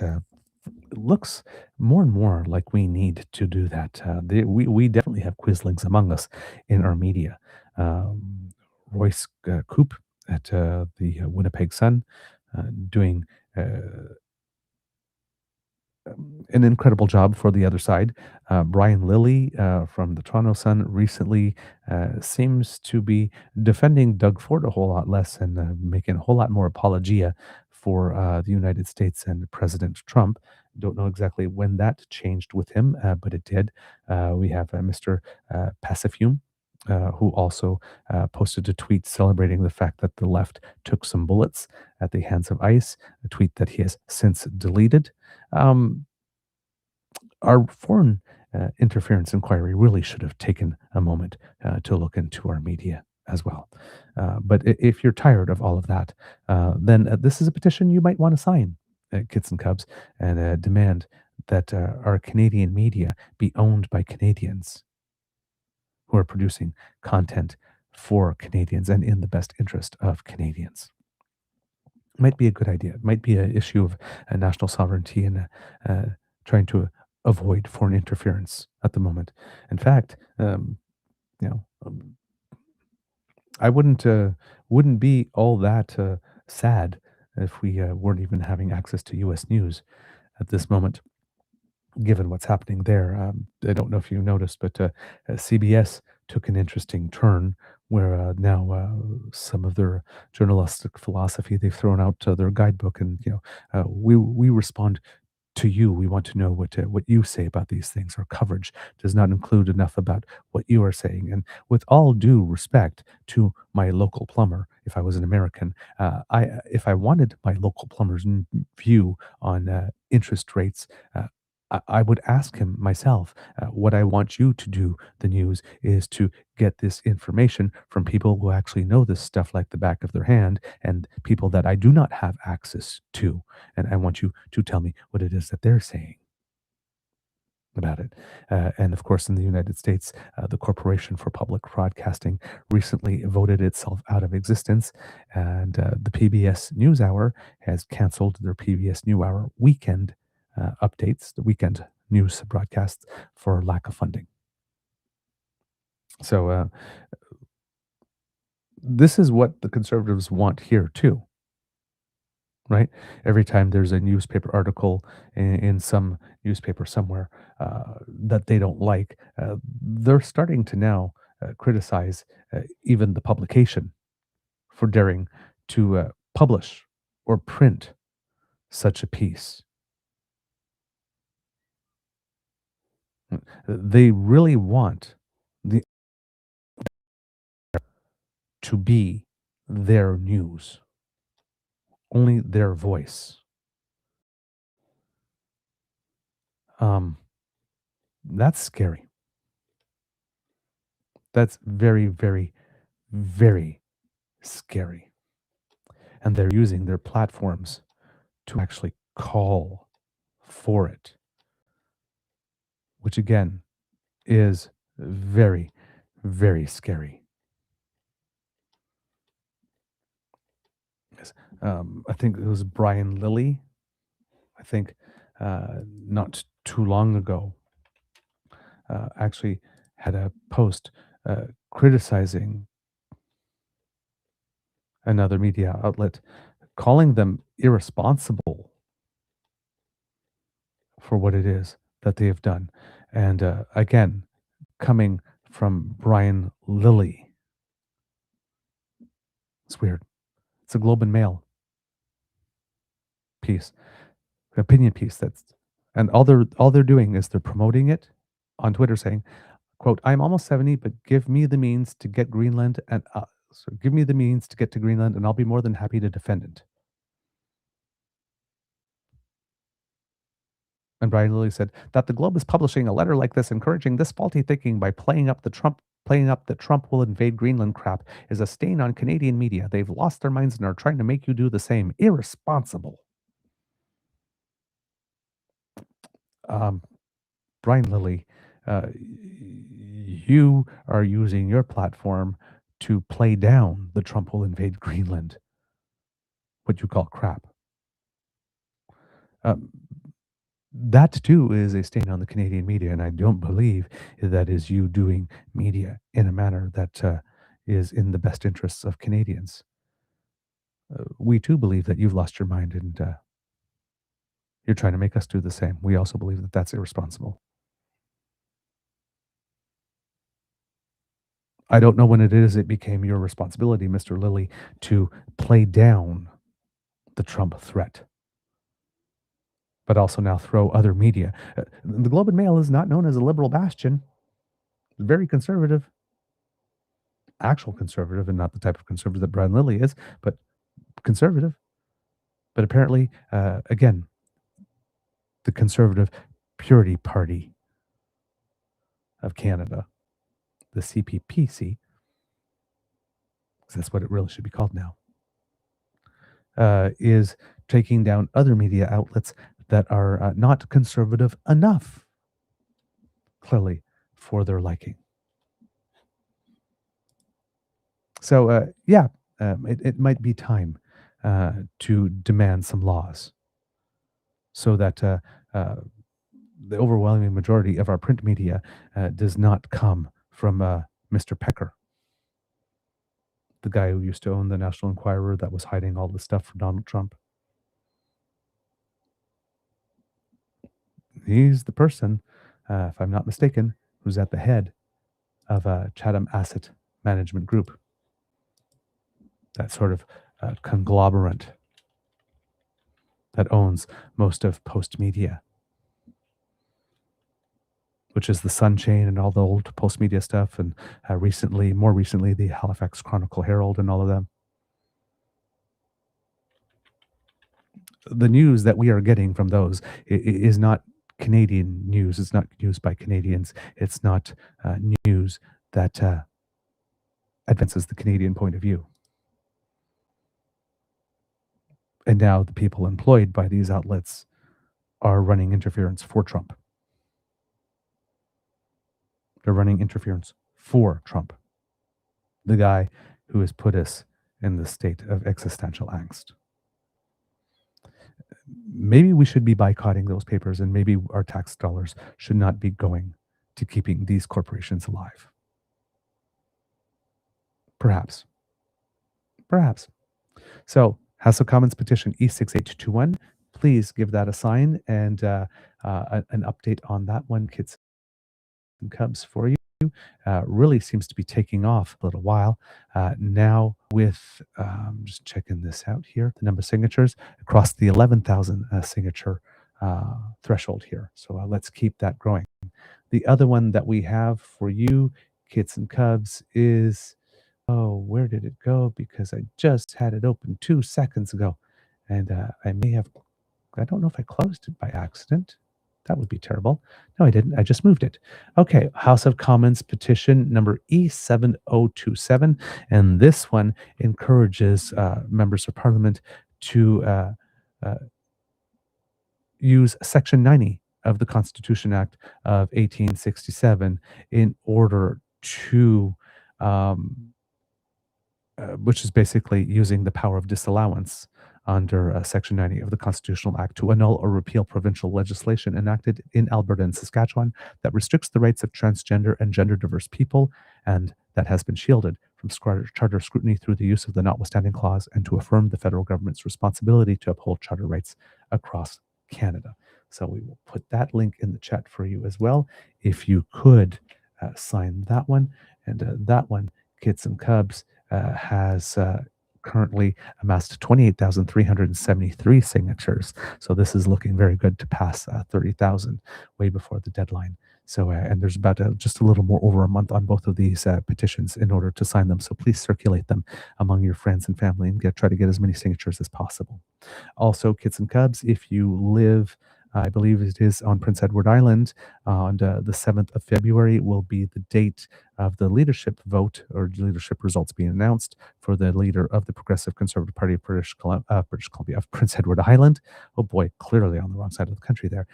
looks more and more like we need to do that. We definitely have quislings among us in our media. Royce Coop at the Winnipeg Sun doing an incredible job for the other side. Brian Lilly from the Toronto Sun recently seems to be defending Doug Ford a whole lot less and making a whole lot more apologia for the United States and President Trump. Don't know exactly when that changed with him, but it did. We have Mr. Pacifume, who also posted a tweet celebrating the fact that the left took some bullets at the hands of ICE, a tweet that he has since deleted. Um, our foreign interference inquiry really should have taken a moment to look into our media as well. But if you're tired of all of that, then this is a petition you might want to sign, Kits and Cubs, and demand that our Canadian media be owned by Canadians who are producing content for Canadians and in the best interest of Canadians. Might be a good idea. It might be an issue of national sovereignty and trying to avoid foreign interference at the moment. In fact, you know, I wouldn't be all that sad if we weren't even having access to U.S. news at this moment, given what's happening there. I don't know if you noticed, but CBS took an interesting turn where now some of their journalistic philosophy they've thrown out their guidebook, and we respond to you. We want to know what you say about these things. Our coverage does not include enough about what you are saying. And with all due respect to my local plumber, if I was an American, if I wanted my local plumber's view on interest rates, I would ask him myself. What I want you to do, the news, is to get this information from people who actually know this stuff like the back of their hand, and people that I do not have access to. And I want you to tell me what it is that they're saying about it. And of course, in the United States, the Corporation for Public Broadcasting recently voted itself out of existence, and the PBS NewsHour has canceled their PBS NewsHour weekend updates, the weekend news broadcasts, for lack of funding. So this is what the Conservatives want here too, right? Every time there's a newspaper article in some newspaper somewhere that they don't like, they're starting to now criticize even the publication for daring to publish or print such a piece. They really want the to be their news, only their voice. That's scary. That's very, very, very scary. And they're using their platforms to actually call for it, which again is very, very scary. Yes. I think it was Brian Lilly, I think not too long ago, actually had a post criticizing another media outlet, calling them irresponsible for what it is that they have done. And again, coming from Brian Lilly. It's weird. It's a Globe and Mail piece, opinion piece. And all they're doing is they're promoting it on Twitter, saying, "quote I'm almost 70, but give me the means to get Greenland, and so give me the means to get to Greenland, and I'll be more than happy to defend it." And Brian Lilly said that the Globe is publishing a letter like this, encouraging this faulty thinking by playing up that Trump will invade Greenland crap is a stain on Canadian media. They've lost their minds and are trying to make you do the same. Irresponsible. Brian Lilly, you are using your platform to play down the Trump will invade Greenland, what you call crap. That too is a stain on the Canadian media, and I don't believe that is you doing media in a manner that is in the best interests of Canadians. We too believe that you've lost your mind, and you're trying to make us do the same. We also believe that that's irresponsible. I don't know when it became your responsibility, Mr. Lilly, to play down the Trump threat, but also now throw other media. The Globe and Mail is not known as a liberal bastion. Very conservative, actual conservative, and not the type of conservative that Brian Lilly is, but conservative. But apparently, again, the Conservative Purity Party of Canada, the CPPC, because that's what it really should be called now, is taking down other media outlets that are not conservative enough, clearly, for their liking. So, it might be time to demand some laws so that the overwhelming majority of our print media does not come from Mr. Pecker, the guy who used to own the National Enquirer that was hiding all the stuff from Donald Trump. He's the person, if I'm not mistaken, who's at the head of Chatham Asset Management Group, that sort of conglomerate that owns most of Post Media, which is the Sun Chain and all the old Post Media stuff, and more recently, the Halifax Chronicle Herald and all of them. The news that we are getting from those is not Canadian news. It's not news by Canadians. It's not news that advances the Canadian point of view. And now the people employed by these outlets are running interference for Trump. They're running interference for Trump, the guy who has put us in the state of existential angst. Maybe we should be boycotting those papers, and maybe our tax dollars should not be going to keeping these corporations alive. Perhaps. So, House of Commons petition E6821, please give that a sign and an update on that one, kids and cubs, for you. Really seems to be taking off a little while now with, just checking this out here, the number of signatures across the 11,000 signature threshold here. So let's keep that growing. The other one that we have for you, kids and cubs, is, where did it go? Because I just had it open 2 seconds ago, and I don't know if I closed it by accident. That would be terrible. No, I didn't. I just moved it. Okay, House of Commons petition number E7027. And this one encourages members of Parliament to use Section 90 of the Constitution Act of 1867 in order to, which is basically using the power of disallowance under Section 90 of the Constitutional Act to annul or repeal provincial legislation enacted in Alberta and Saskatchewan that restricts the rights of transgender and gender diverse people, and that has been shielded from charter scrutiny through the use of the notwithstanding clause, and to affirm the federal government's responsibility to uphold charter rights across Canada. So we will put that link in the chat for you as well. If you could sign that one, and that one, Kids and Cubs, has currently amassed 28,373 signatures. So this is looking very good to pass 30,000 way before the deadline. So, and there's about just a little more over a month on both of these petitions in order to sign them. So please circulate them among your friends and family and try to get as many signatures as possible. Also, Kids and Cubs, if you live, I believe it is on Prince Edward Island, on the 7th of February will be the date of the leadership vote or leadership results being announced for the leader of the Progressive Conservative Party of British Columbia, of Prince Edward Island. Oh boy, clearly on the wrong side of the country there.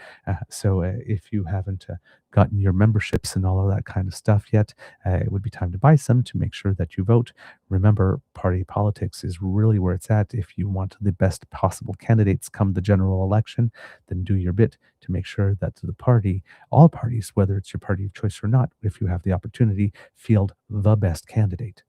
So if you haven't gotten your memberships and all of that kind of stuff yet, it would be time to buy some to make sure that you vote. Remember, party politics is really where it's at. If you want the best possible candidates come the general election, then do your bit to make sure that the party, all parties, whether it's your party of choice or not, if you have the opportunity, field the best candidate.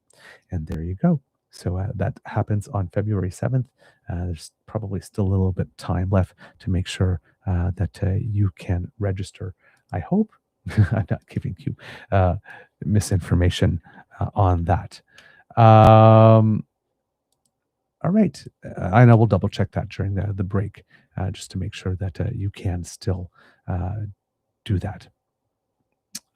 And there you go. So that happens on February 7th. There's probably still a little bit of time left to make sure that you can register. I hope I'm not giving you misinformation on that. All right. And I will double check that during the break just to make sure that you can still do that.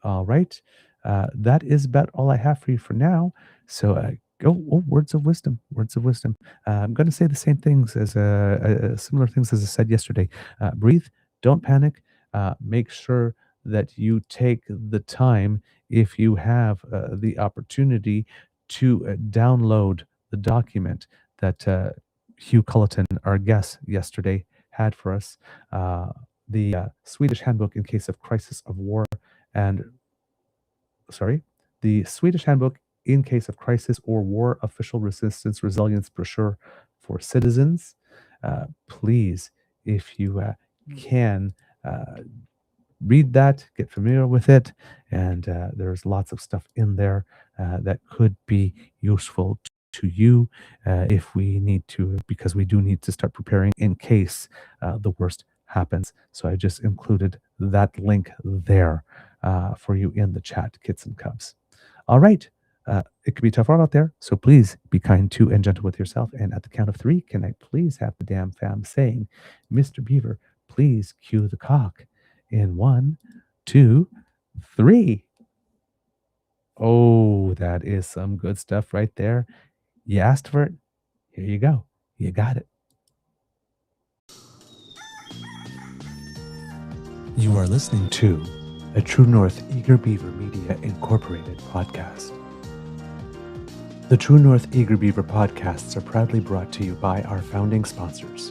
All right. That is about all I have for you for now. So, words of wisdom. Words of wisdom. I'm going to say the same things as similar things as I said yesterday. Breathe. Don't panic. Make sure that you take the time, if you have the opportunity, to download the document that Hugh Culleton, our guest yesterday, had for us. The Swedish Handbook in Case of Crisis of War and sorry, the Swedish Handbook in Case of Crisis or War Official Resistance Resilience Brochure for Citizens. Please, if you can, uh, read that, get familiar with it, and there's lots of stuff in there that could be useful to you if we need to, because we do need to start preparing in case the worst happens. So I just included that link there for you in the chat, kids and cubs. All right. It can be tough out there, so please be kind to and gentle with yourself. And at the count of three, can I please have the damn fam saying, Mr. Beaver, please cue the cock in 1, 2, 3. Oh, that is some good stuff right there. You asked for it. Here you go. You got it. You are listening to a True North Eager Beaver Media Incorporated podcast. The True North Eager Beaver podcasts are proudly brought to you by our founding sponsors,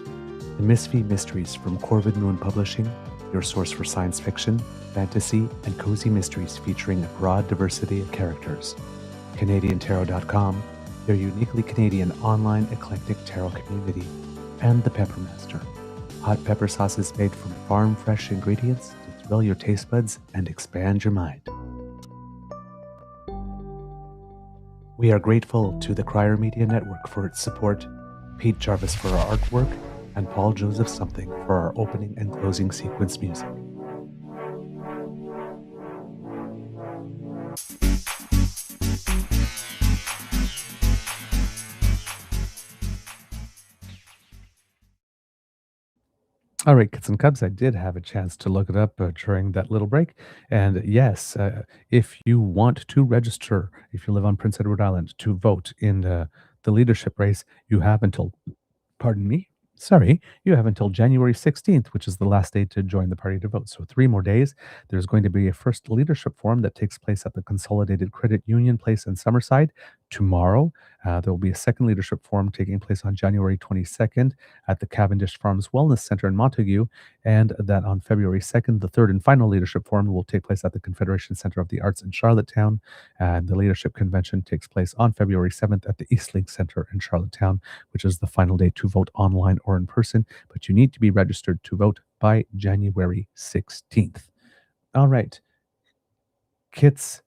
the Misfit Mysteries from Corvid Moon Publishing, your source for science fiction, fantasy, and cozy mysteries featuring a broad diversity of characters, CanadianTarot.com, their uniquely Canadian online eclectic tarot community, and the Peppermaster, hot pepper sauces made from farm-fresh ingredients to thrill your taste buds and expand your mind. We are grateful to the Crier Media Network for its support, Pete Jarvis for our artwork, and Paul Joseph Something for our opening and closing sequence music. All right, kids and cubs, I did have a chance to look it up during that little break. And yes, if you want to register, if you live on Prince Edward Island, to vote in the leadership race, you have until, pardon me, sorry, you have until January 16th, which is the last day to join the party to vote. So 3 more days. There's going to be a first leadership forum that takes place at the Consolidated Credit Union Place in Summerside tomorrow. There will be a second leadership forum taking place on January 22nd at the Cavendish Farms Wellness Center in Montague, and that on February 2nd, the third and final leadership forum will take place at the Confederation Center of the Arts in Charlottetown, and the leadership convention takes place on February 7th at the Eastlink Center in Charlottetown, which is the final day to vote online or in person, but you need to be registered to vote by January 16th. All right, kits.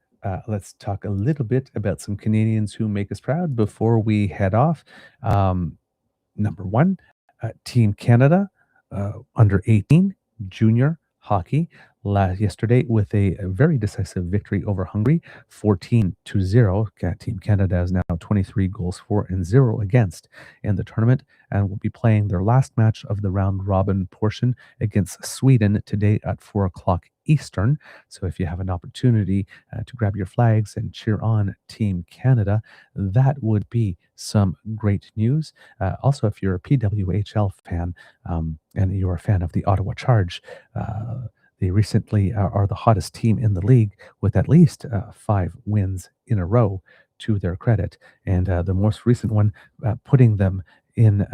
Let's talk a little bit about some Canadians who make us proud before we head off. Number one, Team Canada, under 18 junior hockey, yesterday with a very decisive victory over Hungary, 14-0. Team Canada is now 23 goals for and 0 against in the tournament, and will be playing their last match of the round robin portion against Sweden today at 4 o'clock Eastern. So if you have an opportunity to grab your flags and cheer on Team Canada, that would be some great news. Also, if you're a PWHL fan and you're a fan of the Ottawa Charge, they recently are the hottest team in the league with at least 5 wins in a row to their credit. And the most recent one putting them in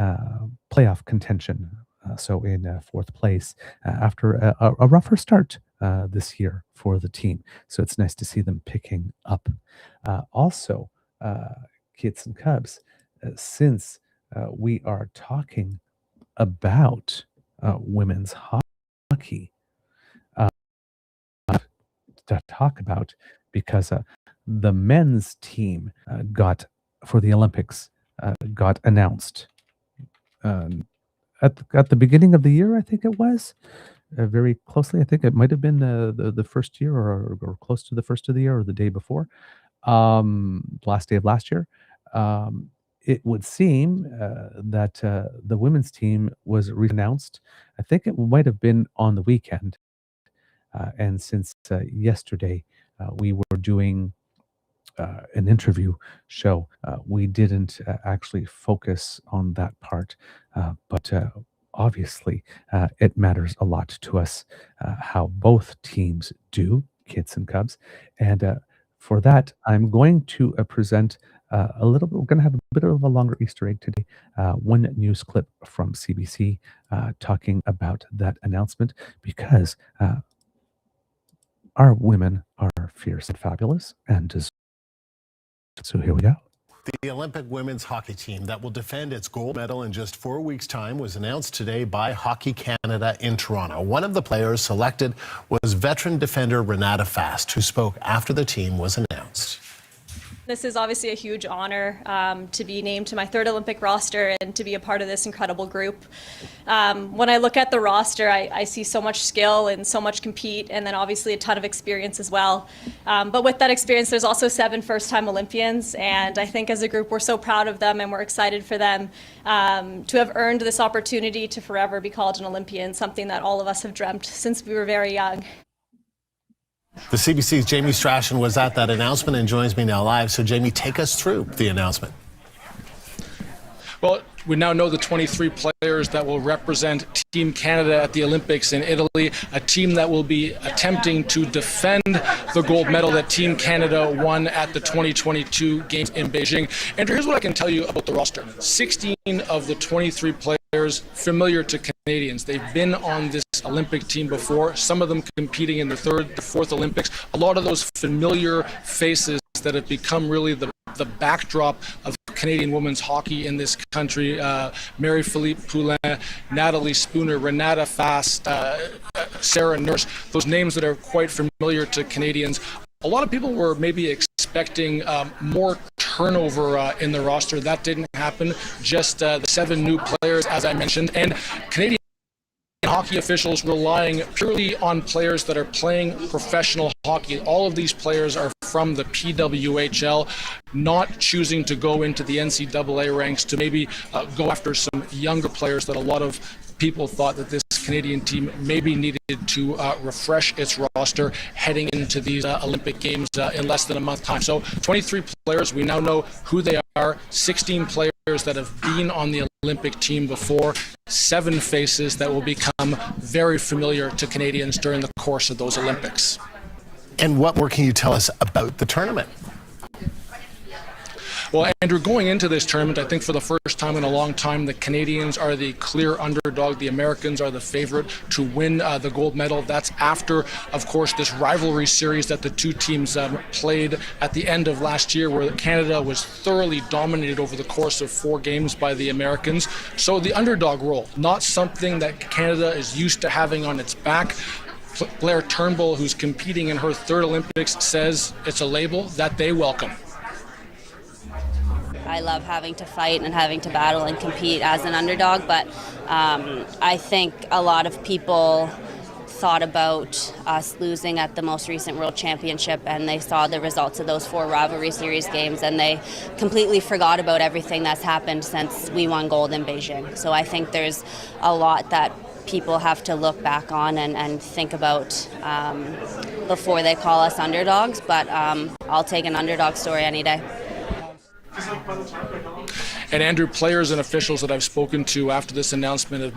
playoff contention. So in 4th place after a rougher start this year for the team. So it's nice to see them picking up. Also, kids and cubs, since we are talking about women's hockey, to talk about, because the men's team got for the Olympics got announced at the beginning of the year. I think it was very closely. I think it might have been the first year or close to the first of the year or the day before, last day of last year. it would seem that the women's team was announced. I think it might have been on the weekend. And since yesterday we were doing an interview show, we didn't actually focus on that part. But obviously, it matters a lot to us how both teams do, Kits and Cubs. And for that, I'm going to present a little bit. We're going to have a bit of a longer Easter egg today. One news clip from CBC talking about that announcement because our women are fierce and fabulous and deserve. So here we go. The Olympic women's hockey team that will defend its gold medal in just 4 weeks' time was announced today by Hockey Canada in Toronto. One of the players selected was veteran defender Renata Fast, who spoke after the team was announced. This is obviously a huge honor to be named to my third Olympic roster and to be a part of this incredible group. When I look at the roster, I see so much skill and so much compete, and then obviously a ton of experience as well. But with that experience, there's also 7 first-time Olympians, and I think as a group we're so proud of them and we're excited for them to have earned this opportunity to forever be called an Olympian, something that all of us have dreamt since we were very young. The CBC's Jamie Strachan was at that announcement and joins me now live. So Jamie, take us through the announcement. Well, we now know the 23 players that will represent Team Canada at the Olympics in Italy, a team that will be attempting to defend the gold medal that Team Canada won at the 2022 Games in Beijing. And here's what I can tell you about the roster. 16 of the 23 players familiar to Canadians. They've been on this Olympic team before, some of them competing in the 3rd, the 4th Olympics. A lot of those familiar faces that have become really the backdrop of Canadian women's hockey in this country. Marie-Philippe Poulin, Natalie Spooner, Renata Fast, Sarah Nurse, those names that are quite familiar to Canadians. A lot of people were maybe expecting more turnover in the roster. That didn't happen. Just the 7 new players, as I mentioned, and Canadian hockey officials relying purely on players that are playing professional hockey. All of these players are from the PWHL, not choosing to go into the NCAA ranks to maybe go after some younger players that a lot of people thought that this Canadian team maybe needed to refresh its roster heading into these Olympic Games in less than a month's time. So 23 players, we now know who they are, 16 players that have been on the Olympic team before, 7 faces that will become very familiar to Canadians during the course of those Olympics. And what more can you tell us about the tournament? Well, Andrew, going into this tournament, I think for the first time in a long time, the Canadians are the clear underdog. The Americans are the favorite to win the gold medal. That's after, of course, this rivalry series that the two teams played at the end of last year, where Canada was thoroughly dominated over the course of 4 games by the Americans. So the underdog role, not something that Canada is used to having on its back. Blair Turnbull, who's competing in her 3rd Olympics, says it's a label that they welcome. I love having to fight and having to battle and compete as an underdog, but I think a lot of people thought about us losing at the most recent World Championship, and they saw the results of those 4 rivalry series games, and they completely forgot about everything that's happened since we won gold in Beijing. So I think there's a lot that people have to look back on and think about before they call us underdogs, but I'll take an underdog story any day. And Andrew, players and officials that I've spoken to after this announcement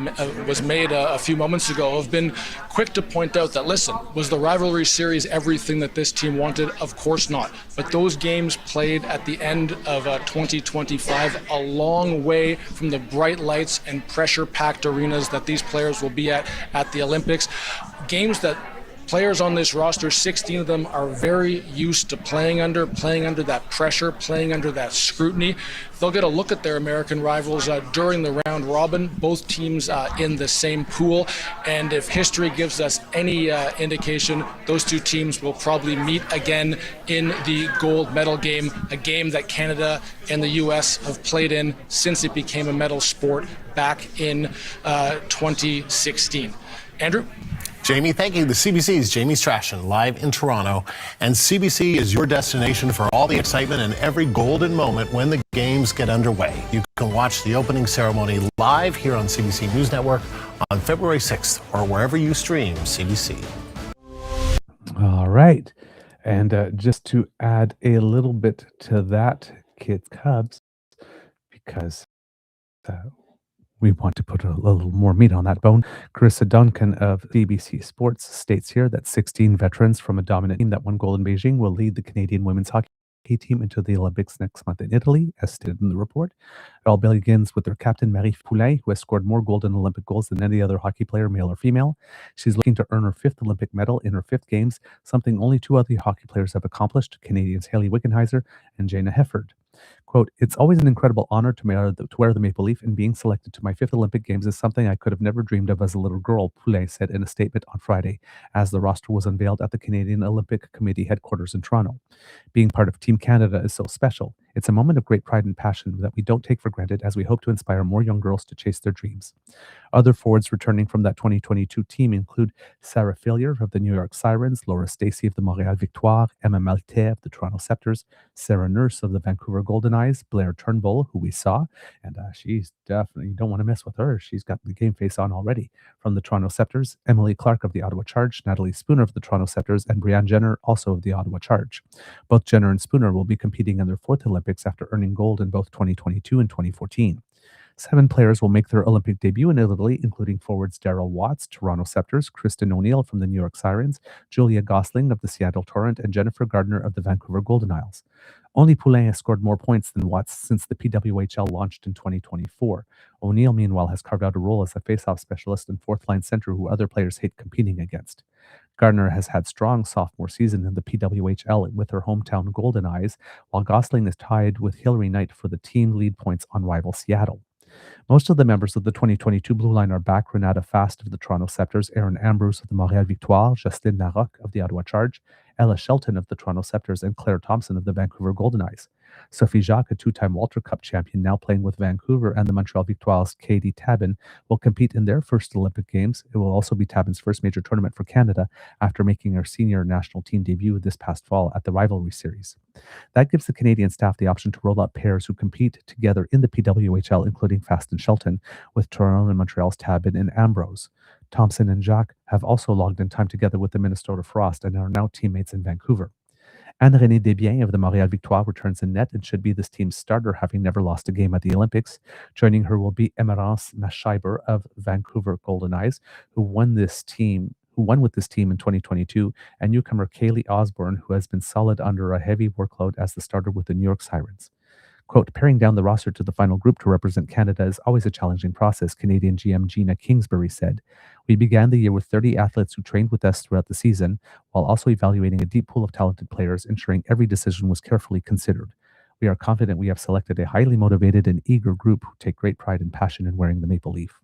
was made a few moments ago have been quick to point out that, listen, was the rivalry series everything that this team wanted? Of course not. But those games played at the end of 2025, a long way from the bright lights and pressure-packed arenas that these players will be at the Olympics. Games that players on this roster, 16 of them, are very used to playing under that pressure, playing under that scrutiny. They'll get a look at their American rivals during the round robin, both teams in the same pool. And if history gives us any indication, those 2 teams will probably meet again in the gold medal game, a game that Canada and the U.S. have played in since it became a medal sport back in 2016. Andrew? Jamie, thank you. The CBC's Jamie Strachan live in Toronto. And CBC is your destination for all the excitement and every golden moment when the games get underway. You can watch the opening ceremony live here on CBC News Network on February 6th or wherever you stream CBC. All right. And just to add a little bit to that, Kids Cubs, because we want to put a little more meat on that bone. Carissa Duncan of CBC Sports states here that 16 veterans from a dominant team that won gold in Beijing will lead the Canadian women's hockey team into the Olympics next month in Italy, as stated in the report. It all begins with their captain, Marie Poulet, who has scored more golden Olympic goals than any other hockey player, male or female. She's looking to earn her 5th Olympic medal in her 5th games, something only 2 other hockey players have accomplished, Canadians Hayley Wickenheiser and Jana Hefford. Quote, "It's always an incredible honor to wear the maple leaf, and being selected to my 5th Olympic Games is something I could have never dreamed of as a little girl," Poulet said in a statement on Friday as the roster was unveiled at the Canadian Olympic Committee headquarters in Toronto. "Being part of Team Canada is so special. It's a moment of great pride and passion that we don't take for granted as we hope to inspire more young girls to chase their dreams." Other forwards returning from that 2022 team include Sarah Fillier of the New York Sirens, Laura Stacey of the Montreal Victoire, Emma Maltais of the Toronto Scepters, Sarah Nurse of the Vancouver Golden Eyes, Blair Turnbull, who we saw, and she's definitely, you don't want to mess with her. She's got the game face on already. From the Toronto Scepters, Emily Clark of the Ottawa Charge, Natalie Spooner of the Toronto Scepters, and Brianne Jenner, also of the Ottawa Charge. Both Jenner and Spooner will be competing in their 4th Olympics after earning gold in both 2022 and 2014. 7 players will make their Olympic debut in Italy, including forwards Daryl Watts, Toronto Scepters, Kristen O'Neill from the New York Sirens, Julia Gosling of the Seattle Torrent, and Jennifer Gardner of the Vancouver Golden Isles. Only Poulet has scored more points than Watts since the PWHL launched in 2024. O'Neill, meanwhile, has carved out a role as a face-off specialist and 4th-line center who other players hate competing against. Gardner has had strong sophomore season in the PWHL with her hometown Golden Eyes, while Gosling is tied with Hillary Knight for the team lead points on rival Seattle. Most of the members of the 2022 Blue Line are back: Renata Fast of the Toronto Scepters, Aaron Ambrose of the Montreal Victoire, Justine Larocque of the Ottawa Charge, Ella Shelton of the Toronto Scepters, and Claire Thompson of the Vancouver Golden Eyes. Sophie Jacques, a 2-time Walter Cup champion, now playing with Vancouver, and the Montreal Victoire's Katie Tabin will compete in their first Olympic Games. It will also be Tabin's first major tournament for Canada after making her senior national team debut this past fall at the Rivalry Series. That gives the Canadian staff the option to roll out pairs who compete together in the PWHL, including Fast and Shelton, with Toronto and Montreal's Tabin and Ambrose. Thompson and Jacques have also logged in time together with the Minnesota Frost and are now teammates in Vancouver. Anne-Renée Desbiens of the Montreal Victoire returns in net and should be this team's starter, having never lost a game at the Olympics. Joining her will be Emerance Mascheiber of Vancouver Golden Eyes, who won with this team in 2022, and newcomer Kaylee Osborne, who has been solid under a heavy workload as the starter with the New York Sirens. Quote, "Paring down the roster to the final group to represent Canada is always a challenging process," Canadian GM Gina Kingsbury said. "We began the year with 30 athletes who trained with us throughout the season, while also evaluating a deep pool of talented players, ensuring every decision was carefully considered. We are confident we have selected a highly motivated and eager group who take great pride and passion in wearing the maple leaf."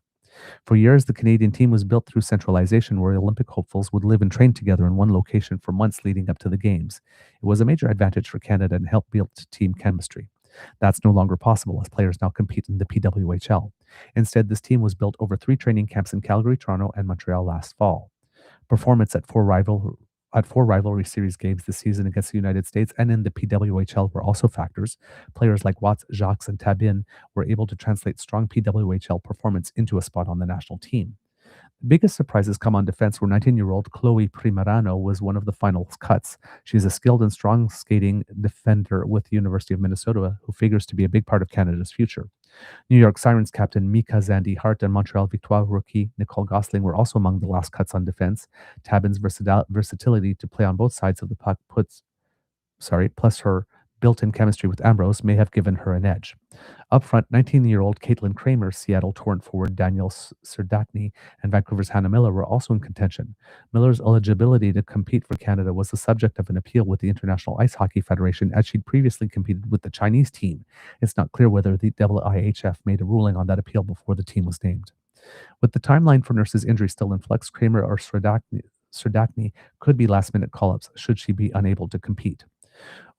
For years, the Canadian team was built through centralization, where Olympic hopefuls would live and train together in one location for months leading up to the Games. It was a major advantage for Canada and helped build team chemistry. That's no longer possible as players now compete in the PWHL. Instead, this team was built over 3 training camps in Calgary, Toronto, and Montreal last fall. Performance at 4 rivalry series games this season against the United States and in the PWHL were also factors. Players like Watts, Jacques, and Tabin were able to translate strong PWHL performance into a spot on the national team. The biggest surprises come on defense, where 19-year-old Chloe Primerano was one of the final cuts. She's a skilled and strong skating defender with the University of Minnesota, who figures to be a big part of Canada's future. New York Sirens captain Mika Zandi Hart and Montreal Victoire rookie Nicole Gosling were also among the last cuts on defense. Tabin's versatility to play on both sides of the puck plus her built-in chemistry with Ambrose may have given her an edge. Up front, 19-year-old Caitlin Kramer, Seattle Torrent forward Daniel Serdachny, and Vancouver's Hannah Miller were also in contention. Miller's eligibility to compete for Canada was the subject of an appeal with the International Ice Hockey Federation, as she'd previously competed with the Chinese team. It's not clear whether the IIHF made a ruling on that appeal before the team was named. With the timeline for Nurse's injury still in flux, Kramer or Serdachny could be last-minute call-ups should she be unable to compete.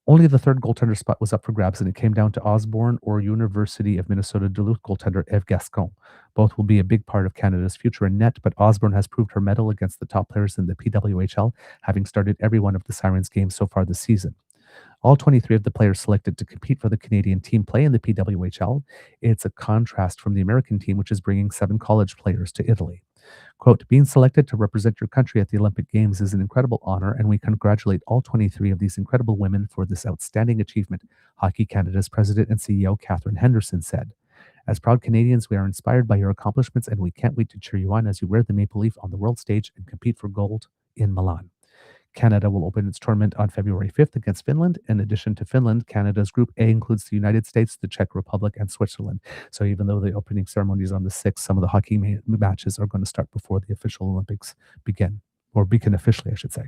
Only the third goaltender spot was up for grabs, and it came down to Osborne or University of Minnesota Duluth goaltender Eve Gascon. Both will be a big part of Canada's future in net, but Osborne has proved her mettle against the top players in the PWHL, having started every one of the Sirens games so far this season. All 23 of the players selected to compete for the Canadian team play in the PWHL. It's a contrast from the American team, which is bringing 7 college players to Italy. Quote, being selected to represent your country at the Olympic Games is an incredible honor, and we congratulate all 23 of these incredible women for this outstanding achievement, Hockey Canada's president and CEO, Catherine Henderson, said. As proud Canadians, we are inspired by your accomplishments, and we can't wait to cheer you on as you wear the maple leaf on the world stage and compete for gold in Milan. Canada will open its tournament on February 5th against Finland. In addition to Finland, Canada's Group A includes the United States, the Czech Republic, and Switzerland. So even though the opening ceremony is on the 6th, some of the hockey matches are going to start before the official Olympics begin, or begin officially, I should say.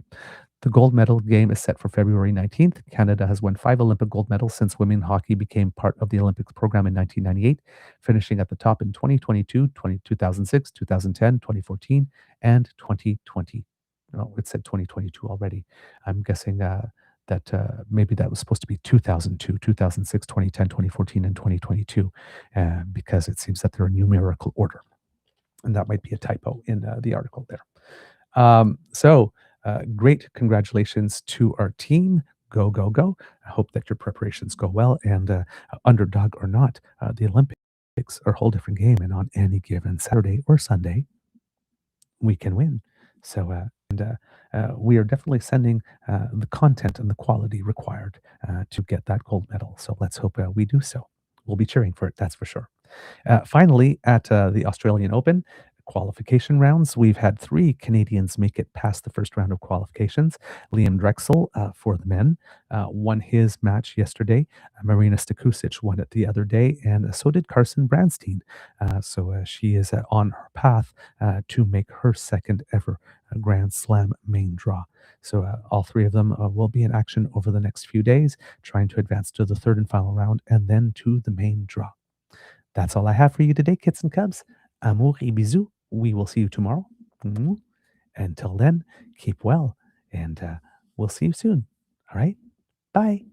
The gold medal game is set for February 19th. Canada has won 5 Olympic gold medals since women hockey became part of the Olympics program in 1998, finishing at the top in 2022, 2006, 2010, 2014, and 2020. No, it said 2022 already. I'm guessing that maybe that was supposed to be 2002, 2006, 2010, 2014, and 2022, because it seems that they're in numerical order. And that might be a typo in the article there. Great congratulations to our team. Go, go, go. I hope that your preparations go well. And underdog or not, the Olympics are a whole different game. And on any given Saturday or Sunday, we can win. So, we are definitely sending the content and the quality required to get that gold medal. So let's hope we do so. We'll be cheering for it, that's for sure. Finally, at the Australian Open qualification rounds, we've had 3 Canadians make it past the first round of qualifications. Liam Drexel for the men won his match yesterday. Marina Stakusic won it the other day, and so did Carson Branstein. So she is on her path to make her second ever Grand Slam main draw. So all 3 of them will be in action over the next few days, trying to advance to the third and final round and then to the main draw. That's all I have for you today, kits and cubs. Amour et bisous. We will see you tomorrow. Until then, keep well, and we'll see you soon. All right? Bye.